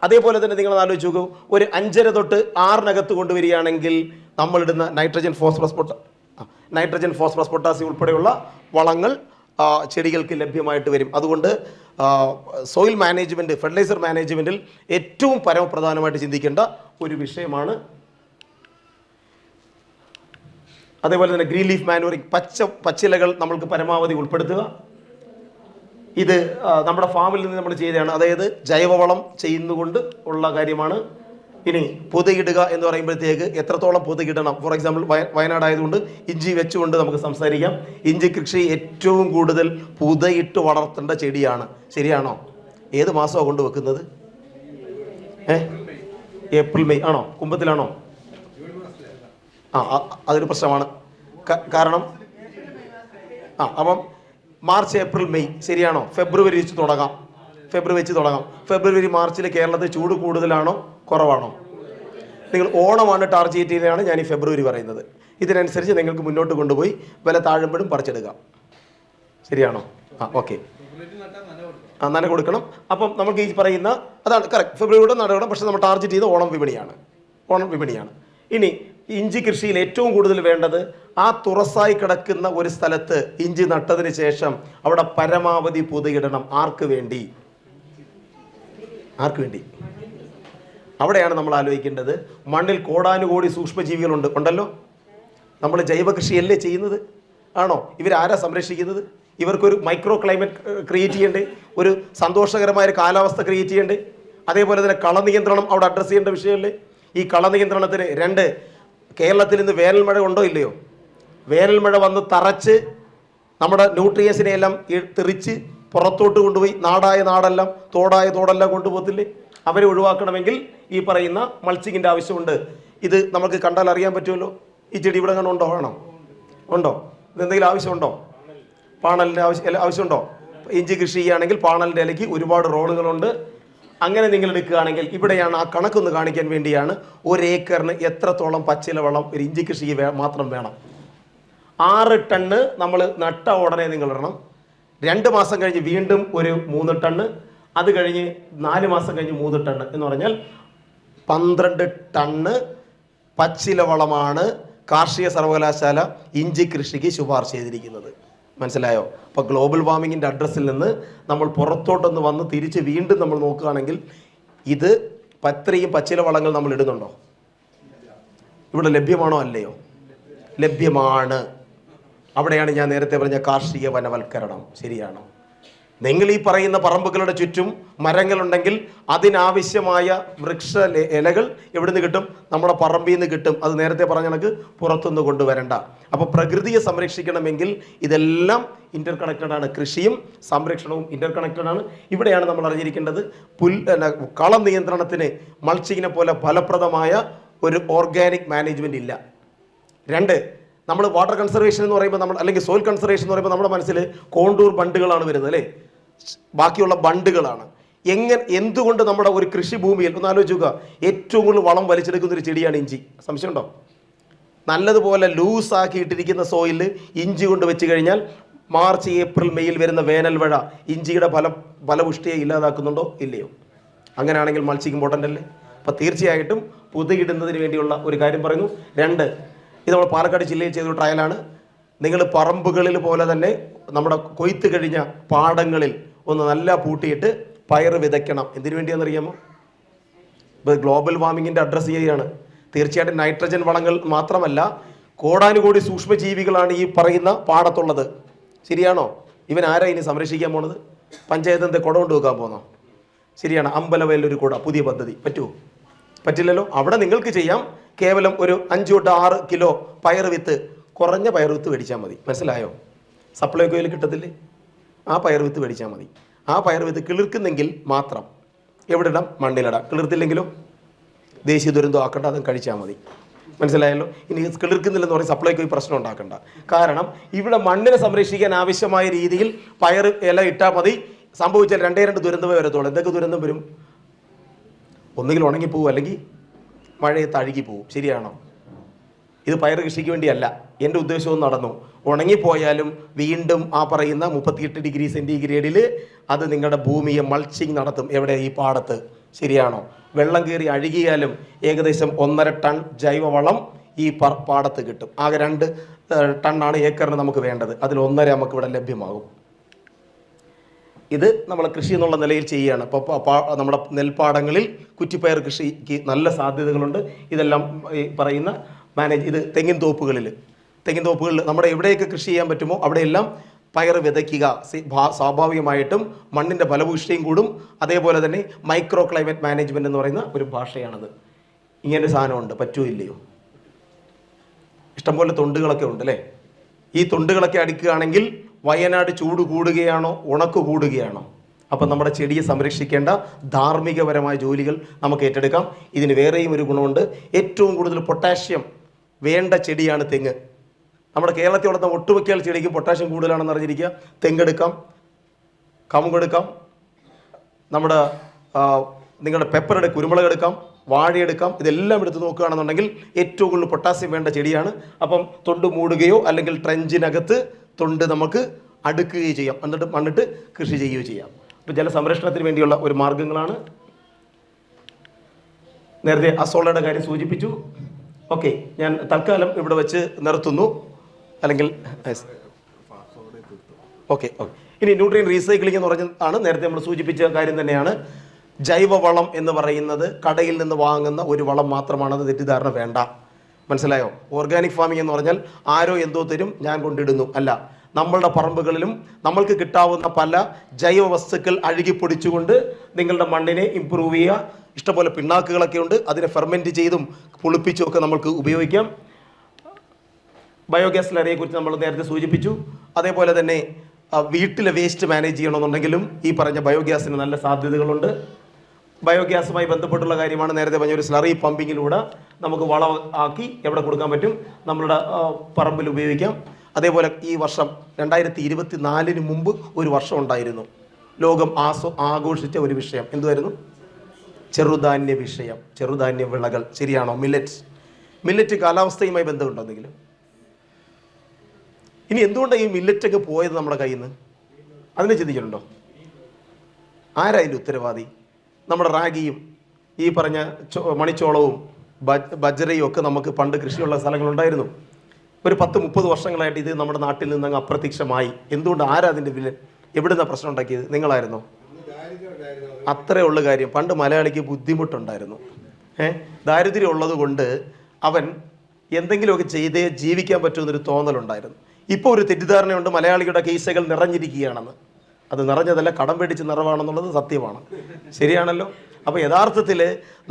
അതേപോലെ തന്നെ നിങ്ങൾ ആലോചിച്ച് നോക്കൂ, ഒരു 5.5 തൊട്ട് 6-നകത്ത് കൊണ്ടുവരികയാണെങ്കിൽ നമ്മളിടുന്ന നൈട്രജൻ, ഫോസ്ഫറസ്, പൊട്ടാസ്യം ഉൾപ്പെടെയുള്ള വളങ്ങൾ ചെടികൾക്ക് ലഭ്യമായിട്ട് വരും. അതുകൊണ്ട് സോയിൽ മാനേജ്മെൻറ്റ്, ഫെർട്ടിലൈസർ മാനേജ്മെൻറ്റിൽ ഏറ്റവും പരമപ്രധാനമായിട്ട് ചിന്തിക്കേണ്ട ഒരു വിഷയമാണ്. അതേപോലെ തന്നെ ഗ്രീൻ ലീഫ് മാനുവറിങ്, പച്ചിലകൾ നമ്മൾക്ക് പരമാവധി ഉൾപ്പെടുത്തുക. ഇത് നമ്മുടെ ഫാമിൽ നിന്ന് നമ്മൾ ചെയ്തതാണ്, അതായത് ജൈവവളം ചെയ്യുന്നതുകൊണ്ട് ഉള്ള കാര്യമാണ്. ഇനി പൊതുകിടുക എന്ന് പറയുമ്പോഴത്തേക്ക് എത്രത്തോളം പൊതുകിടണം? ഫോർ എക്സാമ്പിൾ, വയനാടായതുകൊണ്ട് ഇഞ്ചി വെച്ചുകൊണ്ട് നമുക്ക് സംസാരിക്കാം. ഇഞ്ചി കൃഷി ഏറ്റവും കൂടുതൽ പുതയിട്ട് വളർത്തേണ്ട ചെടിയാണ്, ശരിയാണോ? ഏത് മാസമാണ് കൊണ്ടുവെക്കുന്നത്? ഏപ്രിൽ മെയ് ആണോ? കുംഭത്തിലാണോ? അതൊരു പ്രശ്നമാണ്. കാരണം അപ്പം മാർച്ച്, ഏപ്രിൽ, മെയ് ശരിയാണോ? ഫെബ്രുവരി വെച്ച് തുടങ്ങാം. ഫെബ്രുവരി മാർച്ചിൽ കേരളത്തിൽ ചൂട് കൂടുതലാണോ കുറവാണോ? നിങ്ങൾ ഓണമാണ് ടാർഗറ്റ് ചെയ്തതാണ് ഞാൻ ഈ ഫെബ്രുവരി പറയുന്നത്. ഇതിനനുസരിച്ച് നിങ്ങൾക്ക് മുന്നോട്ട് കൊണ്ടുപോയി വില താഴുമ്പോഴും പറിച്ചെടുക്കാം, ശരിയാണോ? ഓക്കെ, നന കൊടുക്കണം. അപ്പം നമുക്ക് ഈ പറയുന്ന അതാണ് കറക്റ്റ്, ഫെബ്രുവരിയുടെ നടക്കണം. പക്ഷേ നമ്മൾ ടാർഗറ്റ് ചെയ്ത് ഓണം വിപണിയാണ്. ഇനി ഇഞ്ചി കൃഷിയിൽ ഏറ്റവും കൂടുതൽ വേണ്ടത്, ആ തുറസായി കിടക്കുന്ന ഒരു സ്ഥലത്ത് ഇഞ്ചി നട്ടതിന് ശേഷം അവിടെ പരമാവധി പൊതുകിടണം. ആർക്ക് വേണ്ടി? അവിടെയാണ് നമ്മൾ ആലോചിക്കേണ്ടത്. മണ്ണിൽ കോടാനുകോടി ഉണ്ടല്ലോ. നമ്മൾ ജൈവ കൃഷിയല്ലേ ചെയ്യുന്നത്, ആണോ? ഇവരാരാ സംരക്ഷിക്കുന്നത്? ഇവർക്കൊരു മൈക്രോ ക്ലൈമറ്റ് ക്രിയേറ്റ് ചെയ്യണ്ടേ? ഒരു സന്തോഷകരമായ കാലാവസ്ഥ ക്രിയേറ്റ് ചെയ്യണ്ടേ? അതേപോലെ തന്നെ കളനിയന്ത്രണം അവിടെ അഡ്രസ്സ് ചെയ്യേണ്ട വിഷയമല്ലേ? ഈ കളനിയന്ത്രണത്തിന് 2, കേരളത്തിൽ ഇന്ന് വേനൽ മഴ ഉണ്ടോ ഇല്ലയോ? വേനൽ മഴ വന്ന് തറച്ച് നമ്മുടെ ന്യൂട്രിയൻസിനെ എല്ലാം തെറിച്ച് പുറത്തോട്ട് കൊണ്ടുപോയി നാടെല്ലാം തോടെല്ലാം കൊണ്ടുപോകത്തില്ലേ? അവരെ ഒഴിവാക്കണമെങ്കിൽ ഈ പറയുന്ന മൾച്ചിങ്ങിൻ്റെ ആവശ്യമുണ്ട്. ഇത് നമുക്ക് കണ്ടാൽ അറിയാൻ പറ്റുമല്ലോ. ഈ ചെടി ഇവിടെ കണ്ടുണ്ടോ? ഉണ്ടോ? ഇതെന്തെങ്കിലും ആവശ്യമുണ്ടോ? പാണലിൻ്റെ ആവശ്യമുണ്ടോ? ഇഞ്ചി കൃഷി ചെയ്യുകയാണെങ്കിൽ പാണലിൻ്റെ ഇലയ്ക്ക് ഒരുപാട് റോളുകളുണ്ട്. അങ്ങനെ നിങ്ങൾ എടുക്കുകയാണെങ്കിൽ ഇവിടെയാണ് ആ കണക്കൊന്ന് കാണിക്കാൻ വേണ്ടിയാണ്. 1 ഏക്കറിന് എത്രത്തോളം പച്ചില വളം ഒരു ഇഞ്ചി കൃഷിക്ക് മാത്രം വേണം. 6 ടണ്ണ് നമ്മൾ നട്ട ഉടനെ നിങ്ങൾ ഇടണം. 2 മാസം കഴിഞ്ഞ് വീണ്ടും ഒരു 3 ടണ്ണ്, അത് കഴിഞ്ഞ് 4 മാസം കഴിഞ്ഞ് 3 ടണ്ണ് എന്ന് പറഞ്ഞാൽ 12 ടണ്ണ് പച്ചില വളമാണ് കാർഷിക സർവകലാശാല ഇഞ്ചി കൃഷിക്ക് ശുപാർശ ചെയ്തിരിക്കുന്നത്. മനസ്സിലായോ? അപ്പോൾ ഗ്ലോബൽ വാർമിങ്ങിൻ്റെ അഡ്രസ്സിൽ നിന്ന് നമ്മൾ പുറത്തോട്ടൊന്ന് വന്ന് തിരിച്ച് വീണ്ടും നമ്മൾ നോക്കുകയാണെങ്കിൽ ഇത് ഇത്രയും പച്ചില വളങ്ങൾ നമ്മൾ ഇടുന്നുണ്ടോ? ഇവിടെ ലഭ്യമാണോ? അല്ലയോ? ലഭ്യമാണ്. അവിടെയാണ് ഞാൻ നേരത്തെ പറഞ്ഞ കാർഷിക വനവൽക്കരണം, ശരിയാണോ? നിങ്ങൾ ഈ പറയുന്ന പറമ്പുകളുടെ ചുറ്റും മരങ്ങളുണ്ടെങ്കിൽ അതിനാവശ്യമായ വൃക്ഷ ഇലകൾ എവിടുന്ന് കിട്ടും? നമ്മുടെ പറമ്പിൽ നിന്ന് കിട്ടും. അത് നേരത്തെ പറഞ്ഞ കണക്ക് പുറത്തുനിന്ന് കൊണ്ടുവരണ്ട. അപ്പോൾ പ്രകൃതിയെ സംരക്ഷിക്കണമെങ്കിൽ ഇതെല്ലാം ഇന്റർ കണക്റ്റഡ് ആണ്. കൃഷിയും സംരക്ഷണവും ഇന്റർ കണക്റ്റഡ് ആണ്. ഇവിടെയാണ് നമ്മൾ അറിഞ്ഞിരിക്കേണ്ടത്. കളം നിയന്ത്രണത്തിന് മൾച്ചിങ്ങിനെ പോലെ ഫലപ്രദമായ ഒരു ഓർഗാനിക് മാനേജ്മെന്റ് ഇല്ല. 2, നമ്മൾ വാട്ടർ കൺസർവേഷൻ എന്ന് പറയുമ്പോൾ നമ്മൾ, അല്ലെങ്കിൽ സോയിൽ കൺസർവേഷൻ എന്ന് പറയുമ്പോൾ നമ്മുടെ മനസ്സിൽ കോണ്ടൂർ ബണ്ടുകളാണ് വരുന്നത്, അല്ലേ? ബാക്കിയുള്ള ബണ്ടുകളാണ്. എന്തുകൊണ്ട് നമ്മുടെ ഒരു കൃഷിഭൂമിയിൽ ഒന്ന് ആലോചിക്കുക, ഏറ്റവും കൂടുതൽ വളം വലിച്ചെടുക്കുന്ന ഒരു ചെടിയാണ് ഇഞ്ചി. സംശയമുണ്ടോ? നല്ലതുപോലെ ലൂസാക്കിയിട്ടിരിക്കുന്ന സോയിലിൽ ഇഞ്ചി കൊണ്ട് വെച്ച് കഴിഞ്ഞാൽ മാർച്ച്, ഏപ്രിൽ, മെയ്യിൽ വരുന്ന വേനൽ മഴ ഇഞ്ചിയുടെ ഫലപുഷ്ടിയെ ഇല്ലാതാക്കുന്നുണ്ടോ? ഇല്ലയോ? അങ്ങനെയാണെങ്കിൽ മൾച്ചിങ് ഇമ്പോർട്ടൻ്റ് അല്ലേ? അപ്പോൾ തീർച്ചയായിട്ടും പുതയിടുന്നതിന് വേണ്ടിയുള്ള ഒരു കാര്യം പറയുന്നു. 2, ഇത് നമ്മൾ പാലക്കാട് ജില്ലയിൽ ചെയ്തൊരു ട്രയലാണ്. നിങ്ങൾ പറമ്പുകളിൽ പോലെ തന്നെ നമ്മുടെ കൊയ്ത്ത് കഴിഞ്ഞ പാടങ്ങളിൽ ഒന്ന് നല്ല പൂട്ടിയിട്ട് പയർ വിതയ്ക്കണം. എന്തിനു വേണ്ടിയാണെന്നറിയാമോ? ഇപ്പോൾ ഗ്ലോബൽ വാർമിങ്ങിൻ്റെ അഡ്രസ്സ് ചെയ്യുകയാണ്. തീർച്ചയായിട്ടും നൈട്രജൻ വളങ്ങൾ മാത്രമല്ല, കോടാനുകോടി സൂക്ഷ്മജീവികളാണ് ഈ പറയുന്ന പാടത്തുള്ളത്, ശരിയാണോ? ഇവൻ ആരാ ഇനി സംരക്ഷിക്കാൻ പോണത്? പഞ്ചായത്തിൻ്റെ കുട കൊണ്ട് വെക്കാൻ പോകുന്നോ? ശരിയാണ്, അമ്പലവയലൊരു കുട, പുതിയ പദ്ധതി പറ്റുമോ? പറ്റില്ലല്ലോ. അവിടെ നിങ്ങൾക്ക് ചെയ്യാം. കേവലം ഒരു 5 തൊട്ട് 6 കിലോ പയർ വിത്ത്, കുറഞ്ഞ പയർ വിത്ത് മേടിച്ചാൽ മതി. മനസ്സിലായോ? സപ്ലൈകോയിൽ കിട്ടത്തില്ലേ? ആ പയർ വിത്ത് മേടിച്ചാൽ മതി. ആ പയർ വിത്ത് കിളിർക്കുന്നെങ്കിൽ മാത്രം എവിടെ ഇടാം? മണ്ണിലിടാം. കിളിർത്തില്ലെങ്കിലും ദേശീയ ദുരന്തം ആക്കണ്ട, അതും കഴിച്ചാൽ മതി. മനസ്സിലായല്ലോ? ഇനി കിളിർക്കുന്നില്ലെന്ന് പറയും സപ്ലൈകോ പ്രശ്നം ഉണ്ടാക്കണ്ട. കാരണം ഇവിടെ മണ്ണിനെ സംരക്ഷിക്കാൻ ആവശ്യമായ രീതിയിൽ പയർ ഇല ഇട്ടാൽ മതി. സംഭവിച്ചാൽ 2 ദുരന്തമേ വരത്തുള്ളൂ. എന്തൊക്കെ ദുരന്തം വരും? ഒന്നുകിൽ ഉണങ്ങിപ്പോവും, അല്ലെങ്കിൽ മഴയത്ത് അഴുകിപ്പോവും. ശരിയാണോ? ഇത് പയർ കൃഷിക്ക് വേണ്ടിയല്ല. എൻ്റെ ഉദ്ദേശവും നടന്നു. ഉണങ്ങിപ്പോയാലും വീണ്ടും ആ പറയുന്ന 38 ഡിഗ്രി സെൻറ്റിഗ്രേഡിൽ അത് നിങ്ങളുടെ ഭൂമിയെ മൾച്ചിങ് നടത്തും. എവിടെ? ഈ പാടത്ത്. ശരിയാണോ? വെള്ളം കയറി അഴുകിയാലും ഏകദേശം 1.5 ടൺ ജൈവവളം ഈ പാടത്ത് കിട്ടും. ആകെ 2 ടണ്ണാണ് ഏക്കറിന് നമുക്ക് വേണ്ടത്. അതിൽ 1.5 നമുക്ക് ഇവിടെ ലഭ്യമാകും. ഇത് നമ്മൾ കൃഷി എന്നുള്ള നിലയിൽ ചെയ്യുകയാണ്. ഇപ്പോൾ നമ്മുടെ നെൽപ്പാടങ്ങളിൽ കുറ്റിപ്പയർ കൃഷിക്ക് നല്ല സാധ്യതകളുണ്ട്. ഇതെല്ലാം ഈ പറയുന്ന ഇത് തെങ്ങിൻ തോപ്പുകളിൽ നമ്മുടെ എവിടെയൊക്കെ കൃഷി ചെയ്യാൻ പറ്റുമോ അവിടെയെല്ലാം പയർ വിതയ്ക്കുക. സ്വാഭാവികമായിട്ടും മണ്ണിൻ്റെ ഫലഭൂഷ്ടിയും കൂടും. അതേപോലെ തന്നെ മൈക്രോ ക്ലൈമറ്റ് മാനേജ്മെൻറ്റ് എന്ന് പറയുന്ന ഒരു ഭാഷയാണത്. ഇങ്ങനൊരു സാധനമുണ്ട്. പറ്റുമോ ഇല്ലയോ? ഇഷ്ടംപോലെ തൊണ്ടുകളൊക്കെ ഉണ്ട് അല്ലേ? ഈ തൊണ്ടുകളൊക്കെ അടിക്കുകയാണെങ്കിൽ വയനാട് ചൂട് കൂടുകയാണോ ഉണക്ക് കൂടുകയാണോ? അപ്പം നമ്മുടെ ചെടിയെ സംരക്ഷിക്കേണ്ട ധാർമ്മികപരമായ ജോലികൾ നമുക്ക് ഏറ്റെടുക്കാം. ഇതിന് വേറെയും ഒരു ഗുണമുണ്ട്. ഏറ്റവും കൂടുതൽ പൊട്ടാഷ്യം വേണ്ട ചെടിയാണ് തെങ്ങ്. നമ്മുടെ കേരളത്തിൽ വളർന്ന ഒട്ടുമിക്ക ചെടിക്ക് പൊട്ടാഷ്യം കൂടുതലാണെന്ന് അറിഞ്ഞിരിക്കുക. തെങ്ങെടുക്കാം, കമുകെടുക്കാം, നിങ്ങളുടെ പെപ്പർ കുരുമുളക് എടുക്കാം, വാഴയെടുക്കാം. ഇതെല്ലാം എടുത്ത് നോക്കുകയാണെന്നുണ്ടെങ്കിൽ ഏറ്റവും കൂടുതൽ പൊട്ടാസ്യം വേണ്ട ചെടിയാണ്. അപ്പം തൊണ്ട് മൂടുകയോ അല്ലെങ്കിൽ ട്രെഞ്ചിനകത്ത് തൊണ്ട് നമുക്ക് അടുക്കുകയോ ചെയ്യാം. എന്നിട്ട് മണ്ണിട്ട് കൃഷി ചെയ്യുകയോ ചെയ്യാം. അപ്പോൾ ജലസംരക്ഷണത്തിന് വേണ്ടിയുള്ള ഒരു മാർഗ്ഗങ്ങളാണ്. നേരത്തെ അസോളയുടെ കാര്യം സൂചിപ്പിച്ചു. ഓക്കെ, ഞാൻ തൽക്കാലം ഇവിടെ വെച്ച് നിർത്തുന്നു. അല്ലെങ്കിൽ ഓക്കെ. ഇനി ന്യൂട്രിയൻ റീസൈക്ലിംഗ് എന്ന് പറഞ്ഞതാണ് നേരത്തെ നമ്മൾ സൂചിപ്പിച്ച കാര്യം തന്നെയാണ്. ജൈവവളം എന്ന് പറയുന്നത് കടയിൽ നിന്ന് വാങ്ങുന്ന ഒരു വളം മാത്രമാണെന്ന് തെറ്റിദ്ധാരണ വേണ്ട. മനസ്സിലായോ? ഓർഗാനിക് ഫാമിംഗ് എന്ന് പറഞ്ഞാൽ ആരോ എന്തോ തരും ഞാൻ കൊണ്ടിടുന്നു അല്ല. നമ്മളുടെ പറമ്പുകളിലും നമ്മൾക്ക് കിട്ടാവുന്ന പല ജൈവ വസ്തുക്കൾ അഴുകിപ്പൊടിച്ചുകൊണ്ട് നിങ്ങളുടെ മണ്ണിനെ ഇമ്പ്രൂവ് ചെയ്യുക. ഇഷ്ടംപോലെ പിണ്ണാക്കുകളൊക്കെ ഉണ്ട്. അതിനെ ഫെർമെൻറ്റ് ചെയ്തും പുളിപ്പിച്ചും ഒക്കെ നമുക്ക് ഉപയോഗിക്കാം. ബയോഗ്യാസ് സ്ലറിയെക്കുറിച്ച് നമ്മൾ നേരത്തെ സൂചിപ്പിച്ചു. അതേപോലെ തന്നെ വീട്ടിലെ വേസ്റ്റ് മാനേജ് ചെയ്യണമെന്നുണ്ടെങ്കിലും ഈ പറഞ്ഞ ബയോഗ്യാസിന് നല്ല സാധ്യതകളുണ്ട്. ബയോഗ്യാസുമായി ബന്ധപ്പെട്ടുള്ള കാര്യമാണ് നേരത്തെ പറഞ്ഞ ഒരു സ്ലറി പമ്പിങ്ങിലൂടെ നമുക്ക് വളം ആക്കി എവിടെ കൊടുക്കാൻ പറ്റും? നമ്മളുടെ പറമ്പിൽ ഉപയോഗിക്കാം. അതേപോലെ ഈ വർഷം 2024 മുമ്പ് ഒരു വർഷം ഉണ്ടായിരുന്നു. ലോകം ആഘോഷിച്ച ഒരു വിഷയം എന്തുവായിരുന്നു? ചെറുധാന്യ വിഷയം, ചെറുധാന്യ വിളകൾ. ശരിയാണോ? മില്ലറ്റ് കാലാവസ്ഥയുമായി ബന്ധമുണ്ടെന്നെങ്കിലും. ഇനി എന്തുകൊണ്ടാണ് ഈ മില്ലറ്റൊക്കെ പോയത് നമ്മുടെ കയ്യിൽ നിന്ന്? അതിനെ ചിന്തിച്ചിട്ടുണ്ടോ? ആരാ അതിൻ്റെ ഉത്തരവാദി? നമ്മുടെ റാഗിയും ഈ പറഞ്ഞ മണിച്ചോളവും ബജ്രയും ഒക്കെ നമുക്ക് പണ്ട് കൃഷിയുള്ള സ്ഥലങ്ങളുണ്ടായിരുന്നു. ഒരു 10-30 വർഷങ്ങളായിട്ട് ഇത് നമ്മുടെ നാട്ടിൽ നിന്ന് അങ്ങ് അപ്രത്യക്ഷമായി. എന്തുകൊണ്ട്? ആരാ അതിൻ്റെ വില്ലൻ? എവിടുന്ന പ്രശ്നം ഉണ്ടാക്കിയത്? നിങ്ങളായിരുന്നോ? അത്രേ ഉള്ള കാര്യം. പണ്ട് മലയാളിക്ക് ബുദ്ധിമുട്ടുണ്ടായിരുന്നു. ദാരിദ്ര്യം ഉള്ളത് കൊണ്ട് അവൻ എന്തെങ്കിലുമൊക്കെ ചെയ്തേ ജീവിക്കാൻ പറ്റുമെന്നൊരു തോന്നലുണ്ടായിരുന്നു. ഇപ്പോൾ ഒരു തെറ്റിദ്ധാരണയുണ്ട്, മലയാളികളുടെ കേസുകൾ നിറഞ്ഞിരിക്കുകയാണെന്ന്. അത് നിറഞ്ഞതല്ല, കടം പേടിച്ച് നിറവാണെന്നുള്ളത് സത്യമാണ്. ശരിയാണല്ലോ? അപ്പോൾ യഥാർത്ഥത്തിൽ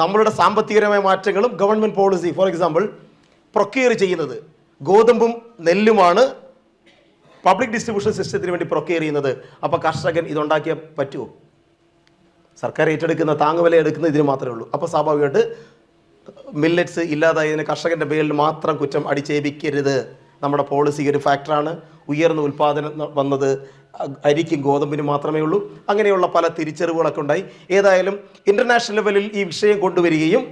നമ്മളുടെ സാമ്പത്തികപരമായ മാറ്റങ്ങളും government policy, for example procure ചെയ്യുന്നത് ഗോതമ്പും നെല്ലുമാണ് പബ്ലിക് ഡിസ്ട്രിബ്യൂഷൻ സിസ്റ്റത്തിന് വേണ്ടി പ്രൊക്യൂർ ചെയ്യുന്നത്. അപ്പോൾ കർഷകൻ ഇതുണ്ടാക്കിയാൽ പറ്റുമോ? സർക്കാർ ഏറ്റെടുക്കുന്ന താങ്ങുവില എടുക്കുന്ന ഇതിന് മാത്രമേ ഉള്ളൂ. അപ്പോൾ സ്വാഭാവികമായിട്ട് മില്ലറ്റ്സ് ഇല്ലാതായതിന് കർഷകൻ്റെ പേരിൽ മാത്രം കുറ്റം അടിച്ചേൽപ്പിക്കരുത്. നമ്മുടെ പോളിസി ഒരു ഫാക്ടറാണ്. ഉയർന്ന ഉൽപ്പാദനം വന്നത് അരിക്കും ഗോതമ്പിനും മാത്രമേ ഉള്ളൂ. അങ്ങനെയുള്ള പല തിരിച്ചറിവുകളൊക്കെ ഉണ്ടായി. ഏതായാലും ഇൻ്റർനാഷണൽ ലെവലിൽ ഈ വിഷയം കൊണ്ടുവരികയും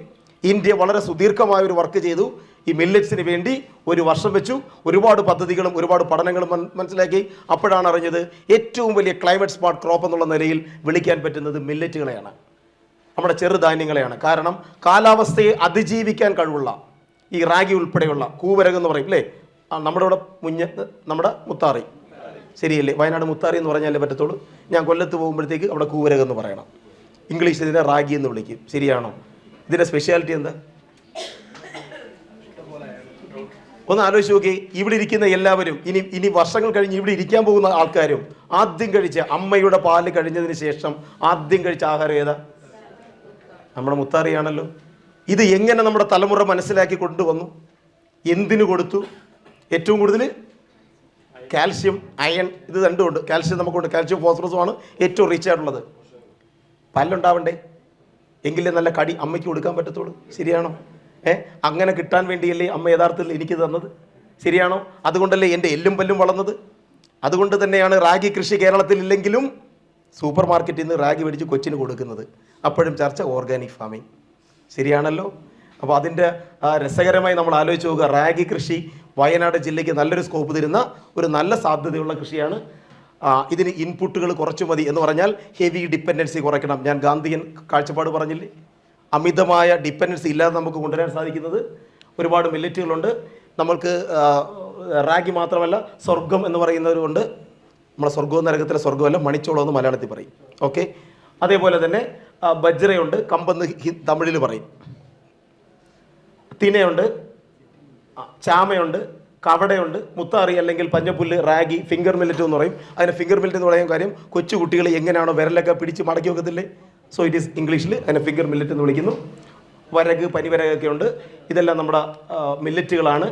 ഇന്ത്യ വളരെ സുദീർഘമായ ഒരു വർക്ക് ചെയ്തു. ഈ മില്ലറ്റ്സിന് വേണ്ടി ഒരു വർഷം വെച്ചു. ഒരുപാട് പദ്ധതികളും ഒരുപാട് പഠനങ്ങളും മനസ്സിലാക്കി. അപ്പോഴാണ് അറിഞ്ഞത് ഏറ്റവും വലിയ ക്ലൈമറ്റ് സ്മാർട്ട് ക്രോപ്പ് എന്നുള്ള നിലയിൽ വിളിക്കാൻ പറ്റുന്നത് മില്ലറ്റുകളെയാണ്, നമ്മുടെ ചെറുധാന്യങ്ങളെയാണ്. കാരണം കാലാവസ്ഥയെ അതിജീവിക്കാൻ കഴിവുള്ള ഈ റാഗി ഉൾപ്പെടെയുള്ള കൂവരകം എന്ന് പറയും അല്ലേ, നമ്മുടെ ഇവിടെ നമ്മുടെ മുത്താറി, ശരിയല്ലേ? വയനാട് മുത്താറി എന്ന് പറഞ്ഞാലേ പറ്റത്തുള്ളൂ. ഞാൻ കൊല്ലത്ത് പോകുമ്പോഴത്തേക്ക് അവിടെ കൂവരകം എന്ന് പറയണം. ഇംഗ്ലീഷിൽ ഇതിനെ റാഗി എന്ന് വിളിക്കും. ശരിയാണോ? ഇതിൻ്റെ സ്പെഷ്യാലിറ്റി എന്താ? ഒന്ന് ആലോചിച്ച് നോക്കി, ഇവിടെ ഇരിക്കുന്ന എല്ലാവരും ഇനി വർഷങ്ങൾ കഴിഞ്ഞ് ഇവിടെ ഇരിക്കാൻ പോകുന്ന ആൾക്കാരും ആദ്യം കഴിച്ച അമ്മയുടെ പാല് കഴിഞ്ഞതിന് ശേഷം ആദ്യം കഴിച്ച ആഹാരം ഏതാ? നമ്മുടെ മുത്താറിയാണല്ലോ. ഇത് എങ്ങനെ നമ്മുടെ തലമുറ മനസ്സിലാക്കി കൊണ്ടുവന്നു? എന്തിനു കൊടുത്തു? ഏറ്റവും കൂടുതൽ കാൽഷ്യം, അയൺ, ഇത് രണ്ടുമുണ്ട്. കാൽഷ്യം നമുക്കുണ്ട്, കാൽഷ്യം ഫോസ്ഫറസുമാണ് ഏറ്റവും റിച്ച് ആയിട്ടുള്ളത്. പല്ലുണ്ടാവണ്ടേ, എങ്കിലേ നല്ല കടി അമ്മയ്ക്ക് കൊടുക്കാൻ പറ്റത്തുള്ളൂ. ശരിയാണോ? അങ്ങനെ കിട്ടാൻ വേണ്ടിയല്ലേ അമ്മ യഥാർത്ഥത്തിൽ എനിക്ക് തന്നത്? ശരിയാണോ? അതുകൊണ്ടല്ലേ എൻ്റെ എല്ലും പല്ലും വളർന്നത്. അതുകൊണ്ട് തന്നെയാണ് റാഗി കൃഷി കേരളത്തിൽ ഇല്ലെങ്കിലും സൂപ്പർ മാർക്കറ്റിൽ നിന്ന് റാഗി മേടിച്ച് കൊച്ചിന് കൊടുക്കുന്നത്. അപ്പോഴും ചർച്ച ഓർഗാനിക് ഫാമിംഗ്. ശരിയാണല്ലോ? അപ്പോൾ അതിൻ്റെ രസകരമായി നമ്മൾ ആലോചിച്ച് നോക്കുക. റാഗി കൃഷി വയനാട് ജില്ലയ്ക്ക് നല്ലൊരു സ്കോപ്പ് തരുന്ന ഒരു നല്ല സാധ്യതയുള്ള കൃഷിയാണ്. ഇതിന് ഇൻപുട്ടുകൾ കുറച്ച് മതി എന്ന് പറഞ്ഞാൽ ഹെവി ഡിപ്പെൻഡൻസി കുറയ്ക്കണം. ഞാൻ ഗാന്ധിയൻ കാഴ്ചപ്പാട് പറഞ്ഞില്ലേ, അമിതമായ ഡിപ്പെൻഡൻസി ഇല്ലാതെ നമുക്ക് കൊണ്ടുവരാൻ സാധിക്കുന്നത് ഒരുപാട് മില്ലറ്റുകളുണ്ട്. നമ്മൾക്ക് റാഗി മാത്രമല്ല, സ്വർഗം എന്ന് പറയുന്നവരുണ്ട്. നമ്മുടെ സ്വർഗവും നരകത്തിലെ സ്വർഗമല്ല, മണിച്ചോളം എന്ന് മലയാളത്തിൽ പറയും. ഓക്കെ, അതേപോലെ തന്നെ ബജ്രയുണ്ട്, കമ്പെന്ന് തമിഴിൽ പറയും. തിനയുണ്ട്, ചാമയുണ്ട്, കവടയുണ്ട്, മുത്താറി അല്ലെങ്കിൽ പഞ്ഞപ്പുല്ല്, റാഗി, ഫിംഗർ മില്ലറ്റ് എന്ന് പറയും. അതിന് ഫിംഗർ മില്ലറ്റ് എന്ന് പറയുന്ന കാര്യം കൊച്ചു കുട്ടികൾ എങ്ങനെയാണോ വിരലൊക്കെ പിടിച്ച് മടക്കി വെക്കത്തില്ലേ, സോ ഇറ്റ് ഈസ് ഇംഗ്ലീഷിൽ അതിനെ ഫിംഗർ മില്ലറ്റ് എന്ന് വിളിക്കുന്നു. വരക്, പനിവരകൊക്കെ ഉണ്ട്. ഇതെല്ലാം നമ്മുടെ മില്ലറ്റുകളാണ്.